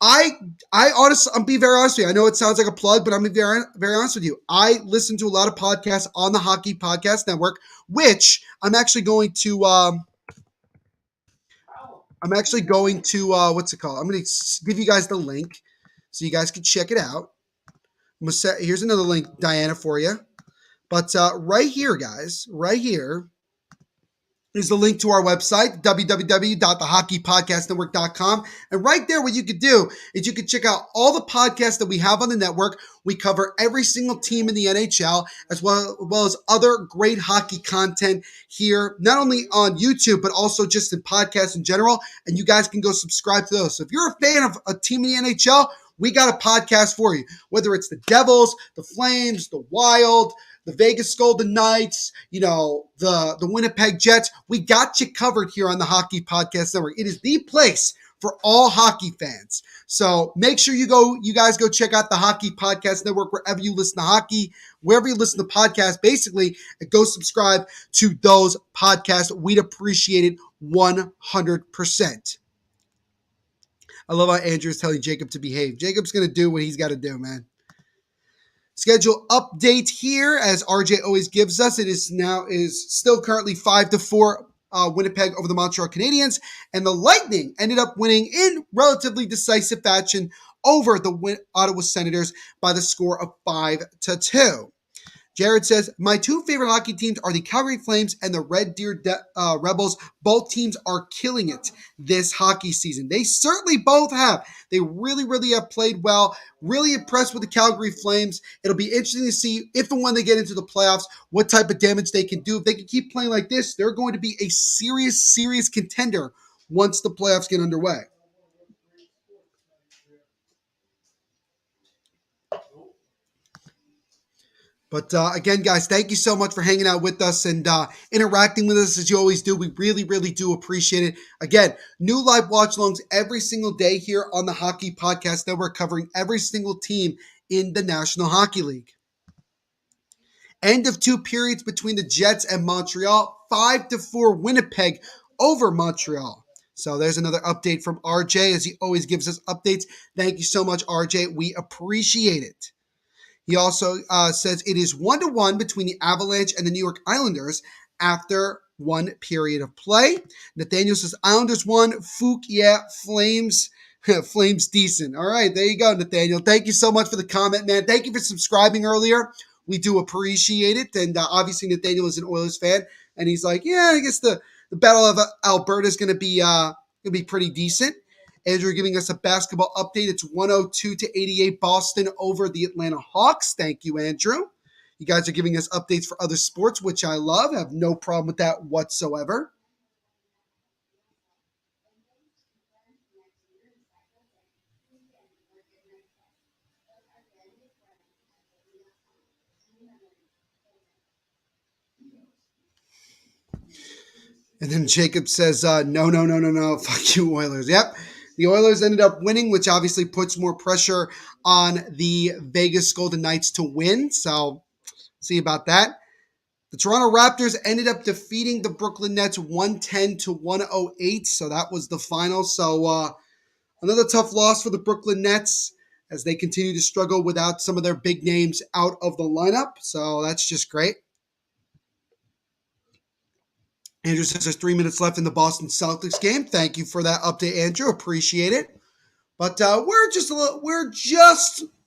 I honestly, I'm being very honest with you. I know it sounds like a plug, but I'm being very, very honest with you. I listen to a lot of podcasts on the Hockey Podcast Network, which I'm actually going to, what's it called? I'm going to give you guys the link so you guys can check it out. Here's another link, Diana, for you. But right here, guys, right here is the link to our website, www.thehockeypodcastnetwork.com. And right there, what you could do is you could check out all the podcasts that we have on the network. We cover every single team in the NHL, as well as other great hockey content here, not only on YouTube, but also just in podcasts in general. And you guys can go subscribe to those. So if you're a fan of a team in the NHL, we got a podcast for you. Whether it's the Devils, the Flames, the Wild, the Vegas Golden Knights, the Winnipeg Jets, we got you covered here on the Hockey Podcast Network. It is the place for all hockey fans. So make sure you guys go check out the Hockey Podcast Network wherever you listen to hockey, wherever you listen to podcasts, basically, and go subscribe to those podcasts. We'd appreciate it 100%. I love how Andrew is telling Jacob to behave. Jacob's going to do what he's got to do, man. Schedule update here, as RJ always gives us. It is still currently 5-4 Winnipeg over the Montreal Canadiens, and the Lightning ended up winning in relatively decisive fashion over the Ottawa Senators by the score of 5-2. Jared says, my two favorite hockey teams are the Calgary Flames and the Red Deer Rebels. Both teams are killing it this hockey season. They certainly both have. They really, really have played well. Really impressed with the Calgary Flames. It'll be interesting to see if and when they get into the playoffs, what type of damage they can do. If they can keep playing like this, they're going to be a serious, serious contender once the playoffs get underway. But again, guys, thank you so much for hanging out with us and interacting with us as you always do. We really, really do appreciate it. Again, new live watch-alongs every single day here on the Hockey Podcast Network, covering every single team in the National Hockey League. End of two periods between the Jets and Montreal, 5-4 Winnipeg over Montreal. So there's another update from RJ, as he always gives us updates. Thank you so much, RJ. We appreciate it. He also says it is 1-1 between the Avalanche and the New York Islanders after one period of play. Nathaniel says Islanders won. Fook, yeah, Flames. Flames decent. All right, there you go, Nathaniel. Thank you so much for the comment, man. Thank you for subscribing earlier. We do appreciate it. And obviously Nathaniel is an Oilers fan. And he's like, yeah, I guess the Battle of Alberta is going to be pretty decent. Andrew giving us a basketball update. It's 102-88 Boston over the Atlanta Hawks. Thank you, Andrew. You guys are giving us updates for other sports, which I love. I have no problem with that whatsoever. And then Jacob says, no. Fuck you, Oilers. Yep. The Oilers ended up winning, which obviously puts more pressure on the Vegas Golden Knights to win. So, see about that. The Toronto Raptors ended up defeating the Brooklyn Nets 110-108. So, that was the final. So, another tough loss for the Brooklyn Nets as they continue to struggle without some of their big names out of the lineup. So, that's just great. Andrew says there's 3 minutes left in the Boston Celtics game. Thank you for that update, Andrew. Appreciate it. But we're just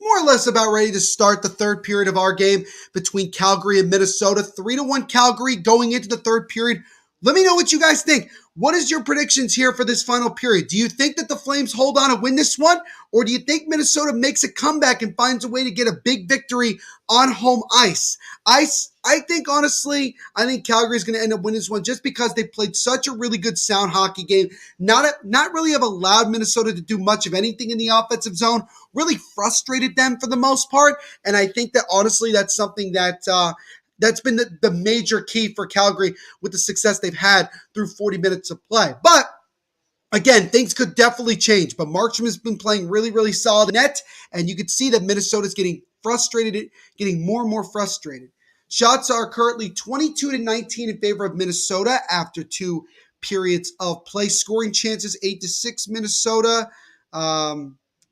more or less about ready to start the third period of our game between Calgary and Minnesota. 3-1 Calgary going into the third period. Let me know what you guys think. What is your predictions here for this final period? Do you think that the Flames hold on and win this one? Or do you think Minnesota makes a comeback and finds a way to get a big victory on home ice? I think, honestly, Calgary is going to end up winning this one just because they played such a really good sound hockey game. Not really have allowed Minnesota to do much of anything in the offensive zone. Really frustrated them for the most part. And I think that, honestly, that's something that's been the major key for Calgary with the success they've had through 40 minutes of play. But again, things could definitely change. But Markstrom has been playing really, really solid net, and you could see that Minnesota's getting frustrated, getting more and more frustrated. Shots are currently 22-19 in favor of Minnesota after two periods of play. Scoring chances 8-6 Minnesota.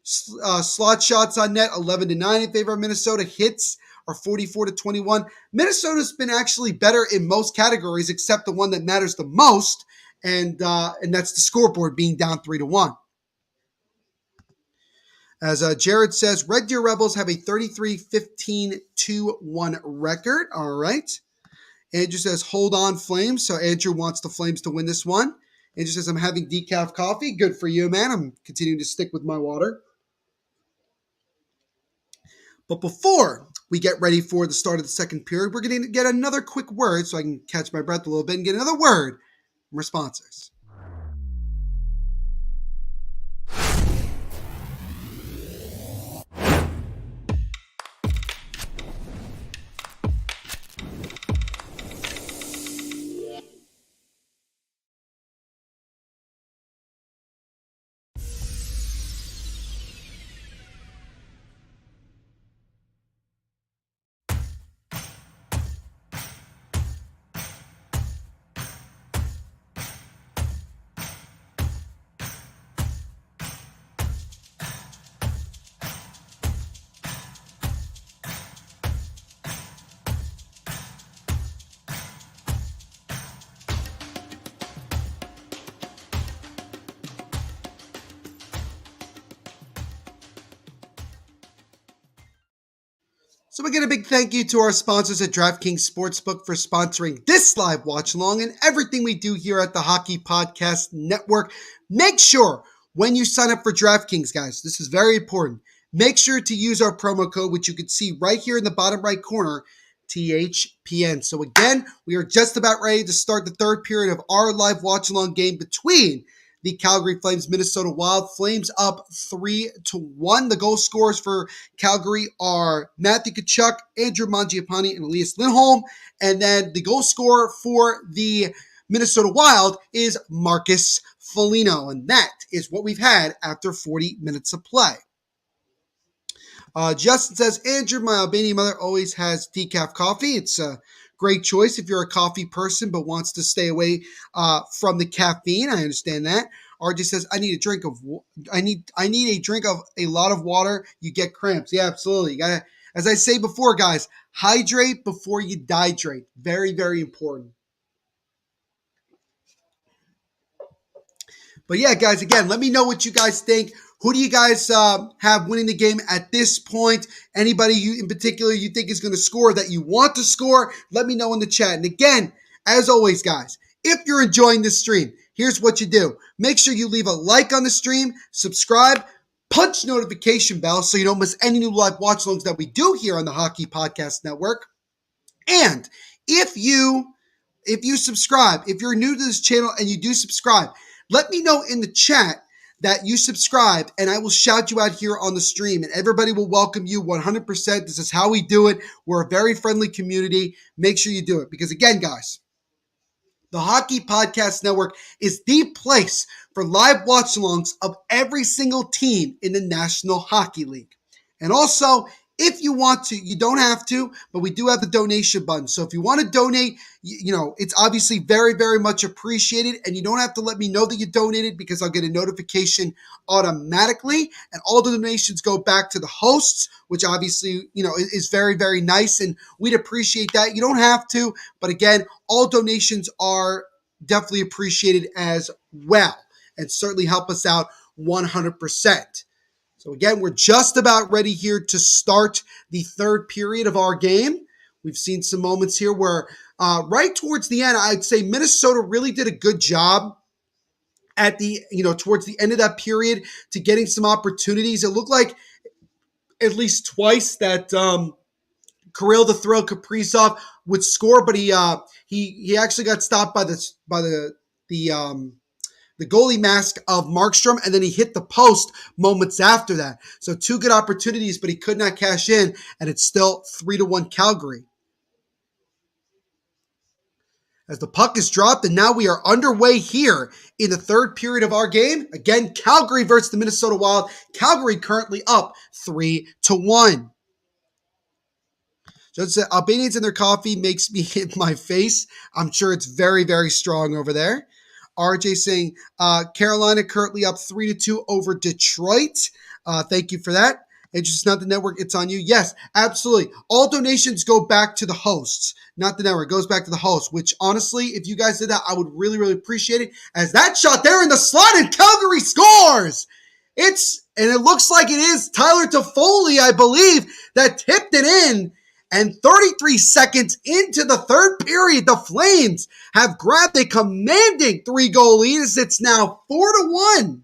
Slot shots on net 11-9 in favor of Minnesota. Hits are 44-21. Minnesota's been actually better in most categories except the one that matters the most, and that's the scoreboard being down 3-1. As Jared says, Red Deer Rebels have a 33-15-2-1 record. All right. Andrew says, hold on, Flames. So Andrew wants the Flames to win this one. Andrew says, I'm having decaf coffee. Good for you, man. I'm continuing to stick with my water. But before we get ready for the start of the second period, we're going to get another quick word so I can catch my breath a little bit and get another word from our sponsors. So again, a big thank you to our sponsors at DraftKings Sportsbook for sponsoring this live watch along and everything we do here at the Hockey Podcast Network. Make sure when you sign up for DraftKings, guys, this is very important. Make sure to use our promo code, which you can see right here in the bottom right corner, THPN. So again, we are just about ready to start the third period of our live watch along game between the Calgary Flames. Minnesota Wild. Flames up 3-1. The goal scorers for Calgary are Matthew Tkachuk, Andrew Mangiapane, and Elias Lindholm. And then the goal scorer for the Minnesota Wild is Marcus Foligno. And that is what we've had after 40 minutes of play. Justin says, Andrew, my Albanian mother always has decaf coffee. It's a great choice if you're a coffee person but wants to stay away from the caffeine. I understand that. RJ says, I need a drink of a lot of water. You get cramps. Yeah, absolutely. You gotta, as I say before, guys, hydrate before you dihydrate. Very, very important. But yeah, guys, again, let me know what you guys think. Who do you guys have winning the game at this point? Anybody you in particular you think is going to score that you want to score? Let me know in the chat. And again, as always, guys, if you're enjoying this stream, here's what you do. Make sure you leave a like on the stream, subscribe, punch notification bell so you don't miss any new live watch-alongs that we do here on the Hockey Podcast Network. And if you subscribe, if you're new to this channel and you do subscribe, let me know in the chat that you subscribed, and I will shout you out here on the stream, and everybody will welcome you 100%. This is how we do it. We're a very friendly community. Make sure you do it, because again, guys, the Hockey Podcast Network is the place for live watch-alongs of every single team in the National Hockey League. And also, if you want to, you don't have to, but we do have the donation button. So if you want to donate, it's obviously very, very much appreciated. And you don't have to let me know that you donated because I'll get a notification automatically. And all the donations go back to the hosts, which obviously, is very, very nice. And we'd appreciate that. You don't have to, but again, all donations are definitely appreciated as well and certainly help us out 100%. So again, we're just about ready here to start the third period of our game. We've seen some moments here where right towards the end, I'd say Minnesota really did a good job at towards the end of that period to getting some opportunities. It looked like at least twice that Kirill the Thrill Kaprizov would score, but he actually got stopped by the goalie mask of Markstrom, and then he hit the post moments after that. So two good opportunities, but he could not cash in, and it's still 3-1 Calgary. As the puck is dropped, and now we are underway here in the third period of our game. Again, Calgary versus the Minnesota Wild. Calgary currently up 3-1. Just Albanians in their coffee makes me hit my face. I'm sure it's very, very strong over there. RJ saying Carolina currently up 3-2 over Detroit. Thank you for that. It's just not the network. It's on you. Yes, absolutely. All donations go back to the hosts, not the network. It goes back to the hosts, which honestly, if you guys did that, I would really, really appreciate it. As that shot there in the slot and Calgary scores. And it looks like it is Tyler Toffoli, I believe, that tipped it in. And 33 seconds into the third period, the Flames have grabbed a commanding 3-goal lead as it's now 4-1.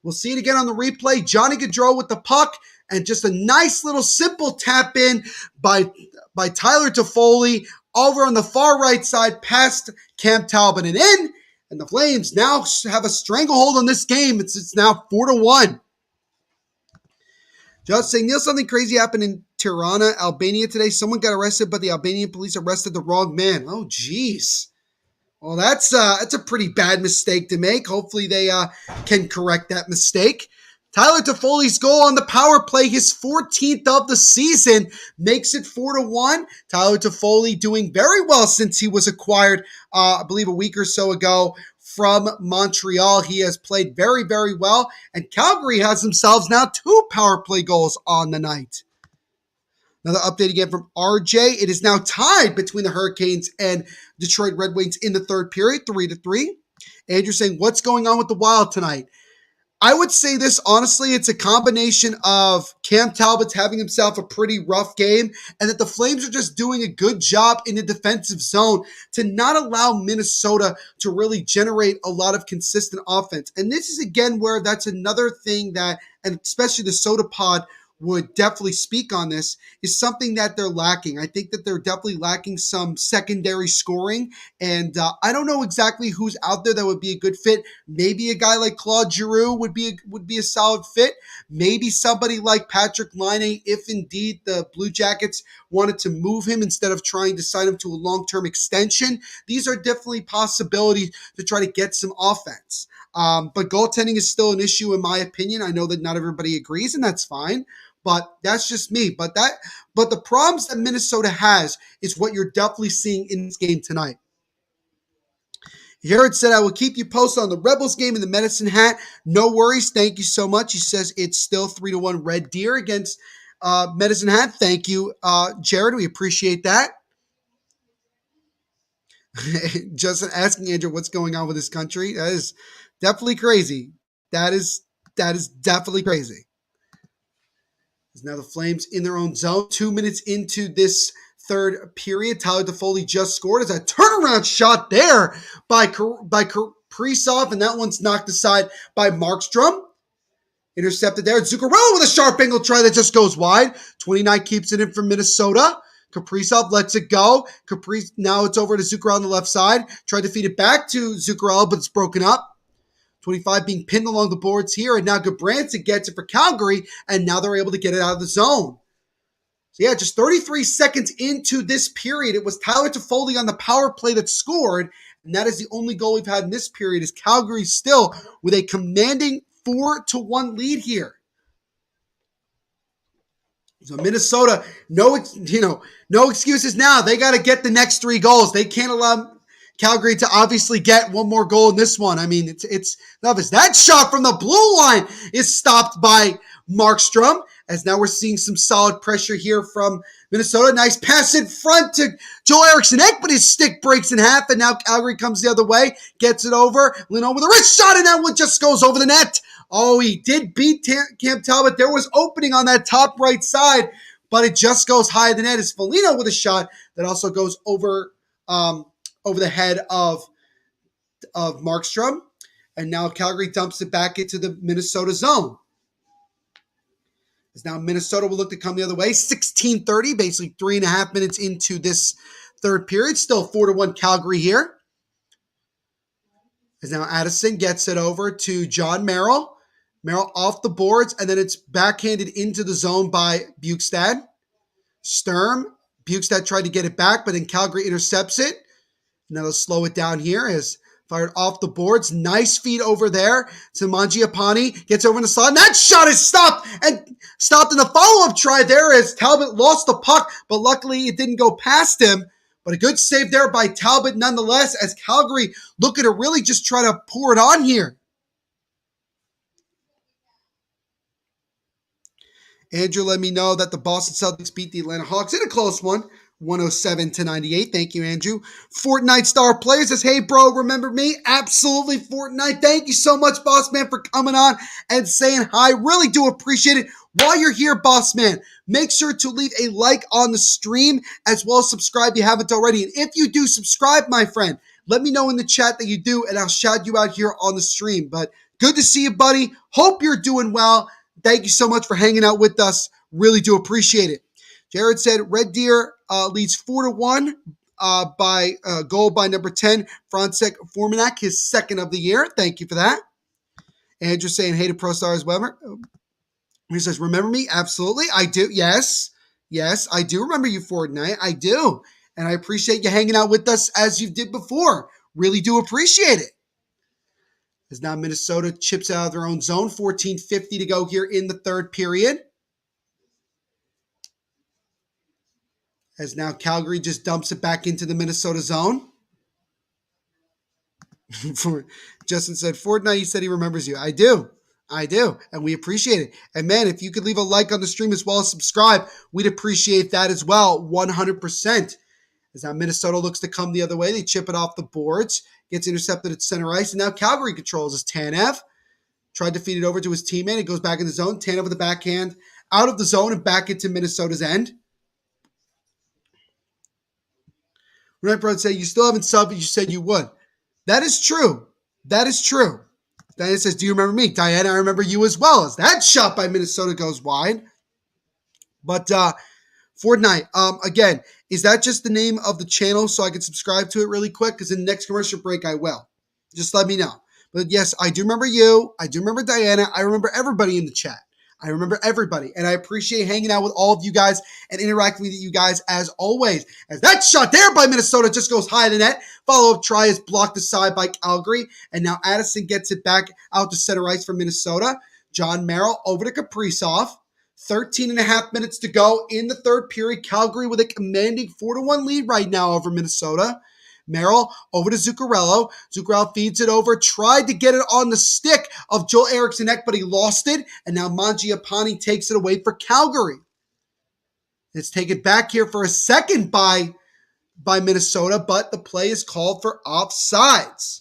We'll see it again on the replay. Johnny Gaudreau with the puck and just a nice little simple tap in by Tyler Toffoli over on the far right side past Cam Talbot and in. And the Flames now have a stranglehold on this game. It's now 4-1. Just saying, Neil, something crazy happened in Tirana, Albania today. Someone got arrested, but the Albanian police arrested the wrong man. Oh, geez. Well, that's a pretty bad mistake to make. Hopefully they can correct that mistake. Tyler Toffoli's goal on the power play, his 14th of the season, makes it 4-1. Tyler Toffoli doing very well since he was acquired, I believe, a week or so ago from Montreal. He has played very, very well, and Calgary has themselves now 2 power play goals on the night. Another update again from RJ. It is now tied between the Hurricanes and Detroit Red Wings in the third period, 3-3. Andrew saying, what's going on with the Wild tonight? I would say this, honestly, it's a combination of Cam Talbot's having himself a pretty rough game and that the Flames are just doing a good job in the defensive zone to not allow Minnesota to really generate a lot of consistent offense. And this is, again, where that's another thing that, and especially the Soda Pod would definitely speak on this, is something that they're lacking. I think that they're definitely lacking some secondary scoring, and I don't know exactly who's out there that would be a good fit. Maybe a guy like Claude Giroux would be a solid fit. Maybe somebody like Patrick Laine, if indeed the Blue Jackets wanted to move him instead of trying to sign him to a long-term extension. These are definitely possibilities to try to get some offense. But goaltending is still an issue in my opinion. I know that not everybody agrees, and that's fine. But that's just me. But the problems that Minnesota has is what you're definitely seeing in this game tonight. Jared said, I will keep you posted on the Rebels game in the Medicine Hat. No worries. Thank you so much. He says it's still 3-1 Red Deer against Medicine Hat. Thank you, Jared. We appreciate that. Just asking Andrew what's going on with this country. That is definitely crazy. That is definitely crazy. Now the Flames in their own zone. 2 minutes into this third period, Tyler Toffoli just scored. As a turnaround shot there by Kaprizov, and that one's knocked aside by Markstrom. Intercepted there. Zuccarello with a sharp angle try that just goes wide. 29 keeps it in for Minnesota. Kaprizov lets it go. Now it's over to Zuccarello on the left side. Tried to feed it back to Zuccarello, but it's broken up. 25 being pinned along the boards here, and now Gudbranson gets it for Calgary, and now they're able to get it out of the zone. So yeah, just 33 seconds into this period, it was Tyler Toffoli on the power play that scored, and that is the only goal we've had in this period, is Calgary still with a commanding 4-1 lead here. So Minnesota, no excuses now. They got to get the next 3 goals. They can't allow Calgary to obviously get one more goal in this one. I mean, it's novice. That shot from the blue line is stopped by Markstrom, as now we're seeing some solid pressure here from Minnesota. Nice pass in front to Joel Eriksson Ek, but his stick breaks in half, and now Calgary comes the other way, gets it over. Lindholm with a wrist shot, and that one just goes over the net. Oh, he did beat Cam Talbot. There was opening on that top right side, but it just goes high of the net. It's Foligno with a shot that also goes over the head of Markstrom. And now Calgary dumps it back into the Minnesota zone. As now Minnesota will look to come the other way. 16:30, basically 3.5 minutes into this third period. Still 4-1 Calgary here. As now Addison gets it over to John Merrill. Merrill off the boards, and then it's backhanded into the zone by Bukestad. Sturm. Bukestad tried to get it back, but then Calgary intercepts it. Now they'll slow it down here as fired off the boards. Nice feed over there to Mangiapane. Gets over in the slot. And that shot is stopped in the follow-up try there as Talbot lost the puck, but luckily it didn't go past him. But a good save there by Talbot nonetheless, as Calgary looking to really just try to pour it on here. Andrew let me know that the Boston Celtics beat the Atlanta Hawks in a close one, 107-98. Thank you, Andrew. Fortnite Star Player says, hey, bro, remember me? Absolutely, Fortnite. Thank you so much, Boss Man, for coming on and saying hi. Really do appreciate it. While you're here, Boss Man, make sure to leave a like on the stream as well as subscribe if you haven't already. And if you do subscribe, my friend, let me know in the chat that you do, and I'll shout you out here on the stream. But good to see you, buddy. Hope you're doing well. Thank you so much for hanging out with us. Really do appreciate it. Jared said Red Deer leads 4-1 by goal by number 10, Frantek Formanek, his second of the year. Thank you for that. Andrew saying, hey to Pro Stars Weber. He says, remember me? Absolutely. I do. Yes, I do remember you, Fortnite. I do. And I appreciate you hanging out with us as you did before. Really do appreciate it. As now Minnesota chips out of their own zone. 14:50 to go here in the third period. As now Calgary just dumps it back into the Minnesota zone. Justin said, Fortnite, he said he remembers you. I do. And we appreciate it. And man, if you could leave a like on the stream as well as subscribe, we'd appreciate that as well, 100%. As now Minnesota looks to come the other way. They chip it off the boards. Gets intercepted at center ice. And now Calgary controls as Tanev. Tried to feed it over to his teammate. It goes back in the zone. Tanev with the backhand out of the zone and back into Minnesota's end. Renee Brown said, you still haven't subbed, but you said you would. That is true. Diana says, do you remember me? Diana, I remember you as well. As that shot by Minnesota goes wide. But Fortnite, again, is that just the name of the channel so I can subscribe to it really quick? Because in the next commercial break, I will. Just let me know. But yes, I do remember you. I do remember Diana. I remember everybody in the chat. I remember everybody. And I appreciate hanging out with all of you guys and interacting with you guys as always. As that shot there by Minnesota just goes high in the net. Follow-up try is blocked aside by Calgary. And now Addison gets it back out to center ice for Minnesota. John Merrill over to Kaprizov. 13 and a half minutes to go in the third period. Calgary with a commanding 4-1 lead right now over Minnesota. Merrill over to Zuccarello. Zuccarello feeds it over. Tried to get it on the stick of Joel Eriksson Ek, but he lost it. And now Mangiapane takes it away for Calgary. It's taken back here for a second by Minnesota, but the play is called for offsides.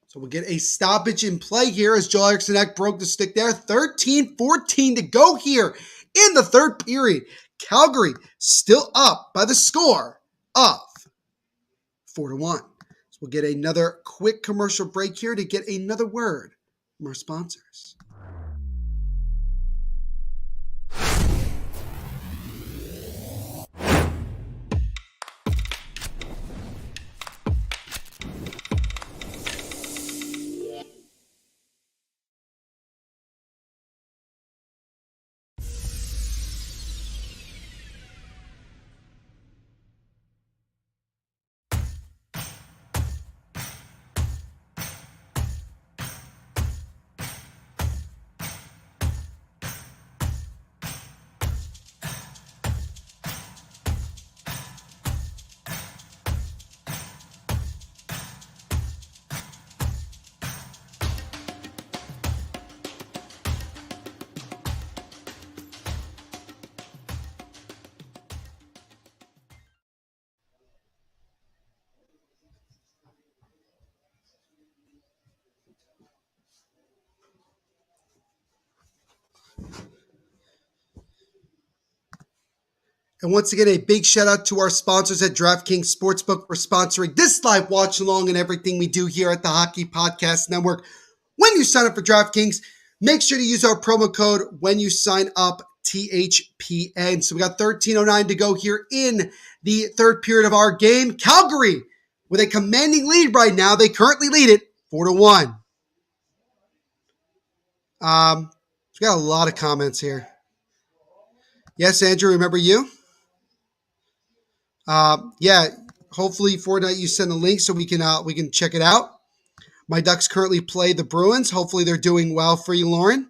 So we'll get a stoppage in play here as Joel Eriksson Ek broke the stick there. 13-14 to go here in the third period. Calgary still up by the score of 4-1. So we'll get another quick commercial break here to get another word from our sponsors. And once again, a big shout out to our sponsors at DraftKings Sportsbook for sponsoring this live watch along and everything we do here at the Hockey Podcast Network. When you sign up for DraftKings, make sure to use our promo code when you sign up, THPN. So we got 13:09 to go here in the third period of our game. Calgary with a commanding lead right now. They currently lead it 4-1. We got a lot of comments here. Yes, Andrew, remember you? Yeah, hopefully Fortnite you send the link so we can check it out. My Ducks currently play the Bruins. Hopefully they're doing well for you, Lauren.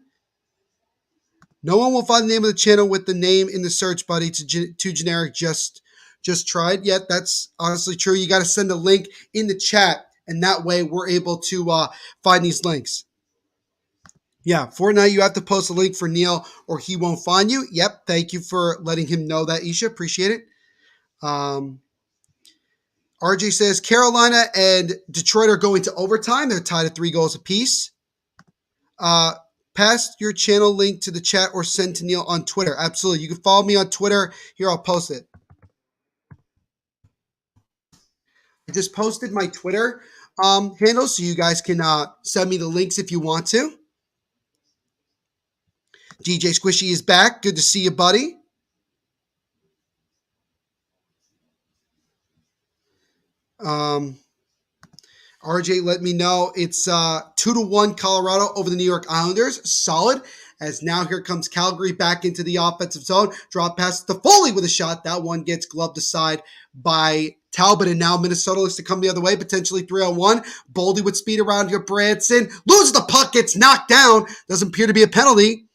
No one will find the name of the channel with the name in the search, buddy. Too generic. Just tried. Yeah, that's honestly true. You got to send a link in the chat, and that way we're able to find these links. Yeah, Fortnite, you have to post a link for Neil or he won't find you. Yep, thank you for letting him know that, Isha. Appreciate it. RJ says Carolina and Detroit are going to overtime. They're tied at 3 goals apiece. Pass your channel link to the chat or send to Neil on Twitter. Absolutely. You can follow me on Twitter. Here, I'll post it. I just posted my Twitter handle so you guys can send me the links if you want to. DJ Squishy is back. Good to see you, buddy. RJ let me know it's 2-1 Colorado over the New York Islanders. Solid. As now here comes Calgary back into the offensive zone. Drop pass to Foley with a shot. That one gets gloved aside by Talbot. And now Minnesota looks to come the other way, potentially 3-on-1. Boldy with speed around here. Branson loses the puck, gets knocked down. Doesn't appear to be a penalty.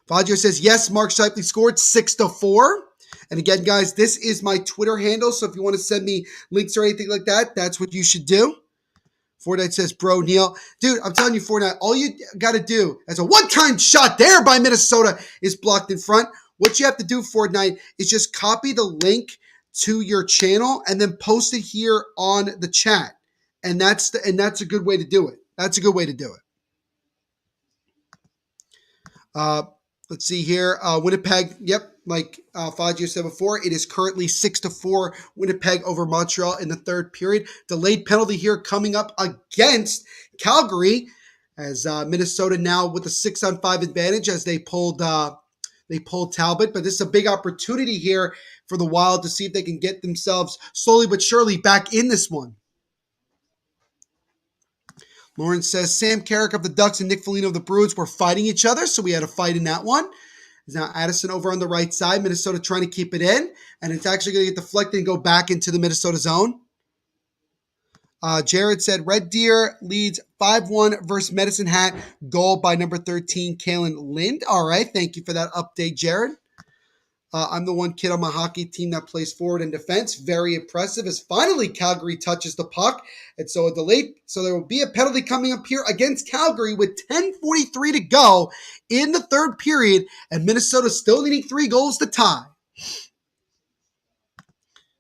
Fagio says, yes, Mark Shipley scored 6-4. And again, guys, this is my Twitter handle. So if you want to send me links or anything like that, that's what you should do. Fortnite says, bro, Neil. Dude, I'm telling you, Fortnite, all you got to do as a one-time shot there by Minnesota is blocked in front. What you have to do, Fortnite, is just copy the link to your channel and then post it here on the chat. And that's a good way to do it. That's a good way to do it. Let's see here. Winnipeg, yep, like Fagio said before, it is currently 6-4 Winnipeg over Montreal in the third period. Delayed penalty here coming up against Calgary As Minnesota now with a 6-on-5 advantage as they pulled Talbot. But this is a big opportunity here for the Wild to see if they can get themselves slowly but surely back in this one. Lawrence says Sam Carrick of the Ducks and Nick Foligno of the Bruins were fighting each other, so we had a fight in that one. Now Addison over on the right side, Minnesota trying to keep it in, and it's actually going to get deflected and go back into the Minnesota zone. Jared said Red Deer leads 5-1 versus Medicine Hat, goal by number 13, Kalen Lind. All right, thank you for that update, Jared. I'm the one kid on my hockey team that plays forward and defense. Very impressive as finally Calgary touches the puck. And so there will be a penalty coming up here against Calgary with 10:43 to go in the third period, and Minnesota still needing 3 goals to tie.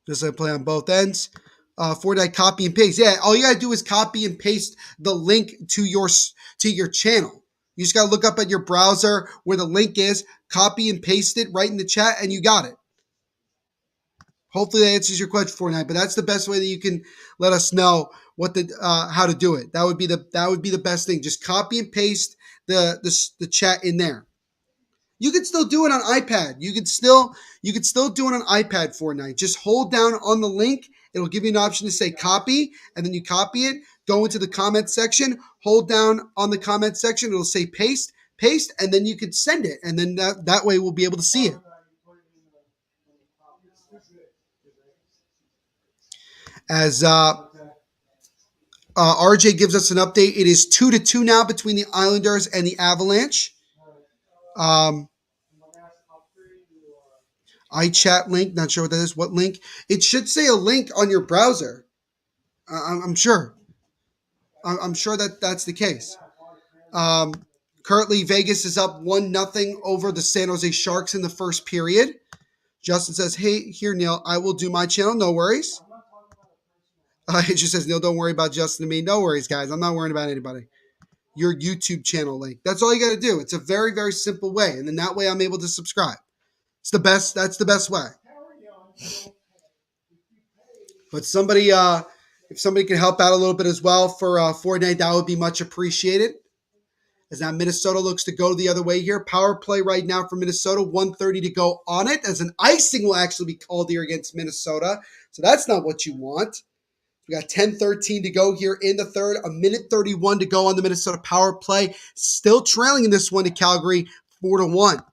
Just like play on both ends. Fortnite copy and paste. Yeah, all you gotta do is copy and paste the link to your channel. You just gotta look up at your browser where the link is, copy and paste it right in the chat, and you got it. Hopefully that answers your question, Fortnite. But that's the best way that you can let us know how to do it. That would be the best thing. Just copy and paste the chat in there. You can still do it on iPad. You can still do it on iPad, Fortnite. Just hold down on the link. It'll give you an option to say copy, and then you copy it, go into the comment section, hold down on the comment section. It'll say paste, and then you can send it. And then that way we'll be able to see it. As RJ gives us an update, it is 2-2 now between the Islanders and the Avalanche. iChat link, not sure what that is. What link? It should say a link on your browser. I'm sure. I'm sure that that's the case. Currently, Vegas is up 1-0 over the San Jose Sharks in the first period. Justin says, hey, here, Neil, I will do my channel. No worries. It just says, Neil, don't worry about Justin and me. No worries, guys. I'm not worrying about anybody. Your YouTube channel link. That's all you got to do. It's a very, very simple way. And then that way I'm able to subscribe. It's the best. That's the best way. But somebody, if somebody can help out a little bit as well for Fortnite, that would be much appreciated. As now Minnesota looks to go the other way here. Power play right now for Minnesota. 1:30 to go on it. As an icing will actually be called here against Minnesota. So that's not what you want. We got 10:13 to go here in the third. 1:31 to go on the Minnesota power play. Still trailing in this one to Calgary, 4-1.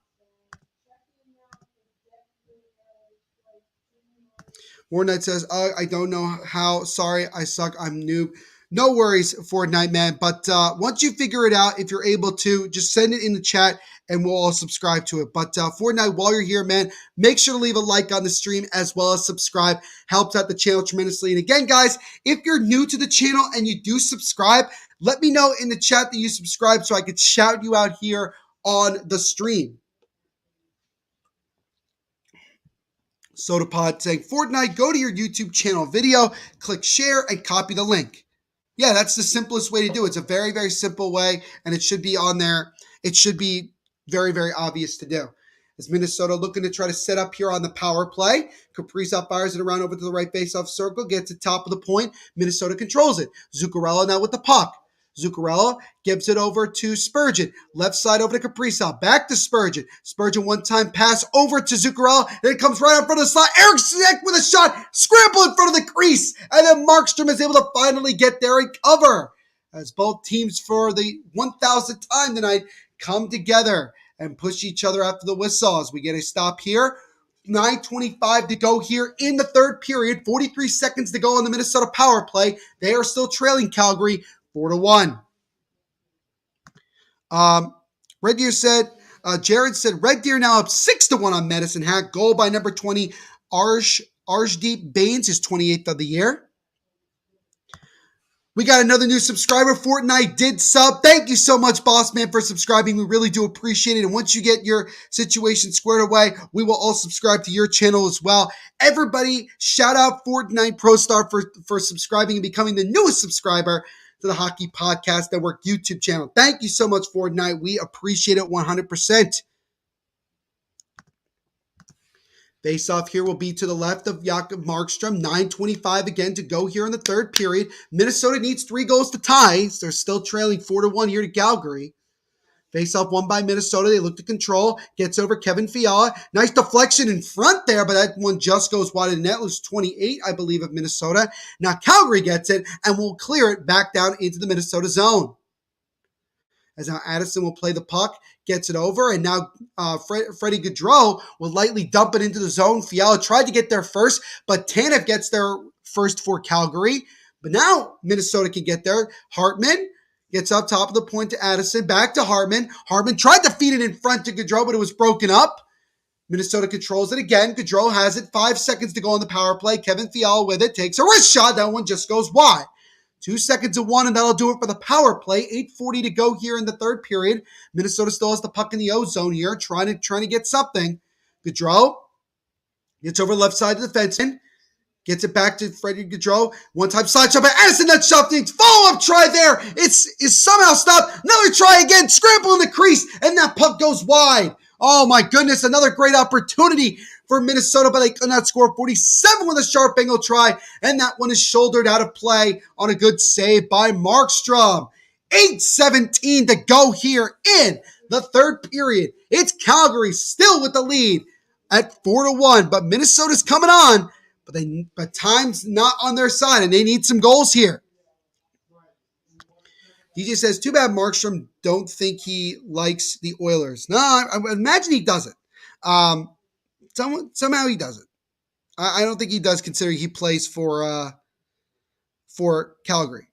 Fortnite says, I don't know how. Sorry, I suck. I'm noob. No worries, Fortnite, man. But once you figure it out, if you're able to, just send it in the chat and we'll all subscribe to it. But Fortnite, while you're here, man, make sure to leave a like on the stream as well as subscribe. Helps out the channel tremendously. And again, guys, if you're new to the channel and you do subscribe, let me know in the chat that you subscribe so I could shout you out here on the stream. SodaPod saying, Fortnite, go to your YouTube channel video, click share, and copy the link. Yeah, that's the simplest way to do it. It's a very, very simple way, and it should be on there. It should be very, very obvious to do. As Minnesota looking to try to set up here on the power play. Kaprizov fires it around over to the right faceoff circle, gets it top of the point. Minnesota controls it. Zuccarello now with the puck. Zuccarello gives it over to Spurgeon. Left side over to Kaprizov. Back to Spurgeon. Spurgeon one-time pass over to Zuccarello. Then it comes right in front of the slot. Eric Sneck with a shot. Scramble in front of the crease. And then Markstrom is able to finally get there and cover. As both teams for the 1,000th time tonight come together and push each other after the whistle. As we get a stop here. 9:25 to go here in the third period. 43 seconds to go on the Minnesota power play. They are still trailing Calgary 4-1. Red Deer said, Jared said, Red Deer now up 6-1 on Medicine Hat. Goal by number 20, Arshdeep Baines, his 28th of the year. We got another new subscriber. Fortnite did sub. Thank you so much, Boss Man, for subscribing. We really do appreciate it. And once you get your situation squared away, we will all subscribe to your channel as well. Everybody, shout out Fortnite Pro Star for subscribing and becoming the newest subscriber to the Hockey Podcast Network YouTube channel. Thank you so much, Fortnite. We appreciate it 100%. Face-off here will be to the left of Jakob Markstrom. 9:25 again to go here in the third period. Minnesota needs 3 goals to tie. So they're still trailing 4-1 here to Calgary. Face-off won by Minnesota. They look to control. Gets over Kevin Fiala. Nice deflection in front there, but that one just goes wide of the net. It was 28, I believe, of Minnesota. Now Calgary gets it and will clear it back down into the Minnesota zone. As now Addison will play the puck, gets it over, and now Freddie Gaudreau will lightly dump it into the zone. Fiala tried to get there first, but Tanev gets there first for Calgary. But now Minnesota can get there. Hartman gets up top of the point to Addison, back to Hartman. Hartman tried to feed it in front to Gaudreau, but it was broken up. Minnesota controls it again. Gaudreau has it. 5 seconds to go on the power play. Kevin Fiala with it, takes a wrist shot. That one just goes wide. 2 seconds of one, and that'll do it for the power play. 8:40 to go here in the third period. Minnesota still has the puck in the O zone here, trying to get something. Gaudreau gets over left side of the defenseman. Gets it back to Freddie Gaudreau. One-time slide shot by Addison. That shot things. Follow-up try there. It's somehow stopped. Another try again. Scramble in the crease, and that puck goes wide. Oh, my goodness. Another great opportunity for Minnesota, but they could not score. 47 with a sharp angle try, and that one is shouldered out of play on a good save by Markstrom. 8:17 to go here in the third period. It's Calgary still with the lead at 4-1, but Minnesota's coming on, but time's not on their side, and they need some goals here. DJ says, too bad Markstrom don't think he likes the Oilers. No, I imagine he doesn't. Somehow he doesn't. I don't think he does, considering he plays for Calgary.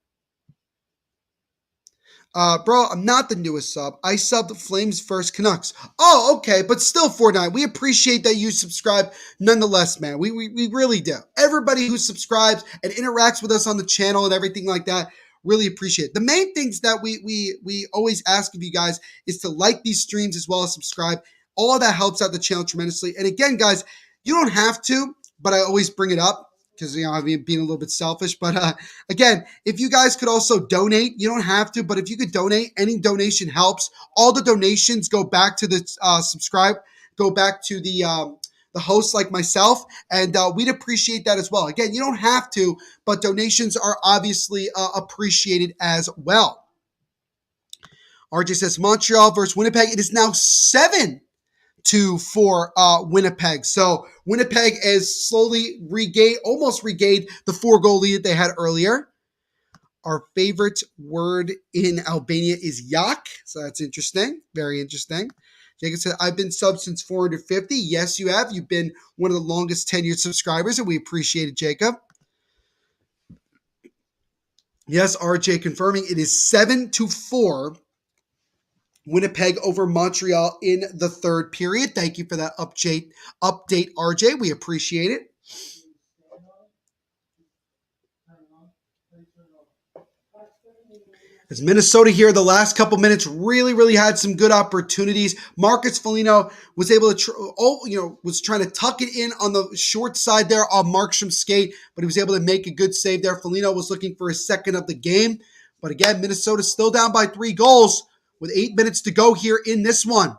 Bro, I'm not the newest sub. I subbed Flames first Canucks. Oh, okay, but still Fortnite. We appreciate that you subscribe nonetheless, man. We really do. Everybody who subscribes and interacts with us on the channel and everything like that, really appreciate it. The main things that we always ask of you guys is to like these streams as well as subscribe. All of that helps out the channel tremendously. And again, guys, you don't have to, but I always bring it up because, I'm being a little bit selfish. But again, if you guys could also donate, you don't have to, but if you could donate, any donation helps. All the donations go back to the go back to the hosts like myself, and we'd appreciate that as well. Again, you don't have to, but donations are obviously appreciated as well. RJ says, Montreal versus Winnipeg. It is now 7-4 Winnipeg. So Winnipeg has slowly almost regained the 4-goal lead that they had earlier. Our favorite word in Albania is yak. So that's interesting. Very interesting. Jacob said, I've been subbed since 450. Yes, you have. You've been one of the longest tenured subscribers, and we appreciate it, Jacob. Yes, RJ confirming it is 7-4 Winnipeg over Montreal in the third period. Thank you for that update, RJ. We appreciate it. As Minnesota here, the last couple minutes really had some good opportunities. Marcus Foligno was able to, was trying to tuck it in on the short side there on Markstrom's skate, but he was able to make a good save there. Foligno was looking for his second of the game. But again, Minnesota's still down by 3 goals with 8 minutes to go here in this one.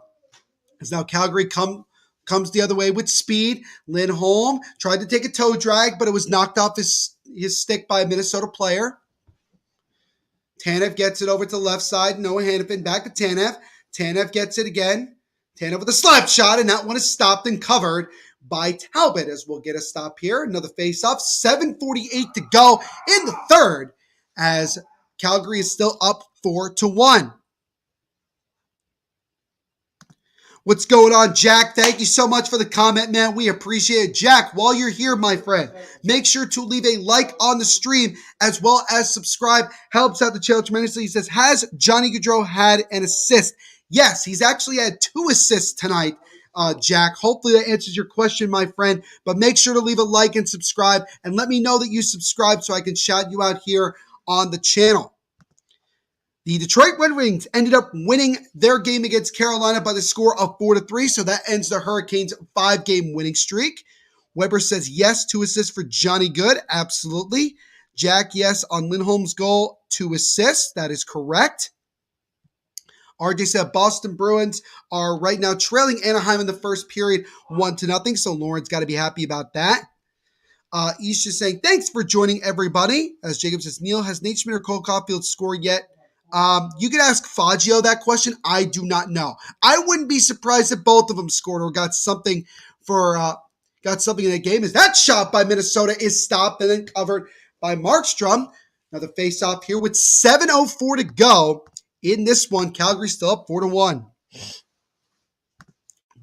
As now Calgary comes the other way with speed. Lindholm tried to take a toe drag, but it was knocked off his stick by a Minnesota player. Tanev gets it over to the left side. Noah Hannafin back to Tanev. Tanev gets it again. Tanev with a slap shot, and that one is stopped and covered by Talbot, as we'll get a stop here. Another face-off. 7:48 to go in the third, as Calgary is still up 4-1. What's going on, Jack? Thank you so much for the comment, man. We appreciate it. Jack, while you're here, my friend, make sure to leave a like on the stream as well as subscribe. Helps out the channel tremendously. He says, has Johnny Gaudreau had an assist? Yes, he's actually had 2 assists tonight, Jack. Hopefully that answers your question, my friend. But make sure to leave a like and subscribe, and let me know that you subscribe so I can shout you out here on the channel. The Detroit Red Wings ended up winning their game against Carolina by the score of 4-3, so that ends the Hurricanes' 5-game winning streak. Weber says yes, 2 assists for Johnny Good. Absolutely. Jack, yes, on Lindholm's goal, 2 assists. That is correct. RJ said Boston Bruins are right now trailing Anaheim in the first period 1-0. So Lauren's got to be happy about that. Isha saying, thanks for joining everybody. As Jacob says, Neil, has Nate Schmidt or Cole Caulfield scored yet? You could ask Faggio that question. I do not know. I wouldn't be surprised if both of them scored or got something in that game. As that shot by Minnesota is stopped and then covered by Markstrom. Another face-off here with 7:04 to go in this one. Calgary still up 4-1.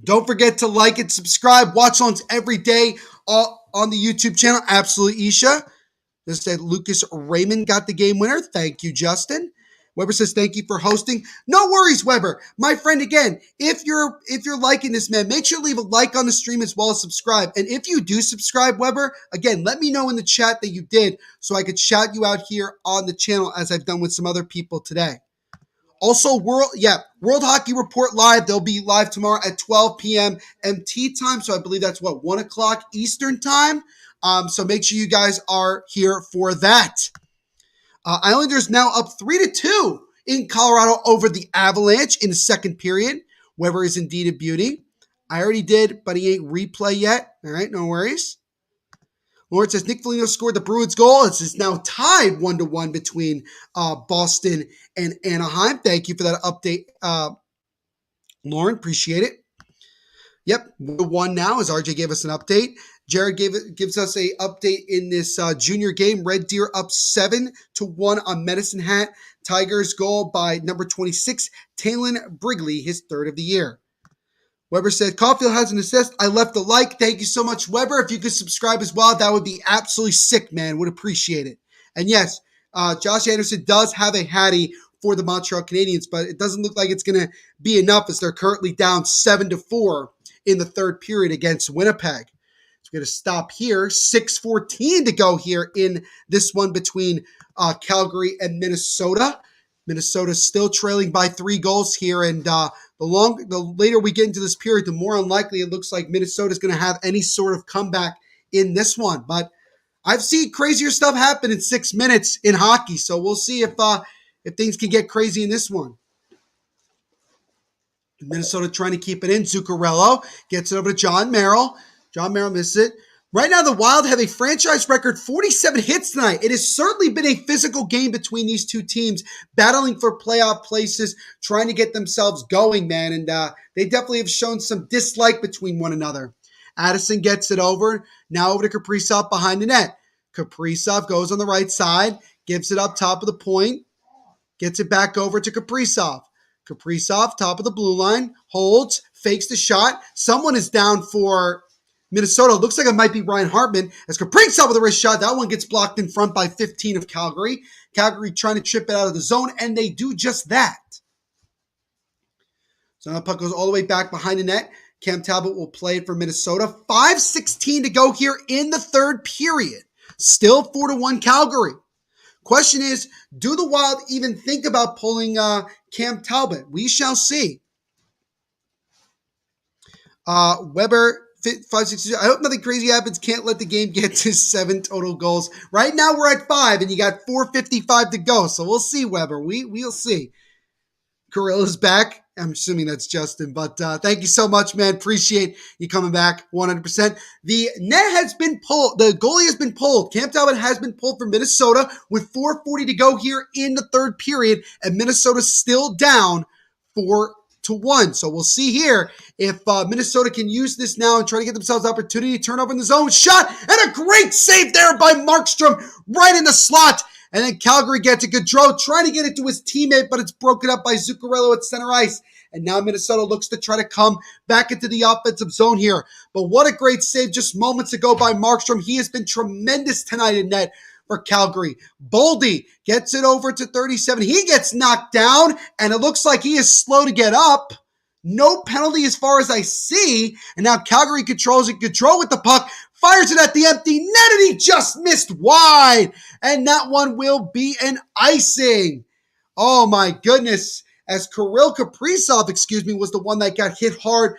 Don't forget to like and subscribe. Watchalongs every day on the YouTube channel. Absolutely, Isha. Just said Lucas Raymond got the game winner. Thank you, Justin. Weber says, thank you for hosting. No worries, Weber. My friend, again, if you're liking this, man, make sure to leave a like on the stream as well as subscribe. And if you do subscribe, Weber, again, let me know in the chat that you did so I could shout you out here on the channel as I've done with some other people today. Also, World Hockey Report Live. They'll be live tomorrow at 12 p.m. MT time. So I believe that's 1 o'clock Eastern time. So make sure you guys are here for that. Islanders now up 3-2 in Colorado over the Avalanche in the second period. Weber is indeed a beauty. I already did, but he ain't replay yet. All right, no worries. Lawrence says Nick Foligno scored the Bruins goal. It's now tied 1-1 between Boston and Anaheim. Thank you for that update, Lauren. Appreciate it. Yep, 1 now as RJ gave us an update. Jared gives us a update in this junior game. Red Deer up 7-1 on Medicine Hat. Tigers goal by number 26, Talon Brigley, his third of the year. Weber said, Caulfield has an assist. I left a like. Thank you so much, Weber. If you could subscribe as well, that would be absolutely sick, man. Would appreciate it. And yes, Josh Anderson does have a hattie for the Montreal Canadiens, but it doesn't look like it's going to be enough as they're currently down 7-4 in the third period against Winnipeg. We're going to stop here. 6:14 to go here in this one between Calgary and Minnesota. Minnesota's still trailing by 3 goals here, and the later we get into this period, the more unlikely it looks like Minnesota's going to have any sort of comeback in this one. But I've seen crazier stuff happen in 6 minutes in hockey, so we'll see if things can get crazy in this one. Minnesota trying to keep it in. Zuccarello gets it over to John Merrill. John Merrill misses it. Right now, the Wild have a franchise record 47 hits tonight. It has certainly been a physical game between these two teams, battling for playoff places, trying to get themselves going, man. And they definitely have shown some dislike between one another. Addison gets it over. Now over to Kaprizov behind the net. Kaprizov goes on the right side, gives it up top of the point, gets it back over to Kaprizov. Kaprizov, top of the blue line, holds, fakes the shot. Someone is down for Minnesota. Looks like it might be Ryan Hartman as Kaprizov with a wrist shot. That one gets blocked in front by 15 of Calgary. Calgary trying to chip it out of the zone, and they do just that. So now the puck goes all the way back behind the net. Cam Talbot will play it for Minnesota. 5:16 to go here in the third period. Still 4-1 Calgary. Question is, do the Wild even think about pulling Cam Talbot? We shall see. Weber, 5-6. I hope nothing crazy happens. Can't let the game get to 7 total goals. Right now we're at 5, and you got 4:55 to go. So we'll see, Weber. We'll see. Carilla's back. I'm assuming that's Justin, but thank you so much, man. Appreciate you coming back 100%. The net has been pulled. The goalie has been pulled. Cam Talbot has been pulled for Minnesota with 4:40 to go here in the third period, and Minnesota's still down 4-1. So we'll see here if Minnesota can use this now and try to get themselves opportunity to turn over in the zone. Shot, and a great save there by Markstrom right in the slot. And then Calgary gets a Gaudreau trying to get it to his teammate, but it's broken up by Zuccarello at center ice. And now Minnesota looks to try to come back into the offensive zone here. But what a great save just moments ago by Markstrom. He has been tremendous tonight in net for Calgary. Boldy gets it over to 37. He gets knocked down, and it looks like he is slow to get up. No penalty as far as I see. And now Calgary controls it. Gaudreau with the puck. Fires it at the empty net, and he just missed wide. And that one will be an icing. Oh, my goodness. As Kirill Kaprizov, was the one that got hit hard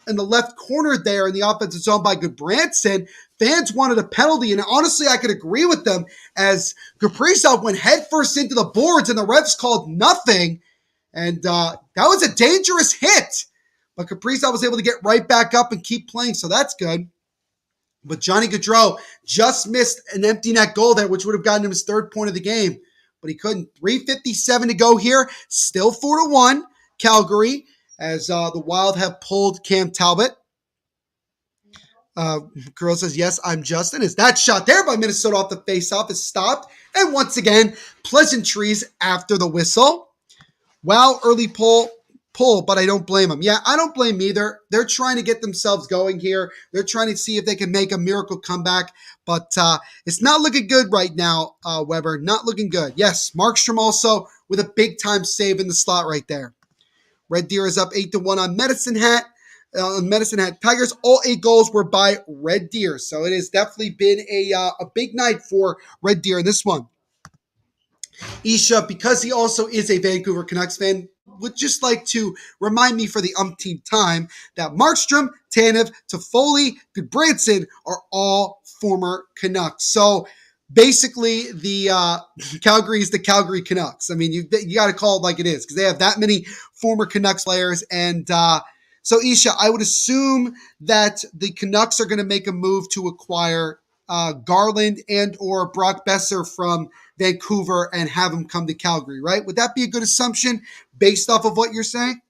in the left corner there in the offensive zone by Goodbranson. Fans wanted a penalty, and honestly, I could agree with them as Kaprizov went headfirst into the boards, and the refs called nothing. And that was a dangerous hit. But Kaprizov was able to get right back up and keep playing, so that's good. But Johnny Gaudreau just missed an empty net goal there, which would have gotten him his third point of the game. But he couldn't. 3:57 to go here. Still 4-1, Calgary, as the Wild have pulled Cam Talbot. Girl says, yes, I'm Justin. As that shot there by Minnesota off the faceoff is stopped. And once again, pleasantries after the whistle. Wow, early pull, but I don't blame them. Yeah, I don't blame either. They're trying to get themselves going here. They're trying to see if they can make a miracle comeback, but it's not looking good right now, Weber. Not looking good. Yes, Markstrom also with a big-time save in the slot right there. Red Deer is up 8-1 on Medicine Hat. Medicine Hat Tigers. All 8 goals were by Red Deer, so it has definitely been a big night for Red Deer in this one. Isha, because he also is a Vancouver Canucks fan, would just like to remind me for the umpteenth time that Markstrom, Tanev, Toffoli, Goodbranson are all former Canucks. So basically, the Calgary is the Calgary Canucks. I mean, you got to call it like it is because they have that many former Canucks players. And so, Isha, I would assume that the Canucks are going to make a move to acquire Garland and or Brock Besser from Vancouver and have him come to Calgary, right? Would that be a good assumption based off of what you're saying?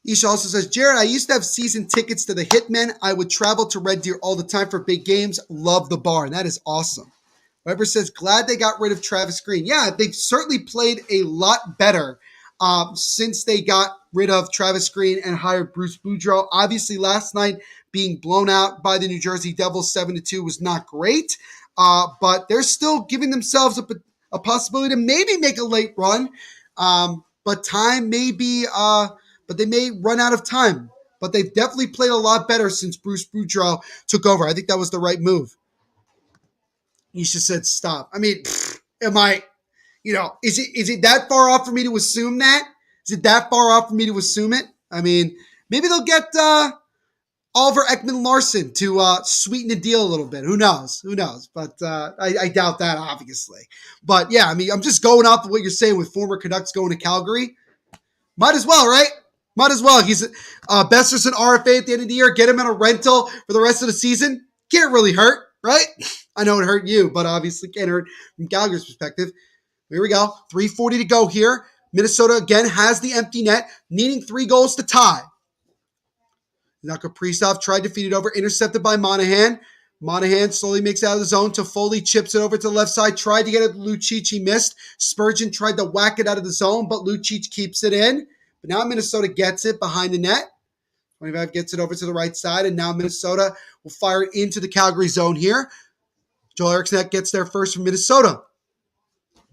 Isha also says, Jared, I used to have season tickets to the Hitmen. I would travel to Red Deer all the time for big games. Love the bar. And that is awesome. Weber says, glad they got rid of Travis Green. Yeah, they've certainly played a lot better since they got rid of Travis Green and hired Bruce Boudreau. Obviously, last night being blown out by the New Jersey Devils 7-2 was not great. But they're still giving themselves a possibility to maybe make a late run. But time may be, but they may run out of time. But they've definitely played a lot better since Bruce Boudreau took over. I think that was the right move. Isha said, stop. I mean, am I, is it that far off for me to assume that? Is it that far off for me to assume it? I mean, maybe they'll get Oliver Ekman-Larsson to sweeten the deal a little bit. Who knows? But I doubt that, obviously. But, yeah, I mean, I'm just going off of what you're saying with former Canucks going to Calgary. Might as well, right? Might as well. He's Besser's an RFA at the end of the year. Get him in a rental for the rest of the season. Can't really hurt, right? I know it hurt you, but obviously can't hurt from Calgary's perspective. Here we go. 3:40 to go here. Minnesota, again, has the empty net, needing 3 goals to tie. Now Kaprizov tried to feed it over, intercepted by Monahan. Monahan slowly makes it out of the zone. Toffoli chips it over to the left side, tried to get it to Lucic, he missed. Spurgeon tried to whack it out of the zone, but Lucic keeps it in. But now Minnesota gets it behind the net. 25 gets it over to the right side, and now Minnesota will fire it into the Calgary zone here. Joel Eriksson gets there first from Minnesota.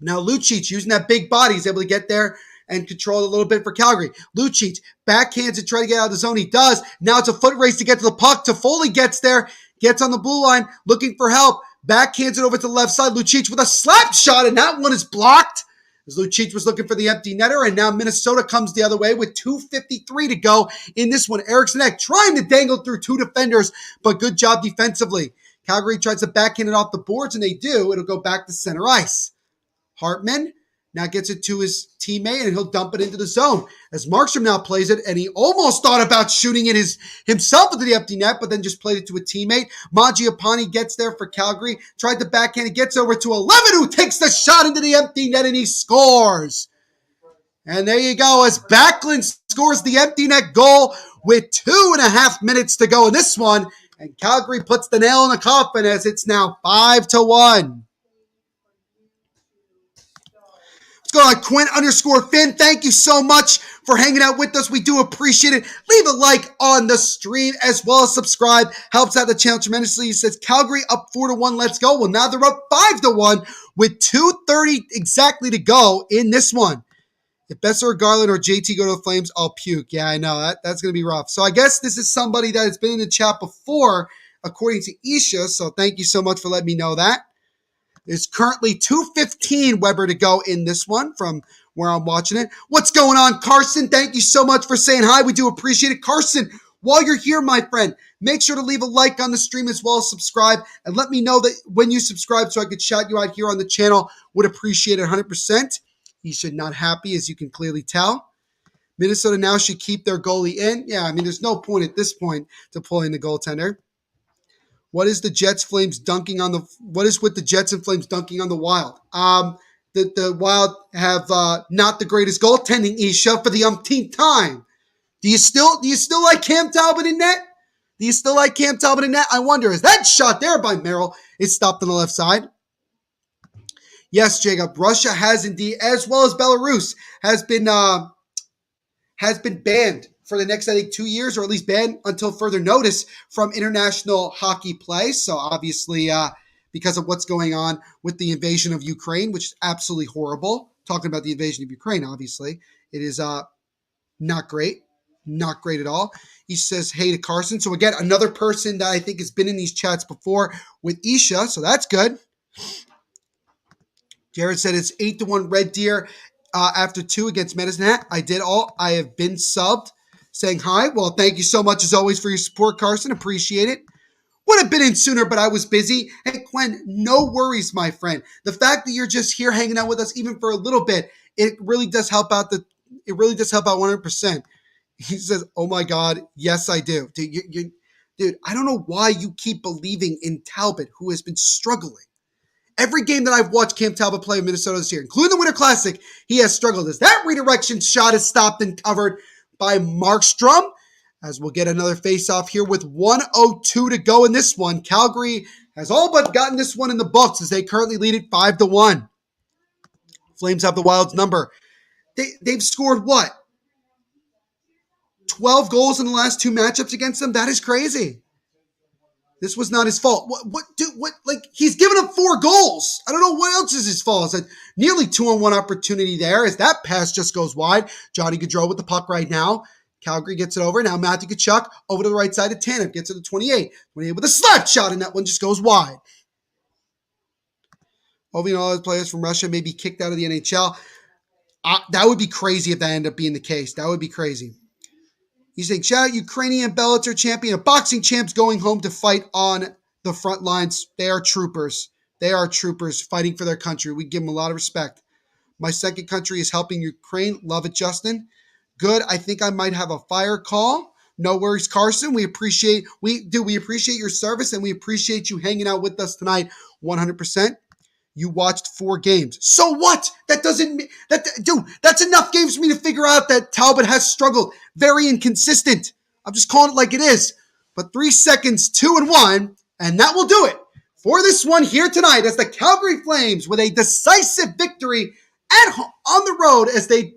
Now Lucic, using that big body, is able to get there and control it a little bit for Calgary. Lucic backhands to try to get out of the zone. He does. Now it's a foot race to get to the puck. Toffoli gets there, gets on the blue line, looking for help. Backhands it over to the left side. Lucic with a slap shot, and that one is blocked. As Lucic was looking for the empty netter, and now Minnesota comes the other way with 2:53 to go in this one. Eriksson trying to dangle through 2 defenders, but good job defensively. Calgary tries to backhand it off the boards, and they do. It'll go back to center ice. Hartman now gets it to his teammate, and he'll dump it into the zone. As Markstrom now plays it, and he almost thought about shooting it himself into the empty net, but then just played it to a teammate. Mangiapane gets there for Calgary, tried to backhand, it gets over to 11, who takes the shot into the empty net, and he scores. And there you go, as Backlund scores the empty net goal with 2.5 minutes to go in this one, and Calgary puts the nail in the coffin as it's now 5-1. What's going on, Quinn_Finn? Thank you so much for hanging out with us. We do appreciate it. Leave a like on the stream as well as subscribe. Helps out the channel tremendously. He says Calgary up 4-1. Let's go. Well, now they're up 5-1 with 2:30 exactly to go in this one. If Besser or Garland or JT go to the Flames, I'll puke. Yeah, I know. That's going to be rough. So I guess this is somebody that has been in the chat before, according to Isha. So thank you so much for letting me know that. There's currently 2:15 Weber to go in this one from where I'm watching it. What's going on, Carson? Thank you so much for saying hi. We do appreciate it. Carson, while you're here, my friend, make sure to leave a like on the stream as well as subscribe. And let me know that when you subscribe so I could shout you out here on the channel. Would appreciate it 100%. He's not happy, as you can clearly tell. Minnesota now should keep their goalie in. Yeah, I mean, there's no point at this point to pulling the goaltender. What is the Jets Flames dunking on the? What is with the Jets and Flames dunking on the Wild? The Wild have not the greatest goaltending, Isha, for the umpteenth time. Do you still like Cam Talbot in net? Do you still like Cam Talbot in net? I wonder, is that shot there by Merrill is stopped on the left side? Yes, Jacob. Russia has indeed, as well as Belarus, has been banned for the next, I think, 2 years, or at least banned until further notice from international hockey play. So obviously, because of what's going on with the invasion of Ukraine, which is absolutely horrible. Talking about the invasion of Ukraine, obviously, it is not great. Not great at all. He says, hey to Carson. So again, another person that I think has been in these chats before with Isha. So that's good. Jared said it's 8-1 Red Deer after 2 against Medicine Hat. I did all. I have been subbed. Saying hi. Well, thank you so much as always for your support, Carson. Appreciate it. Would have been in sooner, but I was busy. Hey, Quinn, no worries, my friend. The fact that you're just here hanging out with us even for a little bit, it really does help out. It really does help out 100%. He says, oh my God, yes, I do. Dude, I don't know why you keep believing in Talbot, who has been struggling. Every game that I've watched Cam Talbot play in Minnesota this year, including the Winter Classic, he has struggled. As that redirection shot is stopped and covered by Markstrom, as we'll get another face-off here with 1:02 to go in this one. Calgary has all but gotten this one in the books as they currently lead it 5-1. Flames have the Wild's number. They've scored what? 12 goals in the last 2 matchups against them? That is crazy. This was not his fault. He's given up 4 goals. I don't know what else is his fault. It's a nearly 2-on-1 opportunity there as that pass just goes wide. Johnny Gaudreau with the puck right now. Calgary gets it over. Now Matthew Tkachuk over to the right side of Tanev. Gets it to 28. 28 with a slap shot, and that one just goes wide. Hoping all those players from Russia may be kicked out of the NHL. That would be crazy if that ended up being the case. That would be crazy. He's saying, shout out Ukrainian Bellator champion and boxing champs going home to fight on the front lines. They are troopers. They are troopers fighting for their country. We give them a lot of respect. My second country is helping Ukraine. Love it, Justin. Good. I think I might have a fire call. No worries, Carson. We appreciate your service, and we appreciate you hanging out with us tonight 100%. You watched 4 games. So what? That doesn't mean that's enough games for me to figure out that Talbot has struggled. Very inconsistent. I'm just calling it like it is. But 3 seconds, 2-1, and that will do it for this one here tonight as the Calgary Flames with a decisive victory on the road as they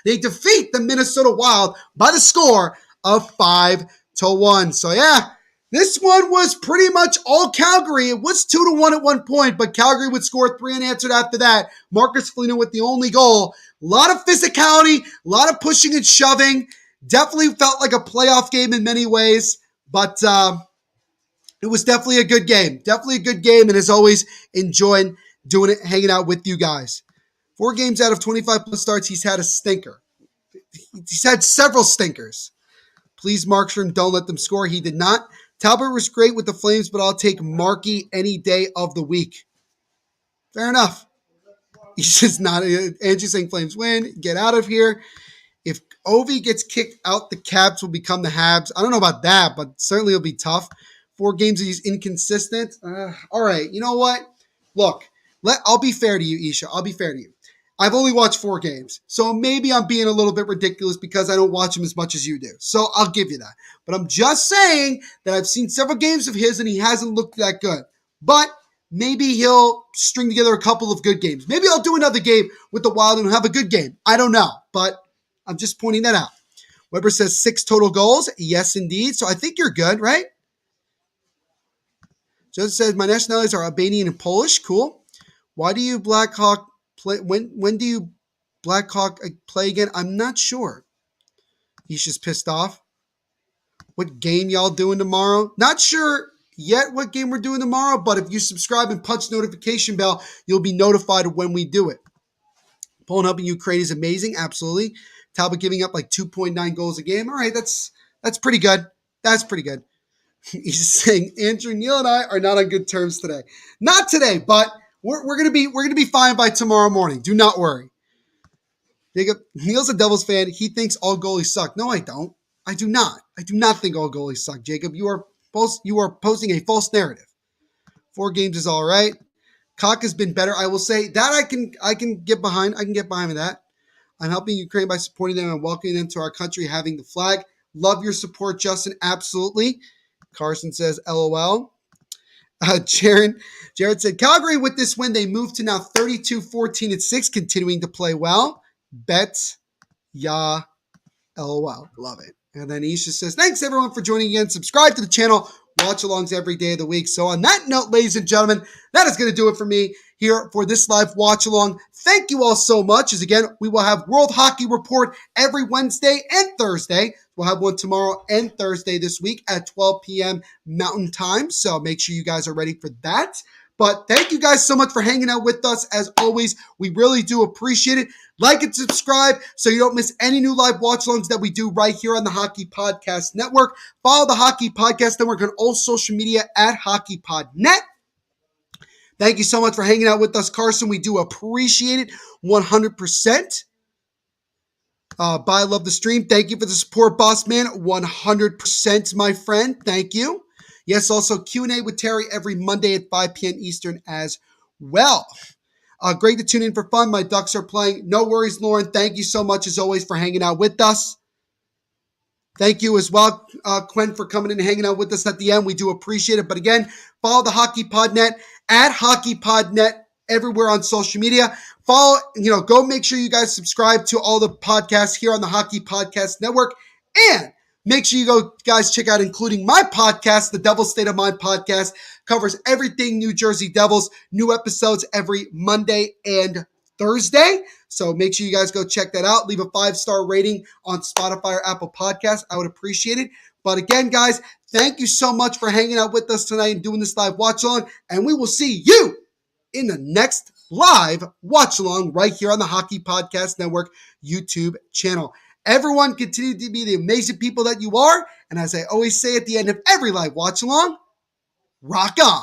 they defeat the Minnesota Wild by the score of 5-1. So yeah, this one was pretty much all Calgary. It was 2-1 at one point, but Calgary would score 3 unanswered after that. Marcus Foligno with the only goal. A lot of physicality, a lot of pushing and shoving. Definitely felt like a playoff game in many ways, but it was definitely a good game. Definitely a good game, and as always, enjoying doing it, hanging out with you guys. 4 games out of 25 plus starts, he's had a stinker. He's had several stinkers. Please, Markstrom, don't let them score. He did not. Talbot was great with the Flames, but I'll take Markey any day of the week. Fair enough. He's just not. Andrew saying Flames win. Get out of here. If Ovi gets kicked out, the Caps will become the Habs. I don't know about that, but certainly it'll be tough. 4 games and he's inconsistent. All right. You know what? Look, I'll be fair to you, Isha. I'll be fair to you. I've only watched 4 games, so maybe I'm being a little bit ridiculous because I don't watch him as much as you do. So I'll give you that. But I'm just saying that I've seen several games of his and he hasn't looked that good. But maybe he'll string together a couple of good games. Maybe I'll do another game with the Wild and have a good game. I don't know, but I'm just pointing that out. Weber says 6 total goals. Yes, indeed. So I think you're good, right? Joseph says, my nationalities are Albanian and Polish. Cool. Why do you Blackhawk play? When do you Blackhawk play again? I'm not sure. He's just pissed off. What game y'all doing tomorrow? Not sure yet what game we're doing tomorrow, but if you subscribe and punch the notification bell, you'll be notified when we do it. Poland helping Ukraine is amazing. Absolutely. Talbot giving up like 2.9 goals a game. All right, that's pretty good. That's pretty good. He's saying Andrew, Neil, and I are not on good terms today. Not today, but We're gonna be fine by tomorrow morning. Do not worry. Jacob, Neil's a Devils fan. He thinks all goalies suck. No, I don't. I do not. I do not think all goalies suck, Jacob. You are posting a false narrative. 4 games is all right. Cock has been better. I will say that I can get behind. I can get behind that. I'm helping Ukraine by supporting them and welcoming them to our country, having the flag. Love your support, Justin. Absolutely. Carson says, LOL. Jared said, Calgary with this win, they moved to now 32-14-6, continuing to play well. Bet, yeah, LOL. Love it. And then Isha says, thanks everyone for joining again. Subscribe to the channel. Watchalongs every day of the week. So on that note, ladies and gentlemen, that is going to do it for me here for this live watch along. Thank you all so much. As again, we will have World Hockey Report every Wednesday and Thursday. We'll have one tomorrow and Thursday this week at 12 p.m. Mountain Time. So make sure you guys are ready for that. But thank you guys so much for hanging out with us. As always, we really do appreciate it. Like and subscribe so you don't miss any new live watch-alongs that we do right here on the Hockey Podcast Network. Follow the Hockey Podcast Network on all social media at HockeyPodNet. Thank you so much for hanging out with us, Carson. We do appreciate it 100%. Bye, love the stream. Thank you for the support, boss man. 100%, my friend. Thank you. Yes, also Q&A with Terry every Monday at 5 p.m. Eastern as well. Great to tune in for fun. My Ducks are playing. No worries, Lauren. Thank you so much, as always, for hanging out with us. Thank you as well, Quinn, for coming in and hanging out with us at the end. We do appreciate it. But again, follow the Hockey Podnet at HockeyPodNet everywhere on social media. Follow, go make sure you guys subscribe to all the podcasts here on the Hockey Podcast Network. And make sure you go, guys, check out including my podcast, the Devil's State of Mind podcast. Covers everything New Jersey Devils. New episodes every Monday and Thursday. So make sure you guys go check that out. Leave a 5-star rating on Spotify or Apple Podcasts. I would appreciate it. But again, guys, thank you so much for hanging out with us tonight and doing this live watch along. And we will see you in the next live watch along right here on the Hockey Podcast Network YouTube channel. Everyone continue to be the amazing people that you are. And as I always say at the end of every live watch along, rock on.